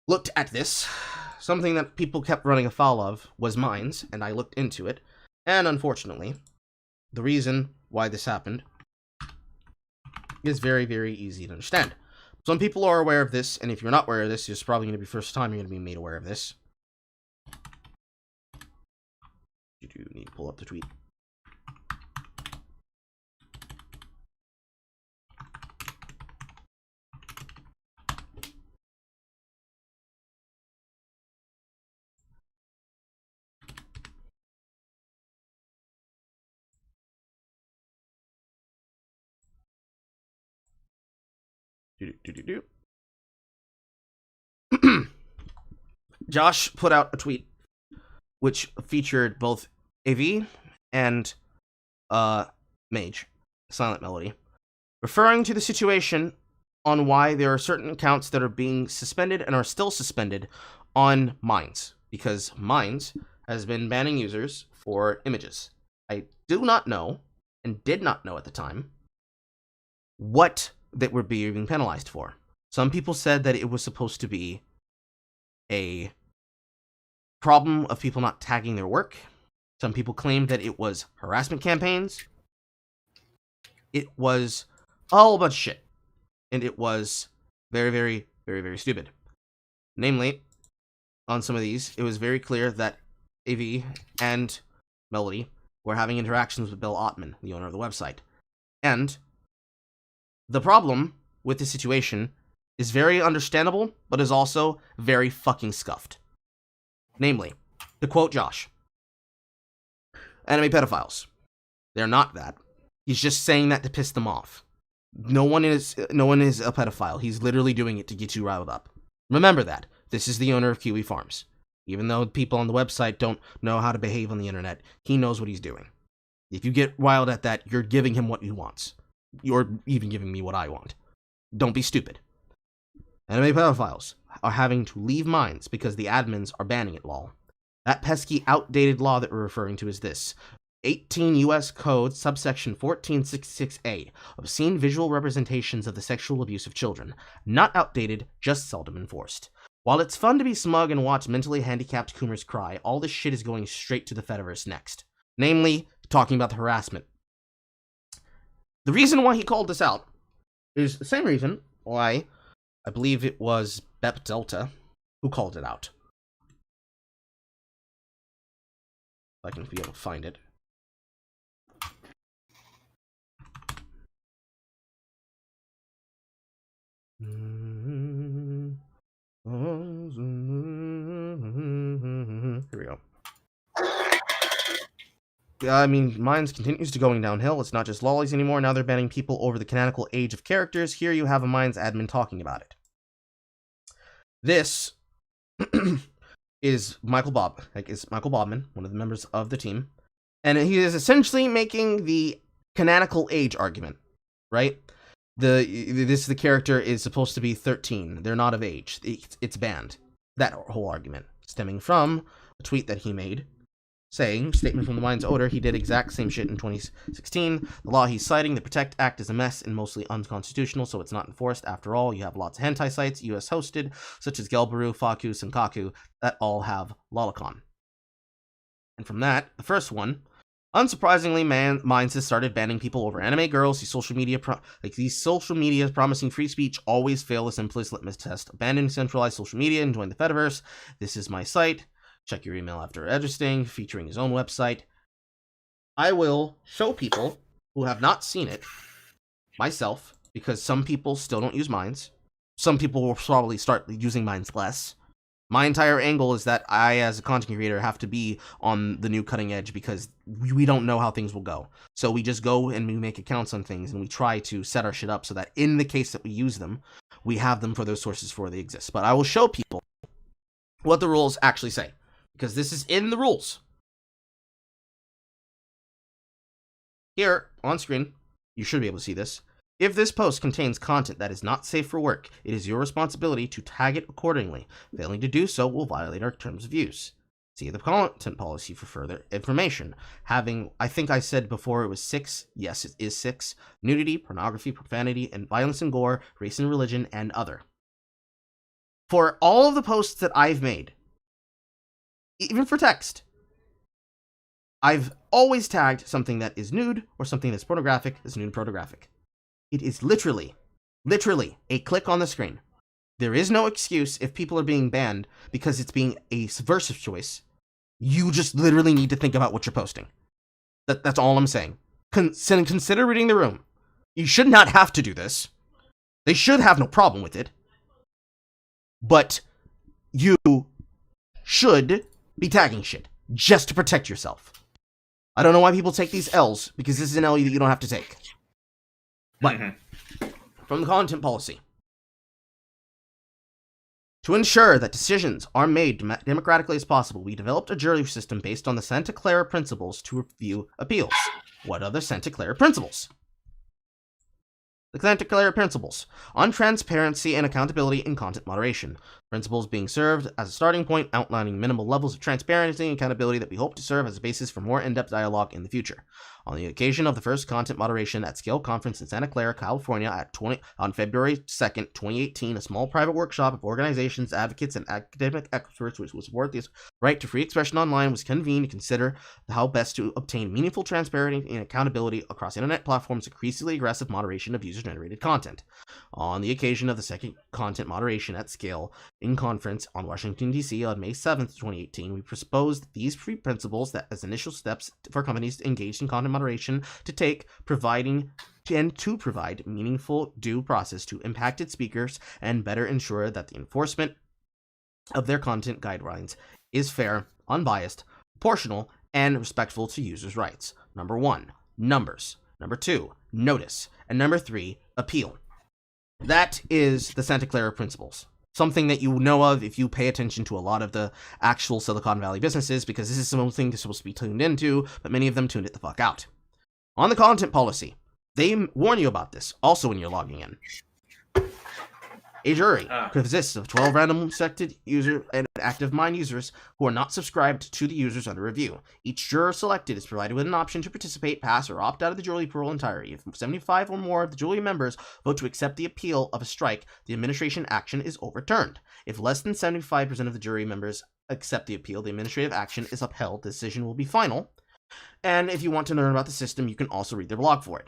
looked at this, something that people kept running afoul of was Minds, and I looked into it, and unfortunately, the reason why this happened is very, very easy to understand. Some people are aware of this, and if you're not aware of this, it's probably going to be the first time you're going to be made aware of this. You do need to pull up the tweet. Josh put out a tweet which featured both AV and Mage, Silent Melody, referring to the situation on why there are certain accounts that are being suspended and are still suspended on Minds, because Minds has been banning users for images. I do not know, and did not know at the time, what that were being penalized for. Some people said that it was supposed to be a problem of people not tagging their work. Some people claimed that it was harassment campaigns. It was a whole bunch of shit. And it was very, very, very, very stupid. Namely, on some of these, it was very clear that AV and Melody were having interactions with Bill Ottman, the owner of the website. And the problem with this situation is very understandable, but is also very fucking scuffed. Namely, to quote Josh, anime pedophiles. They're not that. He's just saying that to piss them off. No one is a pedophile. He's literally doing it to get you riled up. Remember that. This is the owner of Kiwi Farms. Even though people on the website don't know how to behave on the internet, he knows what he's doing. If you get wild at that, you're giving him what he wants. You're even giving me what I want. Don't be stupid. Anime pedophiles are having to leave Minds because the admins are banning it, lol. That pesky, outdated law that we're referring to is this. 18 U.S. Code, subsection 1466A, obscene visual representations of the sexual abuse of children. Not outdated, just seldom enforced. While it's fun to be smug and watch mentally handicapped Coomers cry, all this shit is going straight to the Fediverse next. Namely, talking about the harassment. The reason why he called this out is the same reason why I believe it was Bep Delta who called it out. If I can be able to find it. Here we go. I mean, Minds continues to going downhill. It's not just lollies anymore. Now they're banning people over the canonical age of characters. Here you have a Minds admin talking about it. This is Michael Bobman, one of the members of the team. And he is essentially making the canonical age argument, right? The character is supposed to be 13. They're not of age. It's banned. That whole argument stemming from a tweet that he made saying, statement from the Minds owner, he did exact same shit in 2016. The law he's citing, the Protect Act, is a mess and mostly unconstitutional, so it's not enforced. After all, you have lots of hentai sites, US hosted, such as Gelbaru, Faku, Senkaku, that all have lolicon. And from that, the first one, unsurprisingly, Minds has started banning people over anime girls. These social media promising free speech always fail the simplest litmus test. Abandon centralized social media and join the Fediverse. This is my site. Check your email after registering, featuring his own website. I will show people who have not seen it, myself, because some people still don't use Minds. Some people will probably start using Minds less. My entire angle is that I, as a content creator, have to be on the new cutting edge because we don't know how things will go. So we just go and we make accounts on things and we try to set our shit up so that in the case that we use them, we have them for those sources before they exist. But I will show people what the rules actually say, because this is in the rules. Here, on screen, you should be able to see this. If this post contains content that is not safe for work, it is your responsibility to tag it accordingly. Failing to do so will violate our terms of use. See the content policy for further information. I think I said before it was 6. Yes, it is 6. Nudity, pornography, profanity, and violence and gore, race and religion, and other. For all of the posts that I've made, even for text, I've always tagged something that is nude or something that's pornographic as nude pornographic. It is literally a click on the screen. There is no excuse if people are being banned because it's being a subversive choice. You just literally need to think about what you're posting. That's all I'm saying. Consider reading the room. You should not have to do this. They should have no problem with it. But you should be tagging shit just to protect yourself. I don't know why people take these L's, because this is an L that you don't have to take. But from the content policy, to ensure that decisions are made democratically as possible, we developed a jury system based on the Santa Clara principles to review appeals. What are the Santa Clara principles? The Santa Clara principles on transparency and accountability in content moderation. Principles being served as a starting point, outlining minimal levels of transparency and accountability that we hope to serve as a basis for more in-depth dialogue in the future. On the occasion of the first Content Moderation at Scale conference in Santa Clara, California on February 2nd, 2018, a small private workshop of organizations, advocates, and academic experts which will support the right to free expression online was convened to consider how best to obtain meaningful transparency and accountability across internet platforms' increasingly aggressive moderation of user-generated content. On the occasion of the second Content Moderation at Scale in conference on Washington, D.C. on May 7th, 2018, we proposed these three principles that as initial steps for companies engaged in content moderation to take, providing to provide meaningful due process to impacted speakers and better ensure that the enforcement of their content guidelines is fair, unbiased, proportional, and respectful to users' rights. Number 1, numbers. Number 2, notice. And number 3, appeal. That is the Santa Clara principles. Something that you know of if you pay attention to a lot of the actual Silicon Valley businesses, because this is something that's supposed to be tuned into, but many of them tuned it the fuck out. On the content policy, they warn you about this, also when you're logging in. A jury consists of 12 random selected user and active mind users who are not subscribed to the users under review. Each juror selected is provided with an option to participate, pass, or opt out of the jury pool entirely. If 75 or more of the jury members vote to accept the appeal of a strike, the administration action is overturned. If less than 75% of the jury members accept the appeal, the administrative action is upheld. The decision will be final. And if you want to learn about the system, you can also read their blog for it.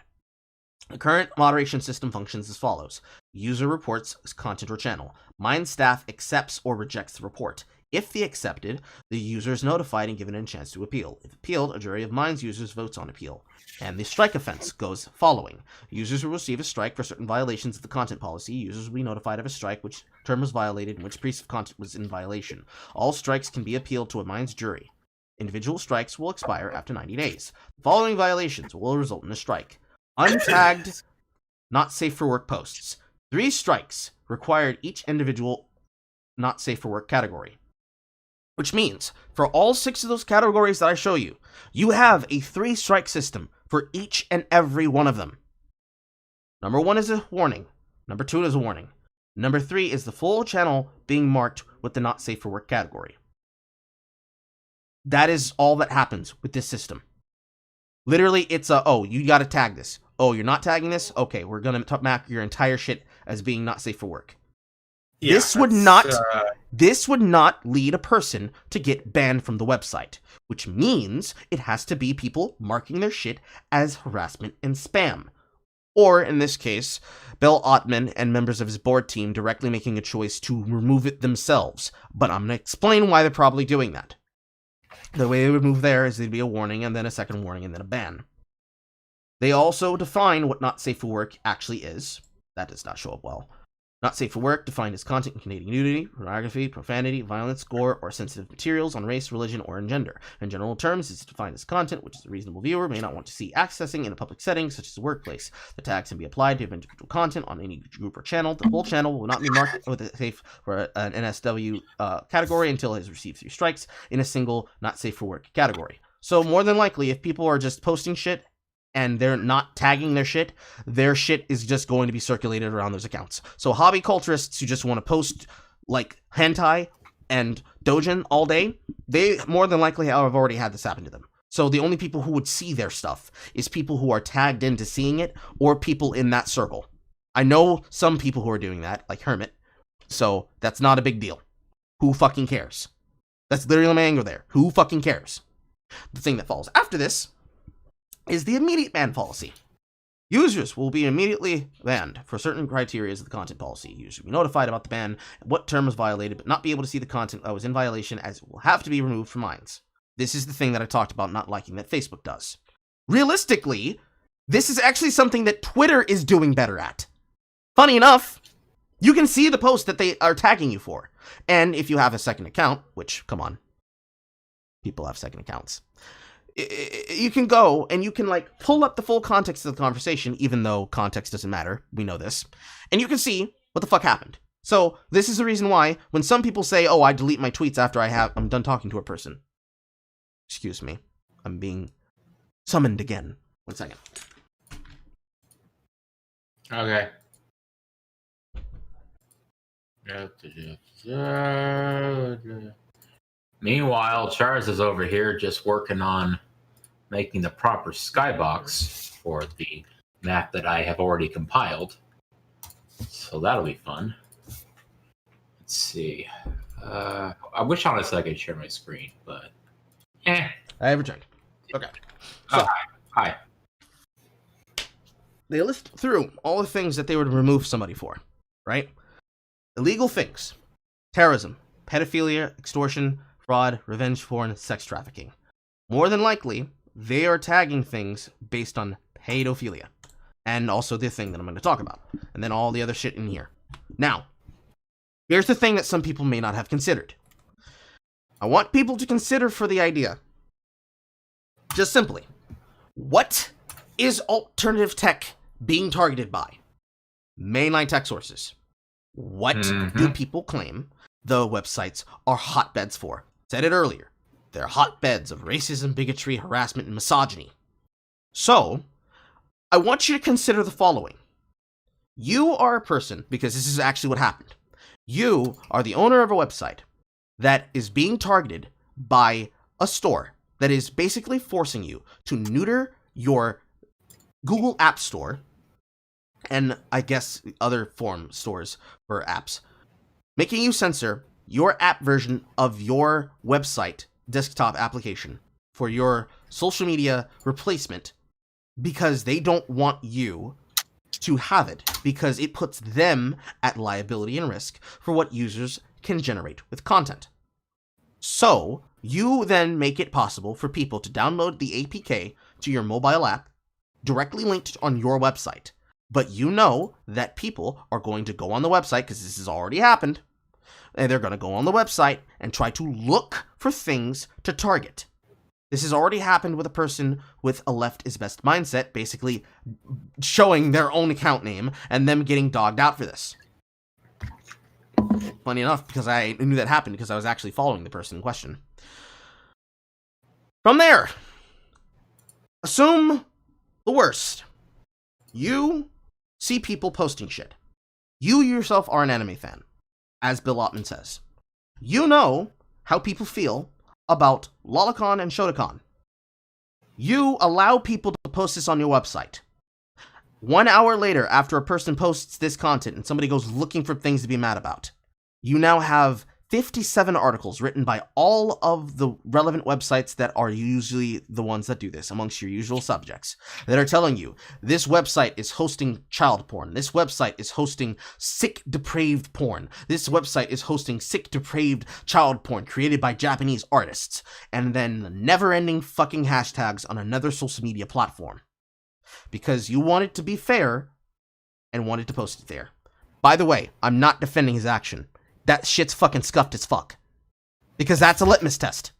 The current moderation system functions as follows. User reports content or channel. Mind staff accepts or rejects the report. If the accepted, the user is notified and given a chance to appeal. If appealed, a jury of Minds users votes on appeal. And the strike offense goes following. Users will receive a strike for certain violations of the content policy. Users will be notified of a strike, which term was violated, and which piece of content was in violation. All strikes can be appealed to a Minds jury. Individual strikes will expire after 90 days. The following violations will result in a strike. Untagged, not safe for work posts. 3 strikes required each individual not safe for work category. Which means, for all 6 of those categories that I show you, you have a 3-strike system for each and every one of them. Number 1 is a warning. Number 2 is a warning. Number 3 is the full channel being marked with the not safe for work category. That is all that happens with this system. Literally, it's oh, you gotta tag this. Oh, you're not tagging this? Okay, we're gonna mark your entire shit as being not safe for work. Yeah, this would not lead a person to get banned from the website, which means it has to be people marking their shit as harassment and spam. Or, in this case, Bill Ottman and members of his board team directly making a choice to remove it themselves. But I'm gonna explain why they're probably doing that. The way they would move there is there'd be a warning, and then a second warning, and then a ban. They also define what not safe for work actually is. That does not show up well. Not safe for work, defined as content containing nudity, pornography, profanity, violence, gore, or sensitive materials on race, religion, or in gender. In general terms, it's defined as content which a reasonable viewer may not want to see accessing in a public setting, such as the workplace. The tags can be applied to individual content on any group or channel. The whole channel will not be marked with a safe for an NSW category until it has received 3 strikes in a single not safe for work category. So more than likely, if people are just posting shit and they're not tagging their shit is just going to be circulated around those accounts. So hobby culturists who just want to post like hentai and doujin all day, they more than likely have already had this happen to them. So the only people who would see their stuff is people who are tagged into seeing it or people in that circle. I know some people who are doing that, like Hermit, so that's not a big deal. Who fucking cares? That's literally my angle there. Who fucking cares? The thing that follows after this is the immediate ban policy. Users will be immediately banned for certain criteria of the content policy. Users will be notified about the ban, what term was violated, but not be able to see the content that was in violation, as it will have to be removed from mines. This is the thing that I talked about not liking that Facebook does. Realistically, this is actually something that Twitter is doing better at. Funny enough, you can see the post that they are tagging you for. And if you have a second account, which, come on, people have second accounts, you can go and you can like pull up the full context of the conversation, even though context doesn't matter. We know this. And you can see what the fuck happened. So this is the reason why when some people say, oh, I delete my tweets after I'm done talking to a person. Excuse me. I'm being summoned again. 1 second. Okay. Meanwhile, Charza is over here just working on making the proper skybox for the map that I have already compiled. So that'll be fun. Let's see. I wish honestly I could share my screen, but I have returned. Okay. So, hi. They list through all the things that they would remove somebody for, right? Illegal things. Terrorism, pedophilia, extortion, fraud, revenge porn, sex trafficking. More than likely, they are tagging things based on pedophilia. And also the thing that I'm going to talk about. And then all the other shit in here. Now, here's the thing that some people may not have considered. I want people to consider for the idea. Just simply, what is alternative tech being targeted by? Mainline tech sources. What do people claim the websites are hotbeds for? Said it earlier. They're hotbeds of racism, bigotry, harassment, and misogyny. So, I want you to consider the following. You are a person, because this is actually what happened. You are the owner of a website that is being targeted by a store that is basically forcing you to neuter your Google App Store and I guess other form stores for apps, making you censor your app version of your website desktop application for your social media replacement because they don't want you to have it, because it puts them at liability and risk for what users can generate with content. So, you then make it possible for people to download the APK to your mobile app directly linked on your website. But you know that people are going to go on the website, because this has already happened, and they're going to go on the website and try to look for things to target. This has already happened with a person with a left is best mindset, basically showing their own account name and them getting dogged out for this. Funny enough, because I knew that happened because I was actually following the person in question. From there, assume the worst. You see people posting shit. You yourself are an anime fan, as Bill Ottman says. You know how people feel about Lolicon and Shotacon. You allow people to post this on your website. 1 hour later, after a person posts this content and somebody goes looking for things to be mad about, you now have 57 articles written by all of the relevant websites that are usually the ones that do this amongst your usual subjects that are telling you this website is hosting child porn. This website is hosting sick, depraved porn. This website is hosting sick, depraved child porn created by Japanese artists. And then never-ending fucking hashtags on another social media platform. Because you wanted to be fair and wanted to post it there. By the way, I'm not defending his action. That shit's fucking scuffed as fuck. Because that's a litmus test.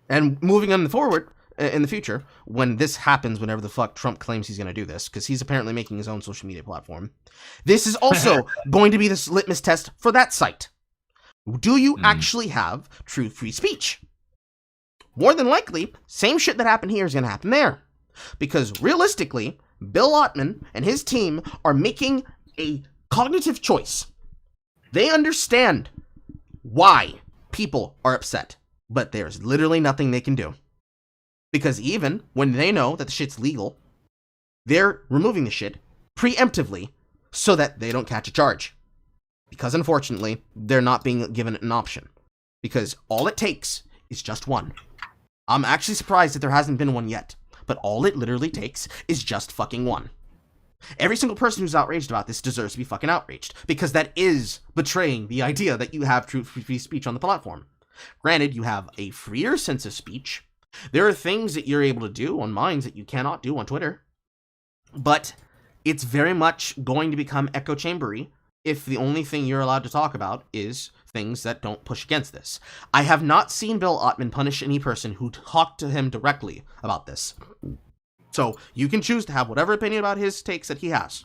And moving on forward, in the future, when this happens, whenever the fuck Trump claims he's going to do this, because he's apparently making his own social media platform, this is also going to be this litmus test for that site. Do you actually have true free speech? More than likely, same shit that happened here is going to happen there. Because realistically, Bill Ottman and his team are making a cognitive choice. They understand why people are upset, but there's literally nothing they can do. Because even when they know that the shit's legal, they're removing the shit preemptively so that they don't catch a charge. Because unfortunately, they're not being given an option. Because all it takes is just one. I'm actually surprised that there hasn't been one yet. But all it literally takes is just fucking one. Every single person who's outraged about this deserves to be fucking outraged, because that is betraying the idea that you have true free speech on the platform. Granted, you have a freer sense of speech. There are things that you're able to do on Minds that you cannot do on Twitter. But it's very much going to become echo chambery if the only thing you're allowed to talk about is things that don't push against this. I have not seen Bill Ottman punish any person who talked to him directly about this. So you can choose to have whatever opinion about his takes that he has.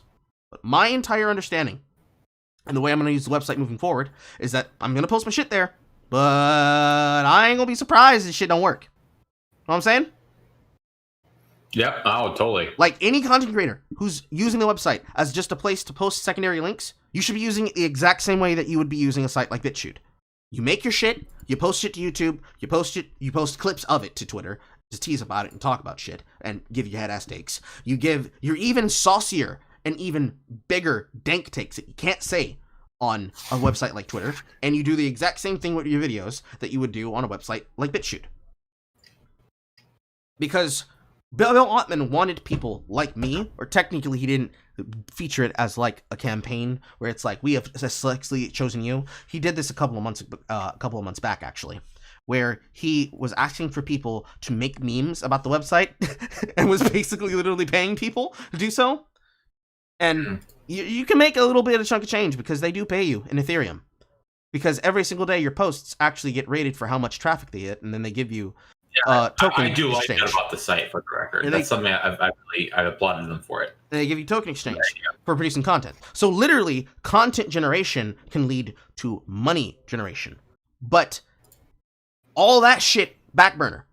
But my entire understanding, and the way I'm going to use the website moving forward, is that I'm going to post my shit there, but I ain't going to be surprised if shit don't work. Know what I'm saying? Yep. Oh, totally. Like any content creator who's using the website as just a place to post secondary links, you should be using it the exact same way that you would be using a site like BitChute. You make your shit, you post it to YouTube, you post clips of it to Twitter, to tease about it and talk about shit and give you head-ass takes. You're even saucier and even bigger dank takes that you can't say on a website like Twitter, and you do the exact same thing with your videos that you would do on a website like BitChute. Because Bill Ottman wanted people like me, or technically he didn't feature it as like a campaign where it's like, we have selectly chosen you. He did this a couple of months back, actually, where he was asking for people to make memes about the website and was basically literally paying people to do so. And you can make a little bit of chunk of change because they do pay you in Ethereum. Because every single day your posts actually get rated for how much traffic they get, and then they give you token I do exchange. like that about the site, for the record. And that's something I've applauded them for it. And they give you token exchange for producing content. So literally, content generation can lead to money generation. But all that shit, back burner.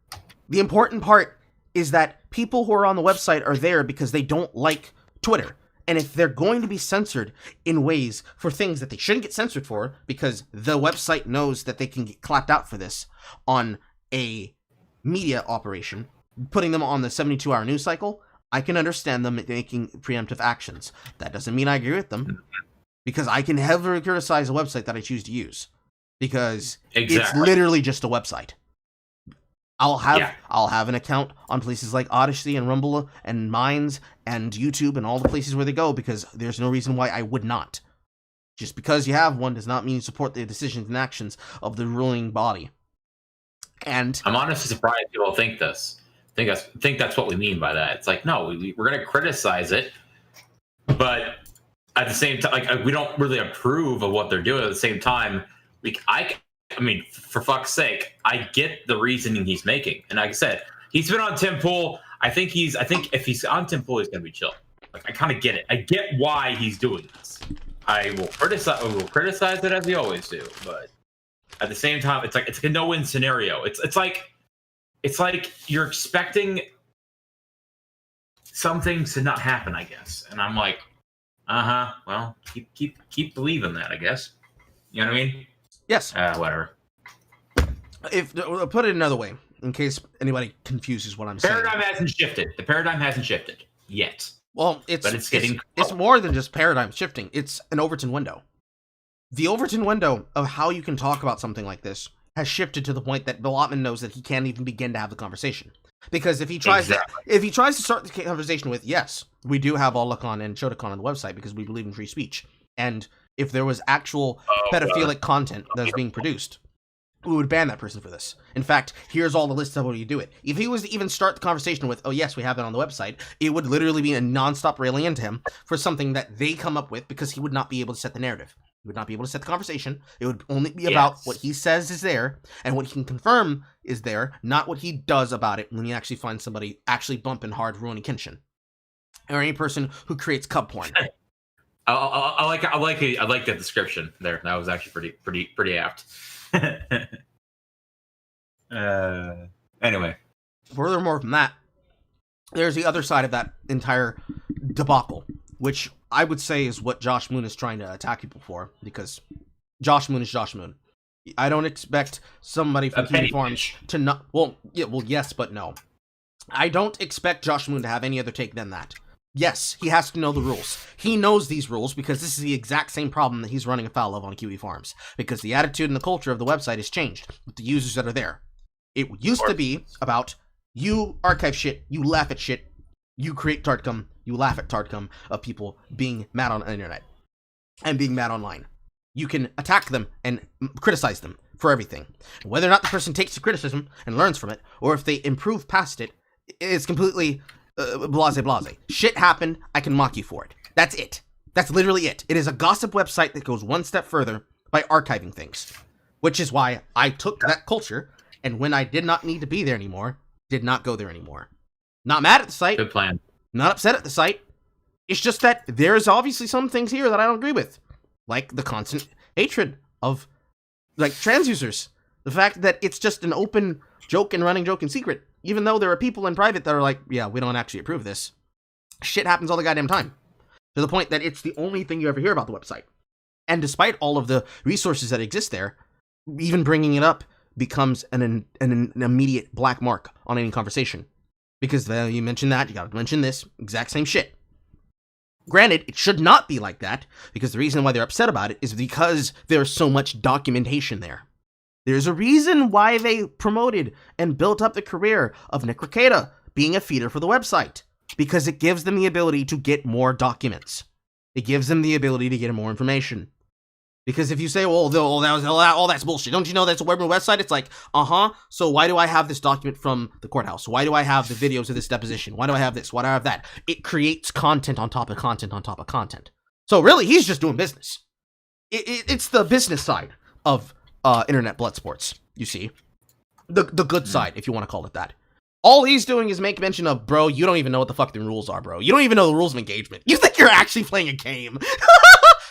The important part is that people who are on the website are there because they don't like Twitter. And if they're going to be censored in ways for things that they shouldn't get censored for, because the website knows that they can get clapped out for this on a media operation, putting them on the 72-hour news cycle, I can understand them making preemptive actions. That doesn't mean I agree with them, because I can heavily criticize a website that I choose to use, because it's literally just a website. I'll have an account on places like Odyssey and Rumble and Minds and YouTube and all the places where they go, because there's no reason why I would not. Just because you have one does not mean you support the decisions and actions of the ruling body. And I'm honestly surprised people think this. Think that's what we mean by that. It's like, no, we're going to criticize it, but at the same time, like, we don't really approve of what they're doing. At the same time, I mean, for fuck's sake, I get the reasoning he's making. And like I said, he's been on Tim Pool. I think if he's on Tim Pool, he's going to be chill. Like, I kind of get it. I get why he's doing this. I will criticize it as we always do, but at the same time, it's like a no-win scenario. It's like you're expecting some things to not happen, I guess. And I'm like, well, keep believing that, I guess. You know what I mean? Yes. Whatever. If put it another way, in case anybody confuses what I'm saying. The paradigm hasn't shifted yet. Well, it's more than just paradigm shifting. It's an Overton window. The Overton window of how you can talk about something like this has shifted to the point that Bill Ottman knows that he can't even begin to have the conversation. Because if he tries to start the conversation with, yes, we do have Olacon and Shotacon on the website because we believe in free speech, and if there was actual pedophilic content that was being produced, we would ban that person for this. In fact, here's all the lists of how you do it. If he was to even start the conversation with, oh yes, we have it on the website, it would literally be a nonstop railing into him for something that they come up with, because he would not be able to set the narrative. He would not be able to set the conversation. It would only be about what he says is there and what he can confirm is there, not what he does about it when he actually finds somebody actually bumping hard ruining Kenshin, or any person who creates cub porn. I like that description there. That was actually pretty apt. Anyway, furthermore from that, there's the other side of that entire debacle, which I would say is what Josh Moon is trying to attack people for, because Josh Moon is Josh Moon. I don't expect somebody from Kiwi Farms to not... Well, yes, but no. I don't expect Josh Moon to have any other take than that. Yes, he has to know the rules. He knows these rules because this is the exact same problem that he's running afoul of on Kiwi Farms, because the attitude and the culture of the website has changed with the users that are there. It used to be about you archive shit, you laugh at shit, you create tartcom, you laugh at tartcom of people being mad on the internet and being mad online. You can attack them and criticize them for everything. Whether or not the person takes the criticism and learns from it, or if they improve past it, it's completely blase. Shit happened, I can mock you for it. That's it. That's literally it. It is a gossip website that goes one step further by archiving things. Which is why I took that culture, and when I did not need to be there anymore, did not go there anymore. Not mad at the site. Good plan. Not upset at the site. It's just that there's obviously some things here that I don't agree with. Like the constant hatred of, like, trans users. The fact that it's just an open joke and running joke in secret. Even though there are people in private that are like, yeah, we don't actually approve this. Shit happens all the goddamn time. To the point that it's the only thing you ever hear about the website. And despite all of the resources that exist there, even bringing it up becomes an immediate black mark on any conversation. Because you mention that, you gotta mention this, exact same shit. Granted, it should not be like that, because the reason why they're upset about it is because there's so much documentation there. There's a reason why they promoted and built up the career of Nick Rekieta being a feeder for the website. Because it gives them the ability to get more documents. It gives them the ability to get more information. Because if you say, well, all that's bullshit, don't you know that's a website? It's like, so why do I have this document from the courthouse? Why do I have the videos of this deposition? Why do I have this? Why do I have that? It creates content on top of content on top of content. So really, he's just doing business. It's the business side of internet blood sports, you see. The good side, if you want to call it that. All he's doing is make mention of, bro, you don't even know what the fuck the rules are, bro. You don't even know the rules of engagement. You think you're actually playing a game.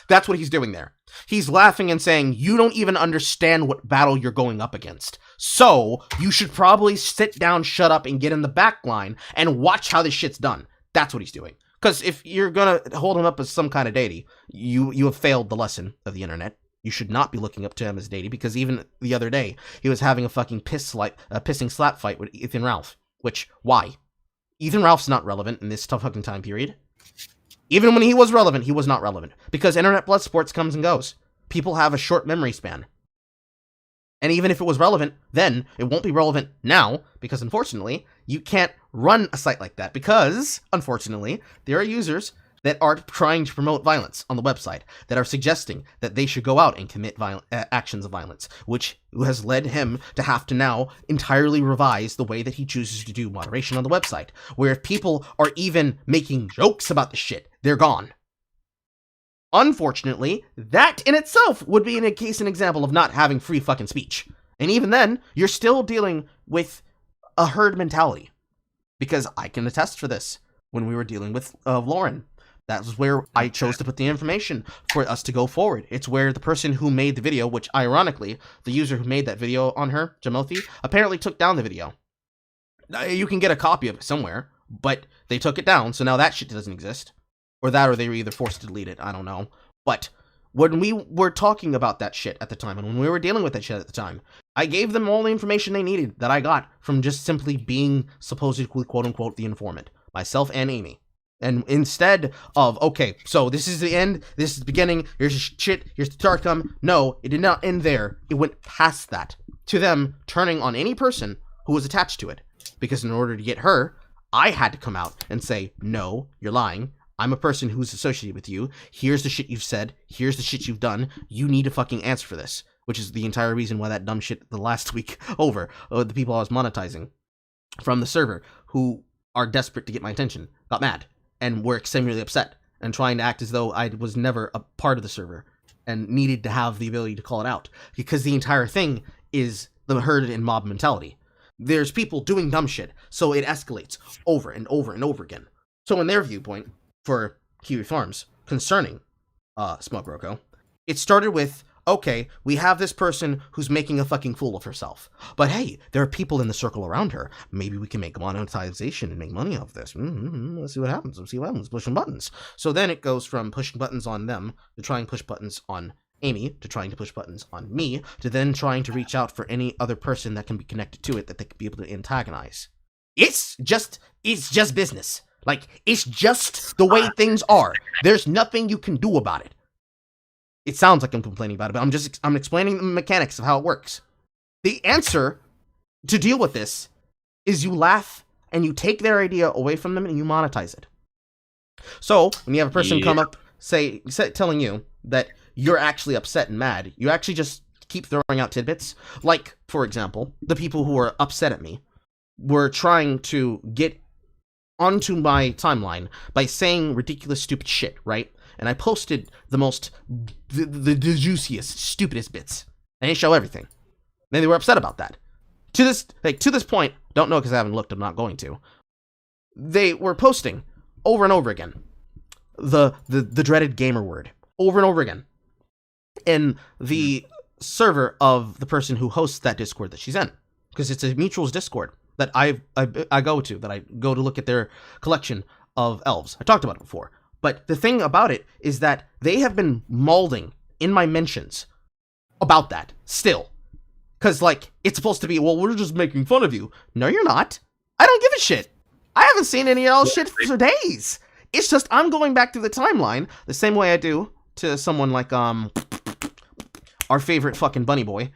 That's what he's doing there. He's laughing and saying, you don't even understand what battle you're going up against. So, you should probably sit down, shut up, and get in the back line and watch how this shit's done. That's what he's doing. Because if you're going to hold him up as some kind of deity, you have failed the lesson of the internet. You should not be looking up to him as deity, because even the other day, he was having a fucking pissing slap fight with Ethan Ralph. Which, why? Ethan Ralph's not relevant in this tough fucking time period. Even when he was relevant, he was not relevant. Because internet blood sports comes and goes. People have a short memory span. And even if it was relevant then, it won't be relevant now, because unfortunately, you can't run a site like that. Because, unfortunately, there are users that are trying to promote violence on the website, that are suggesting that they should go out and commit actions of violence, which has led him to have to now entirely revise the way that he chooses to do moderation on the website, where if people are even making jokes about the shit, they're gone. Unfortunately, that in itself would be an example of not having free fucking speech. And even then, you're still dealing with a herd mentality. Because I can attest for this when we were dealing with Lauren. That was where I chose to put the information for us to go forward. It's where the person who made the video, which ironically, the user who made that video on her, Jamothi, apparently took down the video. You can get a copy of it somewhere, but they took it down, so now that shit doesn't exist. Or they were either forced to delete it, I don't know. But when we were talking about that shit at the time, and when we were dealing with that shit at the time, I gave them all the information they needed that I got from just simply being supposedly quote-unquote the informant. Myself and Amy. And instead of, okay, so this is the end, this is the beginning, here's the shit, here's the tartcom. No, it did not end there. It went past that. To them turning on any person who was attached to it. Because in order to get her, I had to come out and say, no, you're lying. I'm a person who's associated with you. Here's the shit you've said. Here's the shit you've done. You need to fucking answer for this. Which is the entire reason why that dumb shit the last week over, the people I was monetizing from the server, who are desperate to get my attention, got mad. And were extremely upset and trying to act as though I was never a part of the server and needed to have the ability to call it out, because the entire thing is the herd and mob mentality. There's people doing dumb shit, so it escalates over and over and over again. So in their viewpoint, for Kiwi Farms, concerning Smug Roko, it started with, okay, we have this person who's making a fucking fool of herself. But hey, there are people in the circle around her. Maybe we can make monetization and make money off this. Let's see what happens. Let's see what happens. Pushing buttons. So then it goes from pushing buttons on them to trying to push buttons on Amy, to trying to push buttons on me, to then trying to reach out for any other person that can be connected to it that they could be able to antagonize. It's just business. Like, it's just the way things are. There's nothing you can do about it. It sounds like I'm complaining about it, but I'm explaining the mechanics of how it works. The answer to deal with this is you laugh and you take their idea away from them and you monetize it. So when you have a person come up telling you that you're actually upset and mad, you actually just keep throwing out tidbits. Like, for example, the people who are upset at me were trying to get onto my timeline by saying ridiculous, stupid shit, right? And I posted the juiciest, stupidest bits. I didn't show everything. Then they were upset about that. To this point, don't know because I haven't looked, I'm not going to. They were posting over and over again the dreaded gamer word over and over again in the server of the person who hosts that Discord that she's in, because it's a mutuals Discord that I go to look at their collection of elves. I talked about it before, but the thing about it is that they have been mauling in my mentions about that still, because like it's supposed to be, well, we're just making fun of you. No, you're not. I don't give a shit. I haven't seen any of y'all shit for days. It's just I'm going back through the timeline the same way I do to someone like our favorite fucking bunny boy,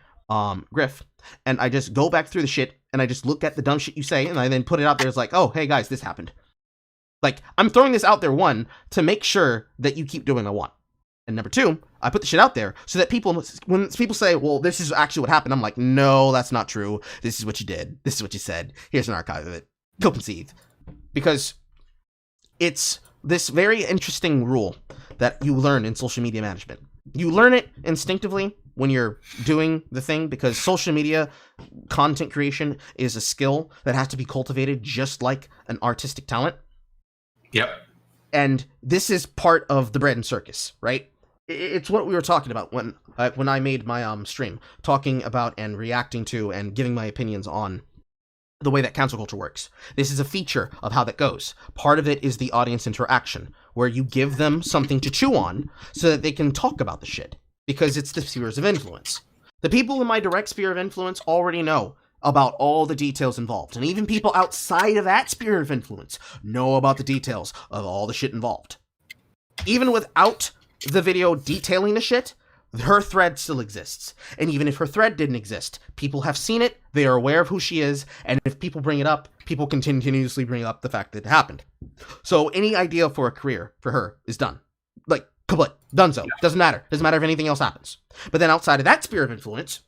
Griff, and I just go back through the shit and I just look at the dumb shit you say and I then put it out there as like, oh, hey guys, this happened. Like, I'm throwing this out there, one, to make sure that you keep doing what I want. And number two, I put the shit out there so that when people say, well, this is actually what happened, I'm like, no, that's not true. This is what you did. This is what you said. Here's an archive of it. Go conceive. Because it's this very interesting rule that you learn in social media management. You learn it instinctively when you're doing the thing, because social media content creation is a skill that has to be cultivated just like an artistic talent. Yep. And this is part of the bread and circus, right? It's what we were talking about when I made my stream, talking about and reacting to and giving my opinions on the way that cancel culture works. This is a feature of how that goes. Part of it is the audience interaction, where you give them something to chew on so that they can talk about the shit, because it's the spheres of influence. The people in my direct sphere of influence already know about all the details involved, and even people outside of that sphere of influence know about the details of all the shit involved. Even without the video detailing the shit, her thread still exists. And even if her thread didn't exist, people have seen it, they are aware of who she is, and if people bring it up, people continuously bring up the fact that it happened. So any idea for a career for her is done. Like, kaput, donezo. Doesn't matter. Doesn't matter if anything else happens. But then outside of that sphere of influence,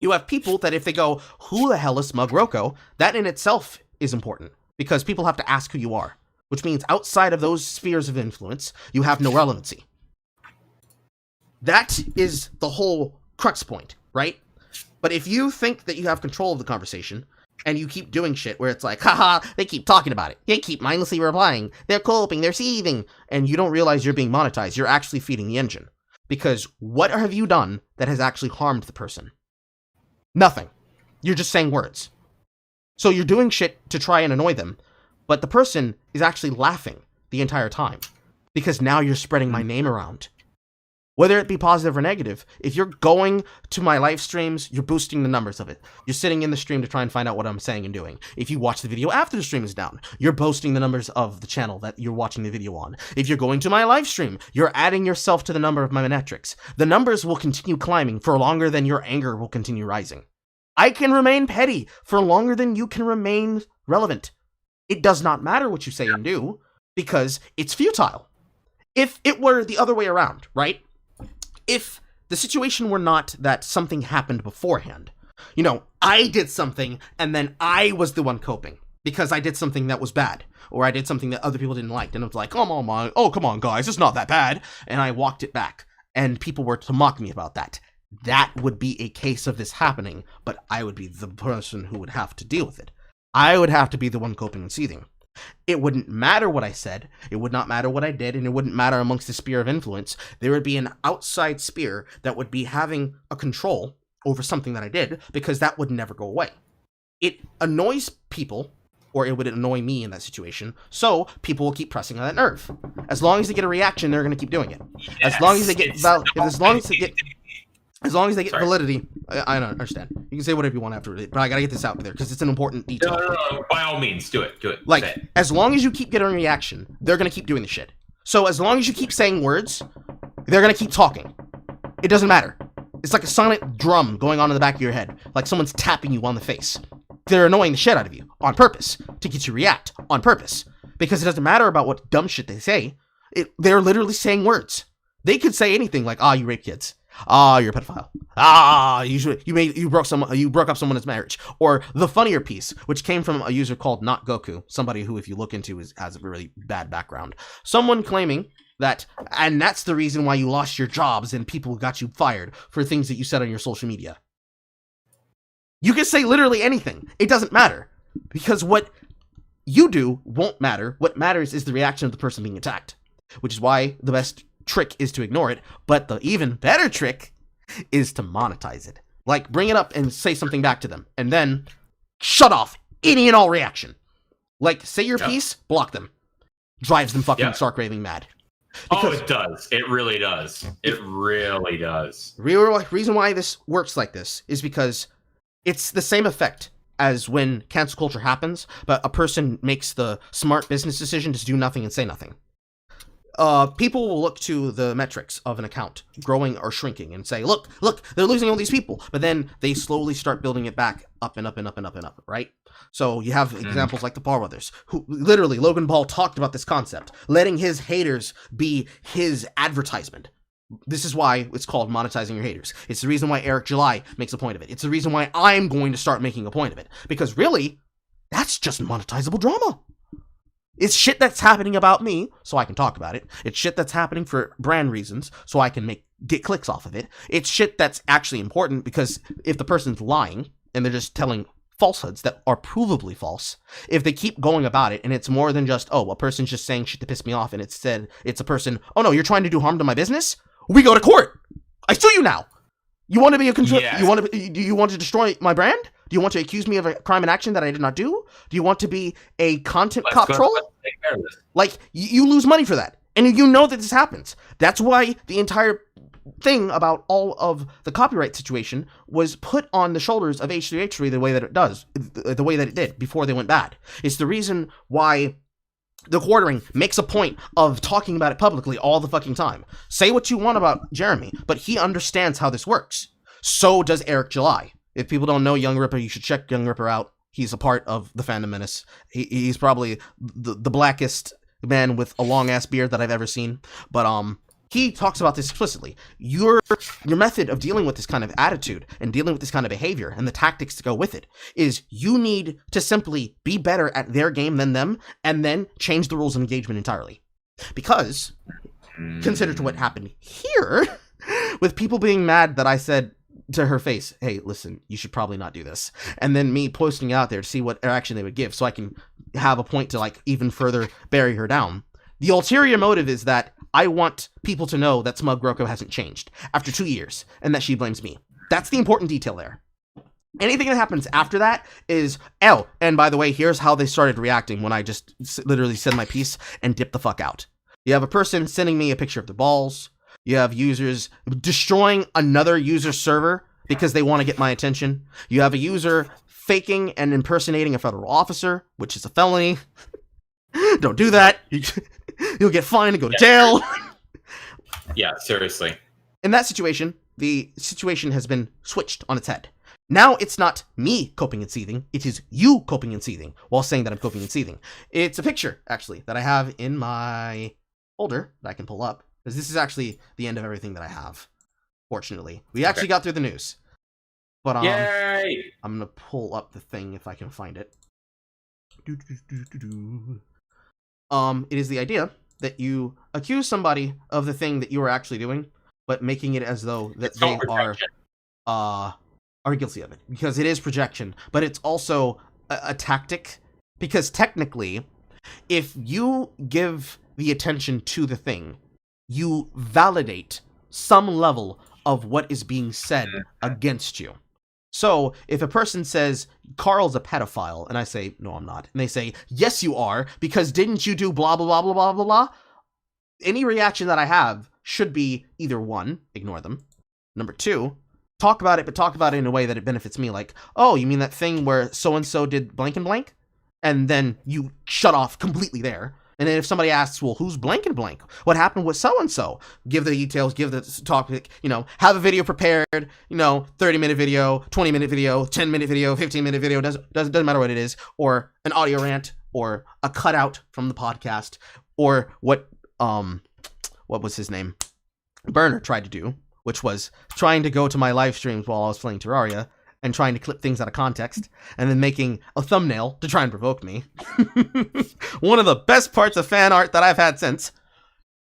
you have people that if they go, who the hell is Smug Roko? That in itself is important, because people have to ask who you are, which means outside of those spheres of influence, you have no relevancy. That is the whole crux point, right? But if you think that you have control of the conversation, and you keep doing shit where it's like, haha, they keep talking about it, they keep mindlessly replying, they're coping, they're seething, and you don't realize you're being monetized, you're actually feeding the engine. Because what have you done that has actually harmed the person? Nothing. You're just saying words. So you're doing shit to try and annoy them, but the person is actually laughing the entire time, because now you're spreading my name around. Whether it be positive or negative, if you're going to my live streams, you're boosting the numbers of it. You're sitting in the stream to try and find out what I'm saying and doing. If you watch the video after the stream is down, you're boosting the numbers of the channel that you're watching the video on. If you're going to my live stream, you're adding yourself to the number of my metrics. The numbers will continue climbing for longer than your anger will continue rising. I can remain petty for longer than you can remain relevant. It does not matter what you say and do, because it's futile. If it were the other way around, right? If the situation were not that something happened beforehand, you know, I did something and then I was the one coping because I did something that was bad, or I did something that other people didn't like, and it was like, come on guys, it's not that bad, and I walked it back, and people were to mock me about that. That would be a case of this happening, but I would be the person who would have to deal with it. I would have to be the one coping and seething. It wouldn't matter what I said, it would not matter what I did, and it wouldn't matter amongst the sphere of influence. There would be an outside sphere that would be having a control over something that I did, because that would never go away. It annoys people, or it would annoy me in that situation, so people will keep pressing on that nerve. As long as they get a reaction, they're going to keep doing it. As long as they get validity, I don't understand. You can say whatever you want after it, but I gotta get this out there because it's an important detail. No. By all means, do it. Like, as long as you keep getting a reaction, they're gonna keep doing the shit. So as long as you keep saying words, they're gonna keep talking. It doesn't matter. It's like a sonic drum going on in the back of your head, like someone's tapping you on the face. they're annoying the shit out of you on purpose to get you to react on purpose. Because it doesn't matter about what dumb shit they say. They're literally saying words. They could say anything like, you rape kids. You're a pedophile. You broke up someone's marriage. Or the funnier piece, which came from a user called Not Goku, somebody who, if you look into, has a really bad background. Someone claiming that, and that's the reason why you lost your jobs and people got you fired for things that you said on your social media. You can say literally anything. It doesn't matter. Because what you do won't matter. What matters is the reaction of the person being attacked. Which is why the best trick is to ignore it. But the even better trick is to monetize it. Like, bring it up and say something back to them. And then shut off any and all reaction. Like, say your piece, block them. Drives them fucking stark raving mad. Because it does. It really does. It really does. Reason why this works like this is because it's the same effect as when cancel culture happens, but a person makes the smart business decision to do nothing and say nothing. People will look to the metrics of an account growing or shrinking and say, look, they're losing all these people. But then they slowly start building it back up and up and up and up and up, right? So you have examples like the Paul brothers, who literally, Logan Paul talked about this concept, letting his haters be his advertisement. This is why it's called monetizing your haters. It's the reason why Eric July makes a point of it. It's the reason why I'm going to start making a point of it. Because really, that's just monetizable drama. It's shit that's happening about me, so I can talk about it. It's shit that's happening for brand reasons, so I can get clicks off of it. It's shit that's actually important, because if the person's lying, and they're just telling falsehoods that are provably false, if they keep going about it, and it's more than just, a person's just saying shit to piss me off, and it's a person, no, you're trying to do harm to my business? We go to court. I sue you now. You want to be a control? Yes. Do you want to destroy my brand? Do you want to accuse me of a crime and action that I did not do? Do you want to be a content cop troll? Like, you lose money for that. And you know that this happens. That's why the entire thing about all of the copyright situation was put on the shoulders of H3H3 the way that it did before they went bad. It's the reason why the Quartering makes a point of talking about it publicly all the fucking time. Say what you want about Jeremy, but he understands how this works. So does Eric July. If people don't know Young Ripper, you should check Young Ripper out. He's a part of the Fandom Menace. He's probably the blackest man with a long-ass beard that I've ever seen. But he talks about this explicitly. Your method of dealing with this kind of attitude and dealing with this kind of behavior and the tactics to go with it is you need to simply be better at their game than them and then change the rules of engagement entirely. Because, consider to what happened here with people being mad that I said to her face, hey, listen, you should probably not do this. And then me posting out there to see what action they would give so I can have a point to even further bury her down. The ulterior motive is that I want people to know that Smug Groko hasn't changed after 2 years and that she blames me. That's the important detail there. Anything that happens after that is, and by the way, here's how they started reacting when I just literally said my piece and dipped the fuck out. You have a person sending me a picture of their balls. You have users destroying another user's server because they want to get my attention. You have a user faking and impersonating a federal officer, which is a felony. Don't do that. You'll get fined and go to jail. Yeah, seriously. In that situation, the situation has been switched on its head. Now it's not me coping and seething, it is you coping and seething while saying that I'm coping and seething. It's a picture, actually, that I have in my folder that I can pull up. Because this is actually the end of everything that I have, fortunately. We actually got through the news. But Yay! I'm going to pull up the thing if I can find it. It is the idea that you accuse somebody of the thing that you are actually doing, but making it as though that they are guilty of it. Because it is projection, but it's also a tactic. Because technically, if you give the attention to the thing, you validate some level of what is being said against you. So, if a person says, Carl's a pedophile, and I say, no, I'm not, and they say, yes, you are, because didn't you do blah, blah, blah, blah, blah, blah, blah, any reaction that I have should be either 1, ignore them, number 2, talk about it, but talk about it in a way that it benefits me, like, oh, you mean that thing where so-and-so did blank and blank? And then you shut off completely there. And then if somebody asks, well, who's blank and blank? What happened with so-and-so? Give the details, give the topic, have a video prepared, 30-minute video, 20-minute video, 10-minute video, 15-minute video, doesn't matter what it is, or an audio rant, or a cutout from the podcast, or what was his name? Burner tried to do, which was trying to go to my live streams while I was playing Terraria, and trying to clip things out of context, and then making a thumbnail to try and provoke me. One of the best parts of fan art that I've had since.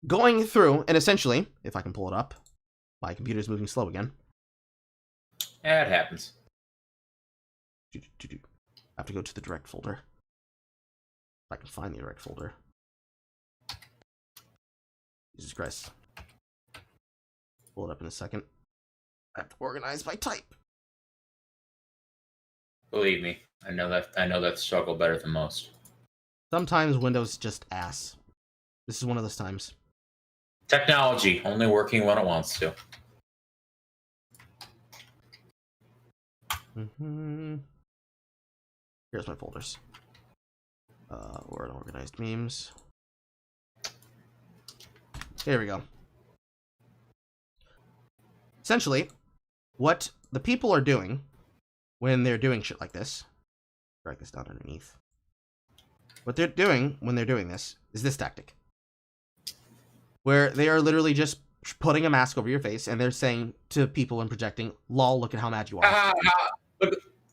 Going through, and essentially, if I can pull it up, my computer's moving slow again. Yeah, it happens. I have to go to the direct folder. If I can find the direct folder. Jesus Christ. Pull it up in a second. I have to organize my type. Believe me, I know that struggle better than most. Sometimes Windows just ass. This is one of those times. Technology only working when it wants to. Here's my folders. Or unorganized memes. Here we go. Essentially, what the people are doing when they're doing shit like this, drag this down underneath. What they're doing when they're doing this is this tactic, where they are literally just putting a mask over your face and they're saying to people and projecting, "Lol, look at how mad you are."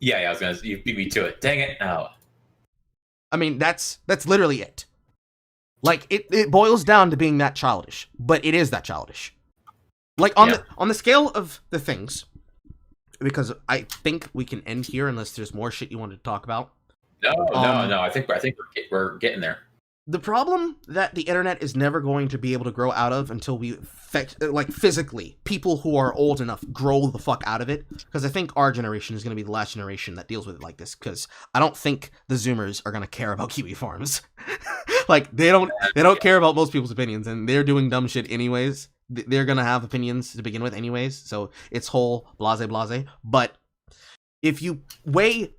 Yeah, I was gonna. You beat me to it. Dang it! Oh. I mean, that's literally it. Like it boils down to being that childish, but it is that childish. Like on the scale of the things. Because I think we can end here unless there's more shit you wanted to talk about. No. I think we're getting there. The problem that the internet is never going to be able to grow out of until we physically, people who are old enough grow the fuck out of it. Because I think our generation is going to be the last generation that deals with it like this. Because I don't think the Zoomers are going to care about kiwi farms. Like they don't care about most people's opinions, and they're doing dumb shit anyways. They're gonna have opinions to begin with anyways, so it's whole blase. But if you weigh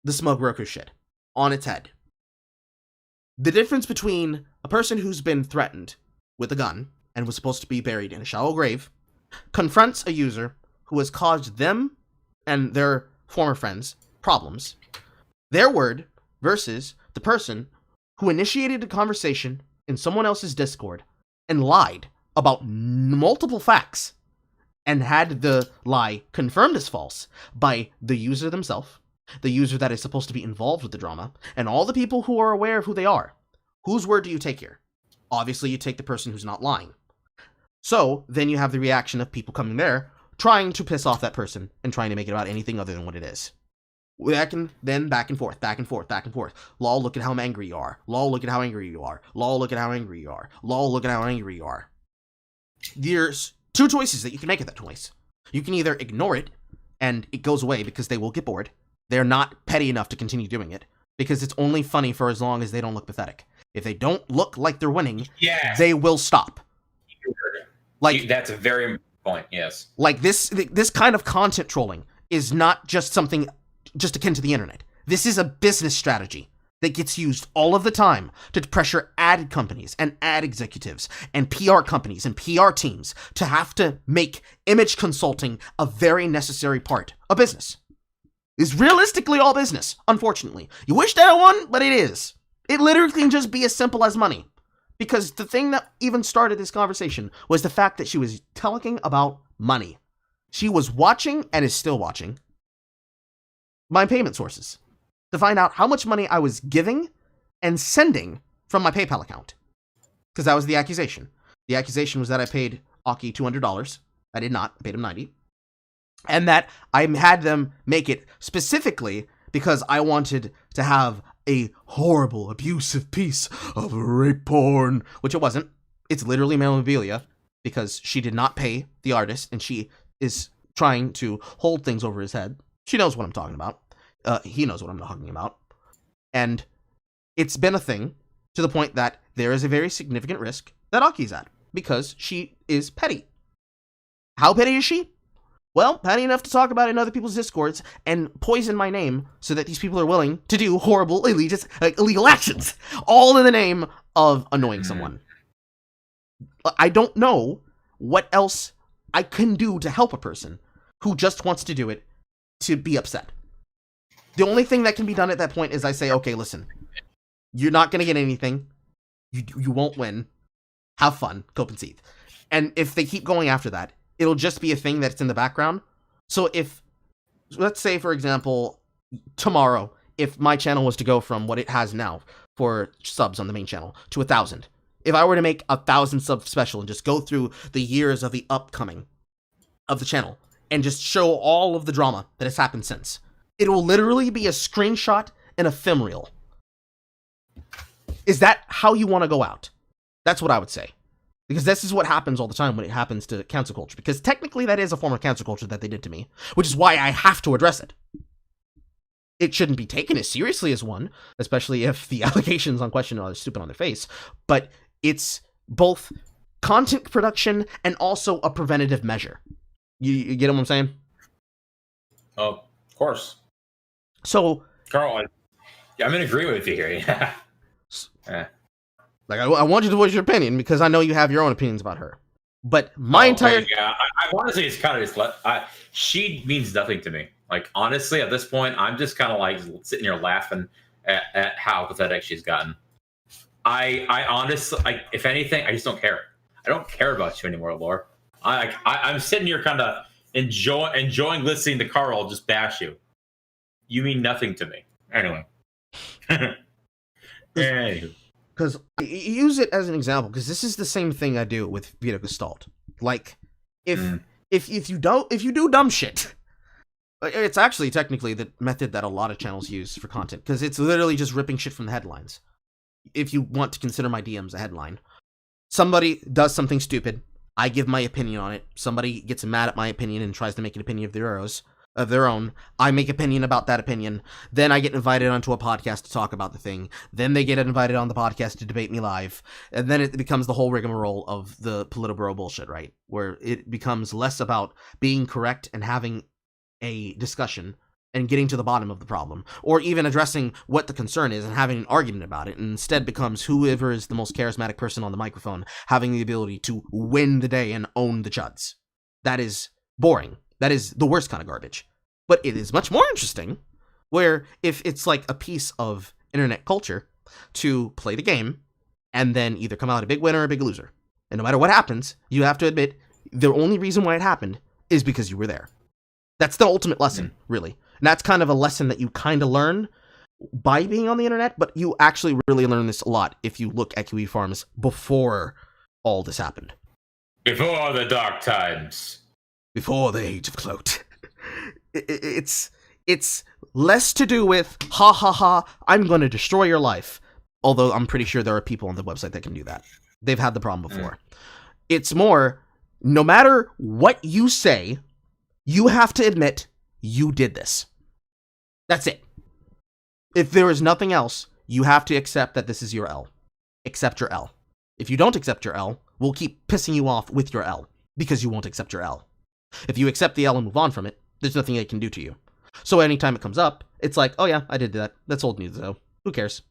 the smug broker shit on its head, the difference between a person who's been threatened with a gun and was supposed to be buried in a shallow grave confronts a user who has caused them and their former friends problems, their word versus the person who initiated a conversation in someone else's Discord and lied about multiple facts and had the lie confirmed as false by the user themselves, the user that is supposed to be involved with the drama, and all the people who are aware of who they are. Whose word do you take here? Obviously, you take the person who's not lying. So, then you have the reaction of people coming there, trying to piss off that person and trying to make it about anything other than what it is. Back and forth. Lol, look at how angry you are. Lol, look at how angry you are. Lol, look at how angry you are. Lol, look at how angry you are. There's two choices that you can make at that choice. You can either ignore it, and it goes away because they will get bored. They're not petty enough to continue doing it, because it's only funny for as long as they don't look pathetic. If they don't look like they're winning, they will stop. Like that's a very important point, yes. Like this kind of content trolling is not just something just akin to the internet. This is a business strategy that gets used all of the time to pressure ad companies and ad executives and PR companies and PR teams to have to make image consulting a very necessary part of business. It's realistically all business, unfortunately. You wish that one, but it is. It literally can just be as simple as money. Because the thing that even started this conversation was the fact that she was talking about money. She was watching, and is still watching, my payment sources to find out how much money I was giving and sending from my PayPal account. Because that was the accusation. The accusation was that I paid Aki $200. I did not. I paid him $90. And that I had them make it specifically because I wanted to have a horrible, abusive piece of rape porn, which it wasn't. It's literally memorabilia because she did not pay the artist and she is trying to hold things over his head. She knows what I'm talking about. He knows what I'm talking about. And it's been a thing to the point that there is a very significant risk that Aki's at because she is petty. How petty is she? well, petty enough to talk about it in other people's discords and poison my name so that these people are willing to do horrible, illegal actions, all in the name of annoying someone. I don't know what else I can do to help a person who just wants to do it to be upset. The only thing that can be done at that point is I say, okay, listen, you're not going to get anything. You won't win. Have fun. Cope and seethe. And if they keep going after that, it'll just be a thing that's in the background. So if, let's say, for example, tomorrow, if my channel was to go from what it has now for subs on the main channel to 1,000, if I were to make 1,000 sub special and just go through the years of the upcoming of the channel and just show all of the drama that has happened since, it will literally be a screenshot and a film reel. Is that how you want to go out? That's what I would say. Because this is what happens all the time when it happens to cancel culture. Because technically that is a form of cancel culture that they did to me, which is why I have to address it. It shouldn't be taken as seriously as one, especially if the allegations on question are stupid on their face. But it's both content production and also a preventative measure. You get what I'm saying? Oh, of course. So, Carl, I'm in agreement with you here. Yeah. Like, I want you to voice your opinion because I know you have your own opinions about her. But my entire... Yeah, I want to say it's kind of just... she means nothing to me. Like, honestly, at this point, I'm just kind of like sitting here laughing at how pathetic she's gotten. I honestly, if anything, I just don't care. I don't care about you anymore, Laura. I'm sitting here kind of enjoying listening to Carl just bash you. You mean nothing to me. Anyway. Because use it as an example, because this is the same thing I do with Vita Gestalt. Like, if you do dumb shit, it's actually technically the method that a lot of channels use for content, because it's literally just ripping shit from the headlines. If you want to consider my DMs a headline, somebody does something stupid, I give my opinion on it. Somebody gets mad at my opinion and tries to make an opinion of their own. I make opinion about that opinion. Then I get invited onto a podcast to talk about the thing. Then they get invited on the podcast to debate me live. And then it becomes the whole rigmarole of the Politburo bullshit, right? Where it becomes less about being correct and having a discussion and getting to the bottom of the problem, or even addressing what the concern is and having an argument about it, and instead becomes whoever is the most charismatic person on the microphone having the ability to win the day and own the chuds. That is boring. That is the worst kind of garbage. But it is much more interesting where if it's like a piece of internet culture to play the game and then either come out a big winner or a big loser. And no matter what happens, you have to admit the only reason why it happened is because you were there. That's the ultimate lesson, really. And that's kind of a lesson that you kind of learn by being on the internet, but you actually really learn this a lot if you look at QE Farms before all this happened. Before the dark times. Before the age of clout. It's less to do with, ha ha ha, I'm going to destroy your life. Although I'm pretty sure there are people on the website that can do that. They've had the problem before. It's more, no matter what you say, you have to admit you did this. That's it. If there is nothing else, you have to accept that this is your L. Accept your L. If you don't accept your L, we'll keep pissing you off with your L, because you won't accept your L. If you accept the L and move on from it, there's nothing it can do to you. So anytime it comes up, it's like, oh yeah, I did that. That's old news though. Who cares?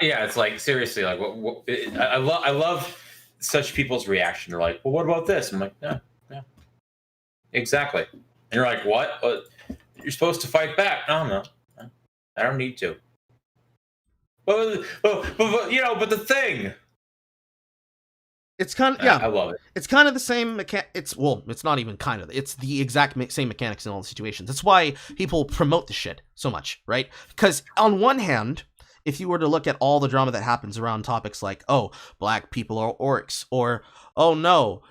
Yeah, it's like, seriously, like, I love such people's reaction. They're like, well, what about this? I'm like, yeah, exactly. And you're like, what? You're supposed to fight back. No, I don't need to. But the thing. It's kind of, yeah. I love it. It's kind of the same it's not even kind of. It's the exact same mechanics in all the situations. That's why people promote the shit so much, right? Because on one hand, if you were to look at all the drama that happens around topics like, oh, black people are orcs, or, oh no,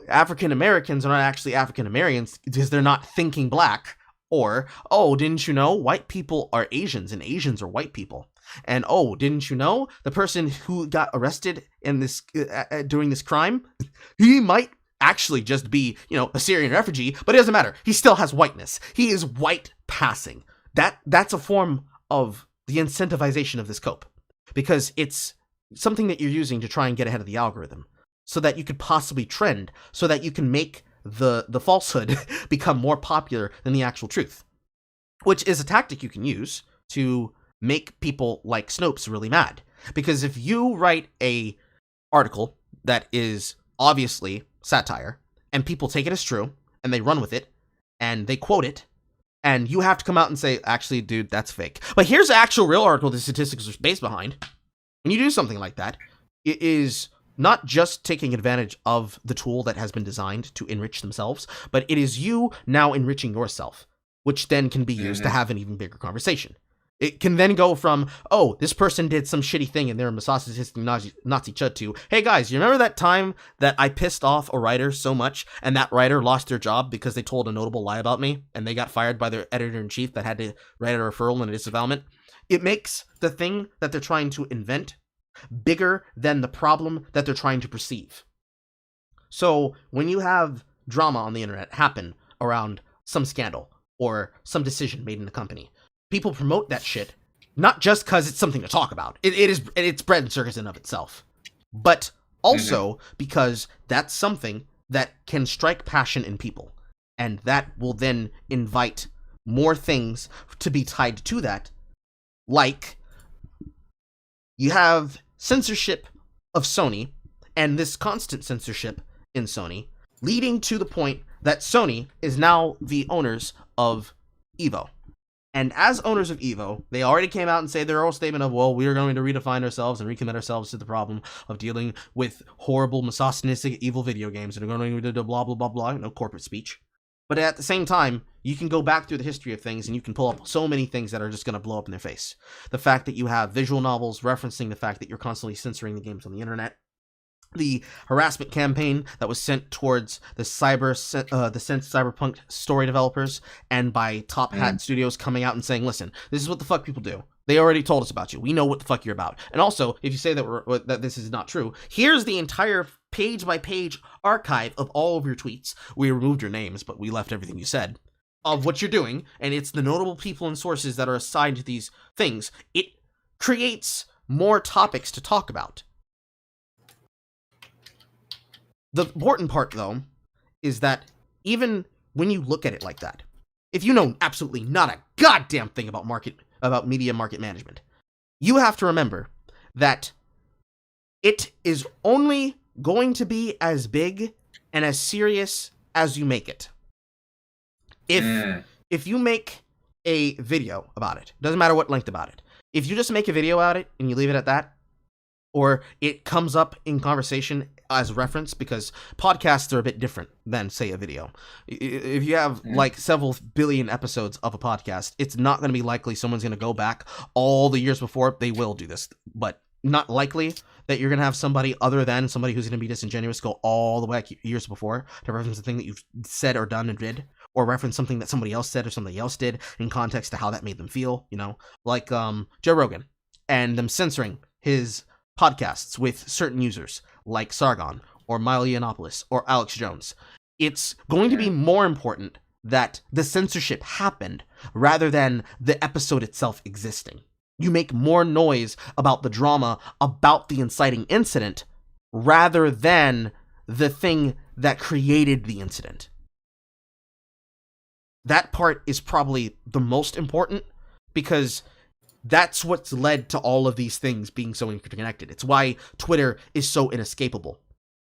African Americans are not actually African Americans because they're not thinking black, or, oh, didn't you know white people are Asians and Asians are white people? And oh, didn't you know the person who got arrested in this during this crime, he might actually just be, a Syrian refugee, but it doesn't matter. He still has whiteness. He is white passing. That's a form of the incentivization of this cope, because it's something that you're using to try and get ahead of the algorithm so that you could possibly trend, so that you can make the falsehood become more popular than the actual truth, which is a tactic you can use to make people like Snopes really mad. Because if you write a article that is obviously satire, and people take it as true, and they run with it, and they quote it, and you have to come out and say, actually, dude, that's fake. But here's the actual real article the statistics are based behind. When you do something like that, it is not just taking advantage of the tool that has been designed to enrich themselves, but it is you now enriching yourself, which then can be used to have an even bigger conversation. It can then go from, oh, this person did some shitty thing and they're a misogynist Nazi chud to, hey guys, you remember that time that I pissed off a writer so much and that writer lost their job because they told a notable lie about me and they got fired by their editor-in-chief that had to write a referral and a disavowalment? It makes the thing that they're trying to invent bigger than the problem that they're trying to perceive. So when you have drama on the internet happen around some scandal or some decision made in the company, people promote that shit, not just because it's something to talk about. It's bread and circus in of itself. But also because that's something that can strike passion in people. And that will then invite more things to be tied to that. Like, you have censorship of Sony, and this constant censorship in Sony, leading to the point that Sony is now the owners of Evo. And as owners of Evo, they already came out and say their own statement of, well, we are going to redefine ourselves and recommit ourselves to the problem of dealing with horrible, misogynistic, evil video games, and are going to do blah, blah, blah, blah, corporate speech. But at the same time, you can go back through the history of things and you can pull up so many things that are just going to blow up in their face. The fact that you have visual novels referencing the fact that you're constantly censoring the games on the internet. The harassment campaign that was sent towards the cyberpunk story developers, and by Top Hat Studios coming out and saying, listen, this is what the fuck people do. They already told us about you. We know what the fuck you're about. And also, if you say that this is not true, here's the entire page-by-page archive of all of your tweets. We removed your names, but we left everything you said, of what you're doing, and it's the notable people and sources that are assigned to these things. It creates more topics to talk about. The important part, though, is that even when you look at it like that, if you know absolutely not a goddamn thing about media market management, you have to remember that it is only going to be as big and as serious as you make it. If you make a video about it, doesn't matter what length about it, if you just make a video about it and you leave it at that, or it comes up in conversation as reference, because podcasts are a bit different than, say, a video. If you have like several billion episodes of a podcast, it's not going to be likely someone's going to go back all the years before. They will do this, but not likely that you're going to have somebody other than somebody who's going to be disingenuous go all the way back years before to reference the thing that you've said or done and did, or reference something that somebody else said or somebody else did in context to how that made them feel, like Joe Rogan and them censoring his podcasts with certain users like Sargon or Milo Yiannopoulos or Alex Jones. It's going to be more important that the censorship happened rather than the episode itself existing. You make more noise about the drama, about the inciting incident, rather than the thing that created the incident. That part is probably the most important, because that's what's led to all of these things being so interconnected. It's why Twitter is so inescapable.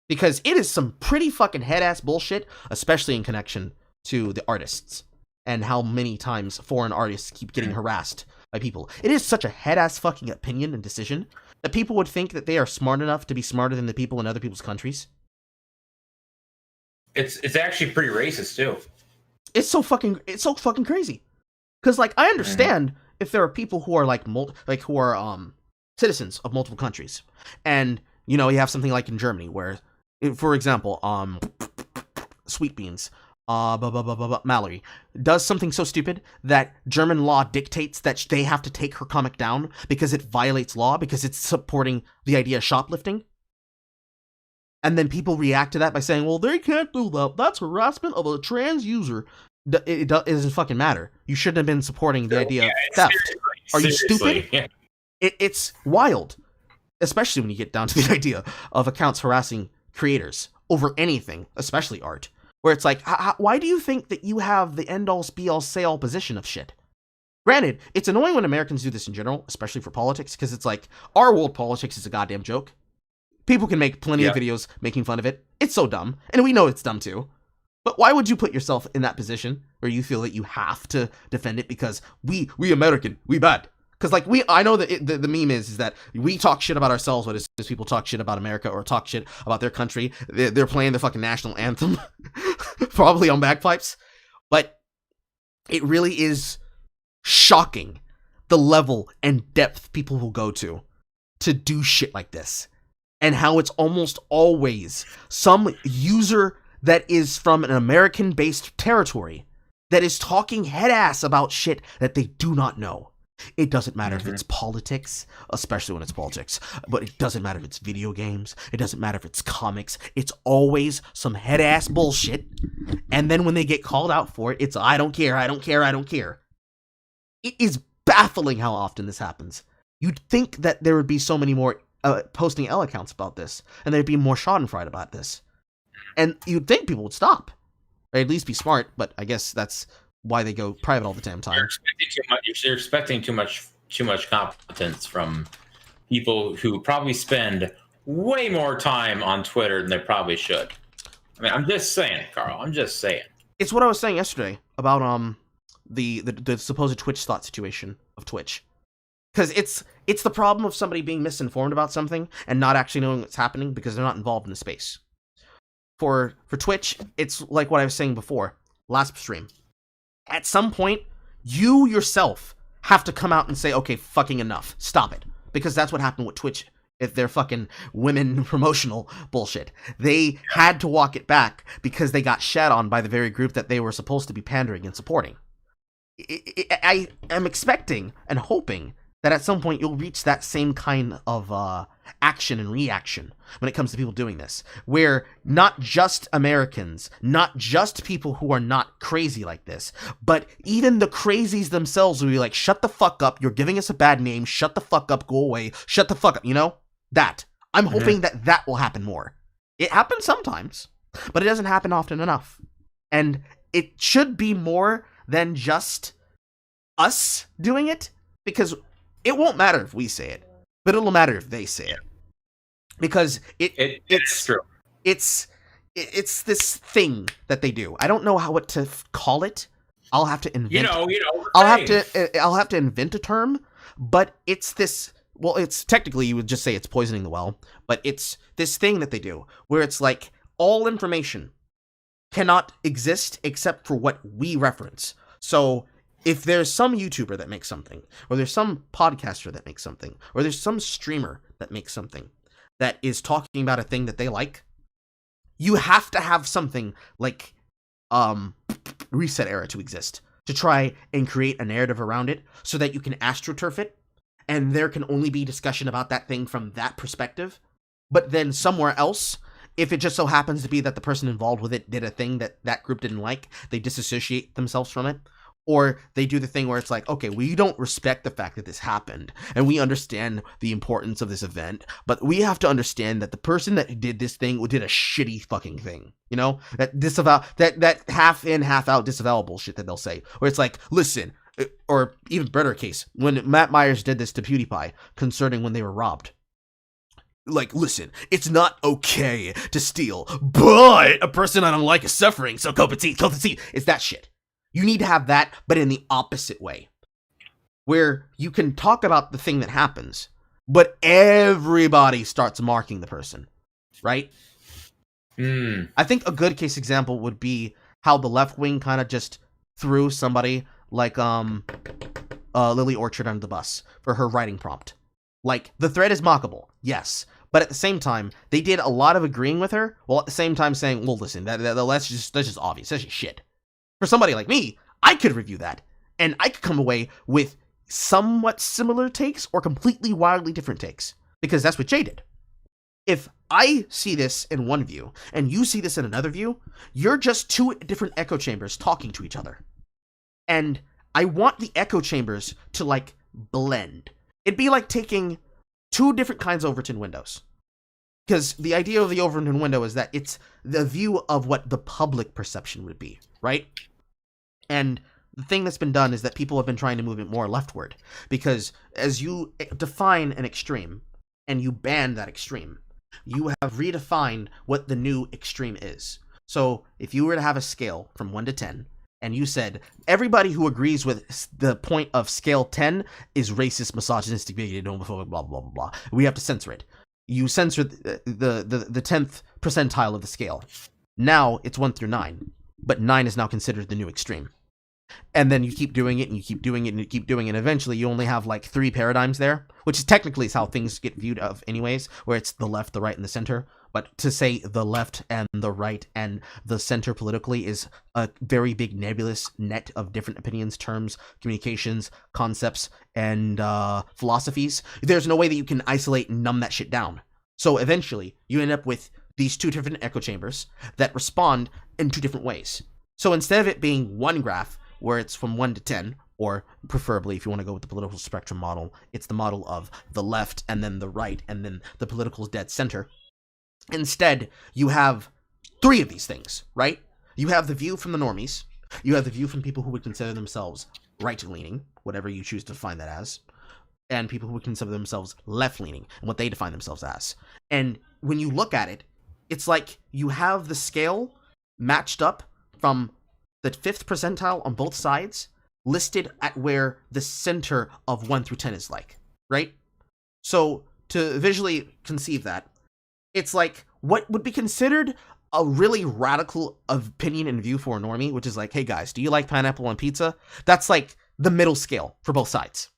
Because it is some pretty fucking head-ass bullshit, especially in connection to the artists, and how many times foreign artists keep getting harassed by people. It is such a head-ass fucking opinion and decision that people would think that they are smart enough to be smarter than the people in other people's countries. It's actually pretty racist, too. It's so fucking crazy. Because, like, I understand if there are people who are who are citizens of multiple countries, and you have something like in Germany where, for example, Sweet Beans, Mallory does something so stupid that German law dictates that they have to take her comic down because it violates law, because it's supporting the idea of shoplifting. And then people react to that by saying, well, they can't do that. That's harassment of a trans user. It doesn't fucking matter. You shouldn't have been supporting the idea of theft. Are you stupid? Yeah. It's wild. Especially when you get down to the idea of accounts harassing creators over anything, especially art. Where it's like, why do you think that you have the end-all, be-all, say-all position of shit? Granted, it's annoying when Americans do this in general, especially for politics, because it's like, our world politics is a goddamn joke. People can make plenty of videos making fun of it. It's so dumb, and we know it's dumb too. But why would you put yourself in that position where you feel that you have to defend it because we American, we bad? Because like I know that the meme is that we talk shit about ourselves, but as soon as people talk shit about America or talk shit about their country, they're playing the fucking national anthem, probably on bagpipes. But it really is shocking the level and depth people will go to do shit like this, and how it's almost always some user that is from an American-based territory that is talking head-ass about shit that they do not know. It doesn't matter if it's politics, especially when it's politics, but it doesn't matter if it's video games, it doesn't matter if it's comics, it's always some head-ass bullshit, and then when they get called out for it, it's, I don't care, I don't care, I don't care. It is baffling how often this happens. You'd think that there would be so many more posting L accounts about this, and there'd be more schadenfreude about this. And you'd think people would stop, or at least be smart, but I guess that's why they go private all the damn time. You're expecting too much competence from people who probably spend way more time on Twitter than they probably should. I mean, I'm just saying, Carl. I'm just saying. It's what I was saying yesterday about the supposed Twitch thought situation of Twitch. Because it's the problem of somebody being misinformed about something and not actually knowing what's happening because they're not involved in the space. For Twitch, it's like what I was saying before, last stream. At some point, you yourself have to come out and say, okay, fucking enough. Stop it. Because that's what happened with Twitch. If they're fucking women promotional bullshit. They had to walk it back because they got shat on by the very group that they were supposed to be pandering and supporting. I am expecting and hoping that at some point you'll reach that same kind of action and reaction when it comes to people doing this, where not just Americans, not just people who are not crazy like this, but even the crazies themselves will be like, shut the fuck up, you're giving us a bad name, shut the fuck up, go away, shut the fuck up, you know? That. I'm hoping that will happen more. It happens sometimes, but it doesn't happen often enough. And it should be more than just us doing it, because it won't matter if we say it, but it'll matter if they say it. Because it's true. It's this thing that they do. I don't know what to call it. I'll have to invent. I'll have to invent a term. But it's this. Well, it's technically you would just say it's poisoning the well. But it's this thing that they do where it's like all information cannot exist except for what we reference. So if there's some YouTuber that makes something, or there's some podcaster that makes something, or there's some streamer that makes something that is talking about a thing that they like, you have to have something like Reset Era to exist to try and create a narrative around it so that you can astroturf it, and there can only be discussion about that thing from that perspective. But then somewhere else, if it just so happens to be that the person involved with it did a thing that that group didn't like, they disassociate themselves from it. Or they do the thing where it's like, okay, we don't respect the fact that this happened, and we understand the importance of this event, but we have to understand that the person that did this thing did a shitty fucking thing. You know? That half in, half out disavow bullshit that they'll say. Where it's like, listen, or even better case, when Matt Myers did this to PewDiePie concerning when they were robbed. Like, listen, it's not okay to steal, but a person I don't like is suffering, so cope and see. It's that shit. You need to have that, but in the opposite way. Where you can talk about the thing that happens, but everybody starts marking the person. Right? I think a good case example would be how the left wing kind of just threw somebody like Lily Orchard under the bus for her writing prompt. Like, the thread is mockable, yes. But at the same time, they did a lot of agreeing with her, while at the same time saying, well, listen, that's just obvious. That's just shit. For somebody like me, I could review that, and I could come away with somewhat similar takes or completely wildly different takes, because that's what Jay did. If I see this in one view, and you see this in another view, you're just two different echo chambers talking to each other. And I want the echo chambers to, like, blend. It'd be like taking two different kinds of Overton windows. because the idea of the Overton window is that it's the view of what the public perception would be, right? And the thing that's been done is that people have been trying to move it more leftward, because as you define an extreme and you ban that extreme, you have redefined what the new extreme is. So if you were to have a scale from 1 to 10, and you said everybody who agrees with the point of scale 10 is racist, misogynistic, bigoted, homophobic, blah, blah, blah, blah, we have to censor it. You censor the 10th percentile of the scale. Now it's 1 through 9, but 9 is now considered the new extreme. And then you keep doing it, and you keep doing it, and you keep doing it, and eventually you only have like 3 paradigms there, which is technically how things get viewed of anyways, where it's the left, the right, and the center. But to say the left and the right and the center politically is a very big nebulous net of different opinions, terms, communications, concepts, and philosophies. There's no way that you can isolate and numb that shit down. So eventually you end up with these 2 different echo chambers that respond in 2 different ways. So instead of it being one graph where it's from 1 to 10, or preferably if you want to go with the political spectrum model, it's the model of the left and then the right and then the political dead center. Instead, you have 3 of these things, right? You have the view from the normies, you have the view from people who would consider themselves right-leaning, whatever you choose to define that as, and people who would consider themselves left-leaning, and what they define themselves as. And when you look at it, it's like you have the scale matched up from the 5th percentile on both sides, listed at where the center of 1 through 10 is like, right? So to visually conceive that, it's like what would be considered a really radical opinion and view for a normie, which is like, hey guys, do you like pineapple on pizza? That's like the middle scale for both sides.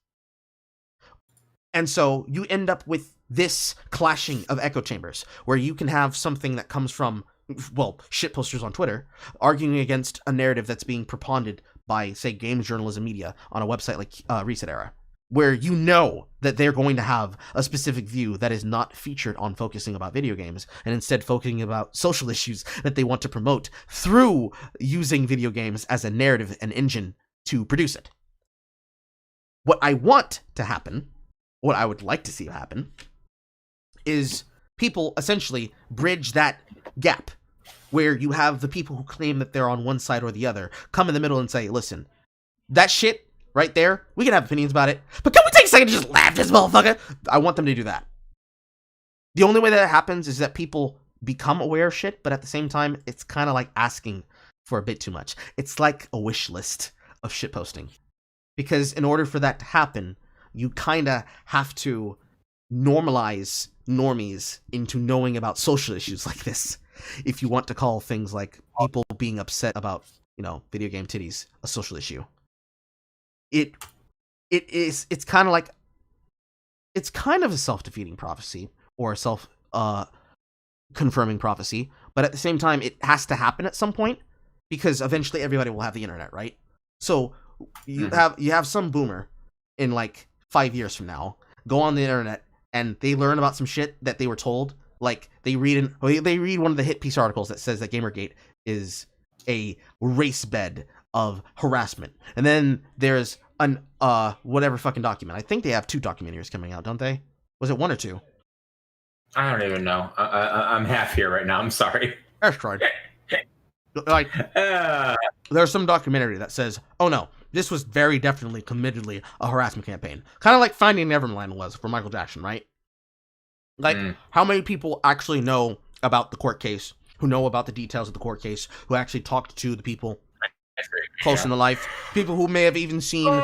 And so you end up with this clashing of echo chambers, where you can have something that comes from, well, shit posters on Twitter, arguing against a narrative that's being propounded by, say, games journalism media on a website like Reset Era, where you know that they're going to have a specific view that is not featured on focusing about video games, and instead focusing about social issues that they want to promote through using video games as a narrative and engine to produce it. What I want to happen, what I would like to see happen, is people essentially bridge that gap, where you have the people who claim that they're on one side or the other come in the middle and say, listen, that shit right there, we can have opinions about it, but can we take a second to just laugh this motherfucker? I want them to do that. The only way that happens is that people become aware of shit, but at the same time, it's kind of like asking for a bit too much. It's like a wish list of shit posting. Because in order for that to happen, you kind of have to normalize normies into knowing about social issues like this. If you want to call things like people being upset about, video game titties a social issue. It's kind of a self-defeating prophecy, or a self-confirming prophecy, but at the same time, it has to happen at some point, because eventually everybody will have the internet, right? So you have some boomer in like 5 years from now go on the internet and they learn about some shit that they were told. Like they read one of the hit piece articles that says that Gamergate is a race bed of harassment, and then there's an whatever fucking document. I think they have 2 documentaries coming out, don't they? Was it 1 or 2? I don't even know. I'm half here right now. I'm sorry. That's right. Like, there's some documentary that says, oh no, this was very definitely, committedly a harassment campaign. Kind of like Finding Neverland was for Michael Jackson, right? Like, how many people actually know about the court case, who know about the details of the court case, who actually talked to the people close in the life, people who may have even seen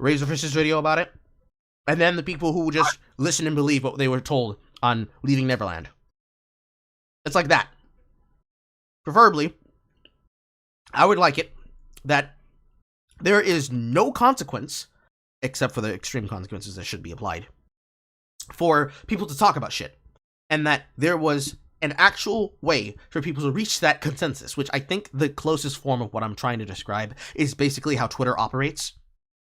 Razorfish's video about it, and then the people who just listen and believe what they were told on Leaving Neverland. It's like that. Preferably, I would like it that there is no consequence, except for the extreme consequences that should be applied, for people to talk about shit. And that there was an actual way for people to reach that consensus, which I think the closest form of what I'm trying to describe is basically how Twitter operates,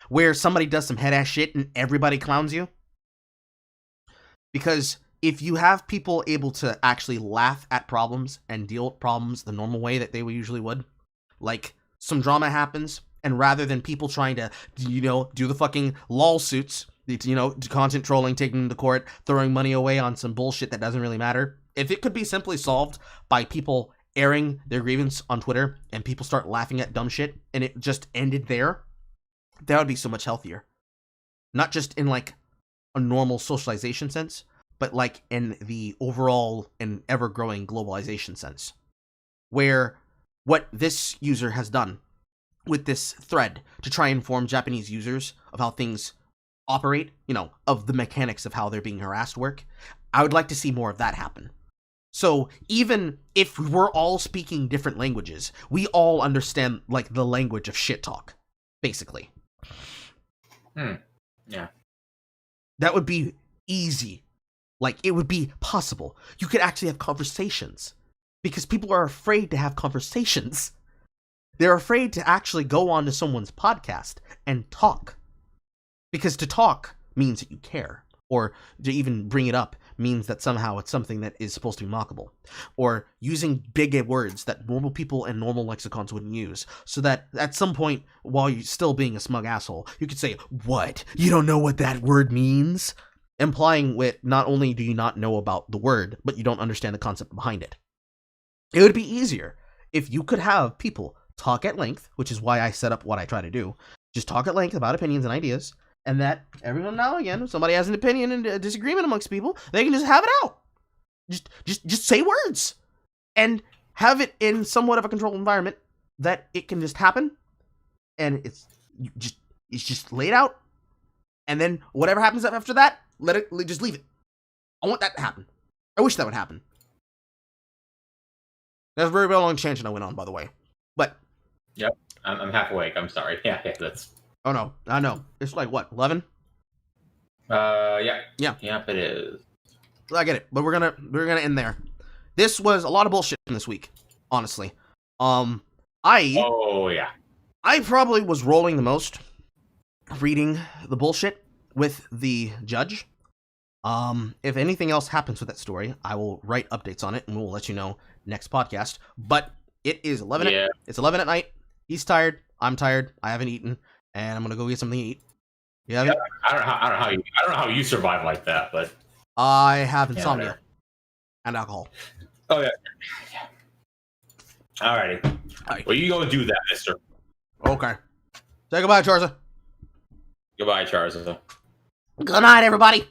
where somebody does some head-ass shit and everybody clowns you. Because if you have people able to actually laugh at problems and deal with problems the normal way that they usually would, like some drama happens, and rather than people trying to, do the fucking lawsuits content trolling, taking them to court, throwing money away on some bullshit that doesn't really matter. If it could be simply solved by people airing their grievance on Twitter and people start laughing at dumb shit and it just ended there, that would be so much healthier. Not just in like a normal socialization sense, but like in the overall and ever-growing globalization sense. Where what this user has done with this thread to try and inform Japanese users of how things operate, of the mechanics of how they're being harassed work, I would like to see more of that happen. So even if we're all speaking different languages, we all understand like the language of shit talk, basically. Yeah. That would be easy. Like, it would be possible. You could actually have conversations. Because people are afraid to have conversations. They're afraid to actually go on to someone's podcast and talk. Because to talk means that you care. Or to even bring it up means that somehow it's something that is supposed to be mockable. Or using big words that normal people and normal lexicons wouldn't use. So that at some point, while you're still being a smug asshole, you could say, "What? You don't know what that word means?" Implying with not only do you not know about the word, but you don't understand the concept behind it. It would be easier if you could have people talk at length, which is why I set up what I try to do. Just talk at length about opinions and ideas, and that every now and again, if somebody has an opinion and a disagreement amongst people, they can just have it out. Just say words, and have it in somewhat of a controlled environment that it can just happen, and it's just laid out, and then whatever happens after that, just leave it. I want that to happen. I wish that would happen. That's a very long tangent I went on, by the way. But yep, I'm half awake. I'm sorry. Yeah, that's. Oh no, I know. It's like what, 11? Yeah. Yeah. Yep, it is. I get it, but we're gonna end there. This was a lot of bullshit from this week, honestly. Oh yeah. I probably was rolling the most reading the bullshit with the judge. If anything else happens with that story, I will write updates on it and we'll let you know next podcast. But it is 11. Yeah. It's 11 at night. He's tired. I'm tired. I haven't eaten, and I'm gonna go get something to eat. You have it? I don't know how you survive like that, but I have insomnia and alcohol. Oh yeah. Alrighty. Right. Well, you go and do that, mister. Okay. Say goodbye, Charza. Goodbye, Charza. Good night, everybody.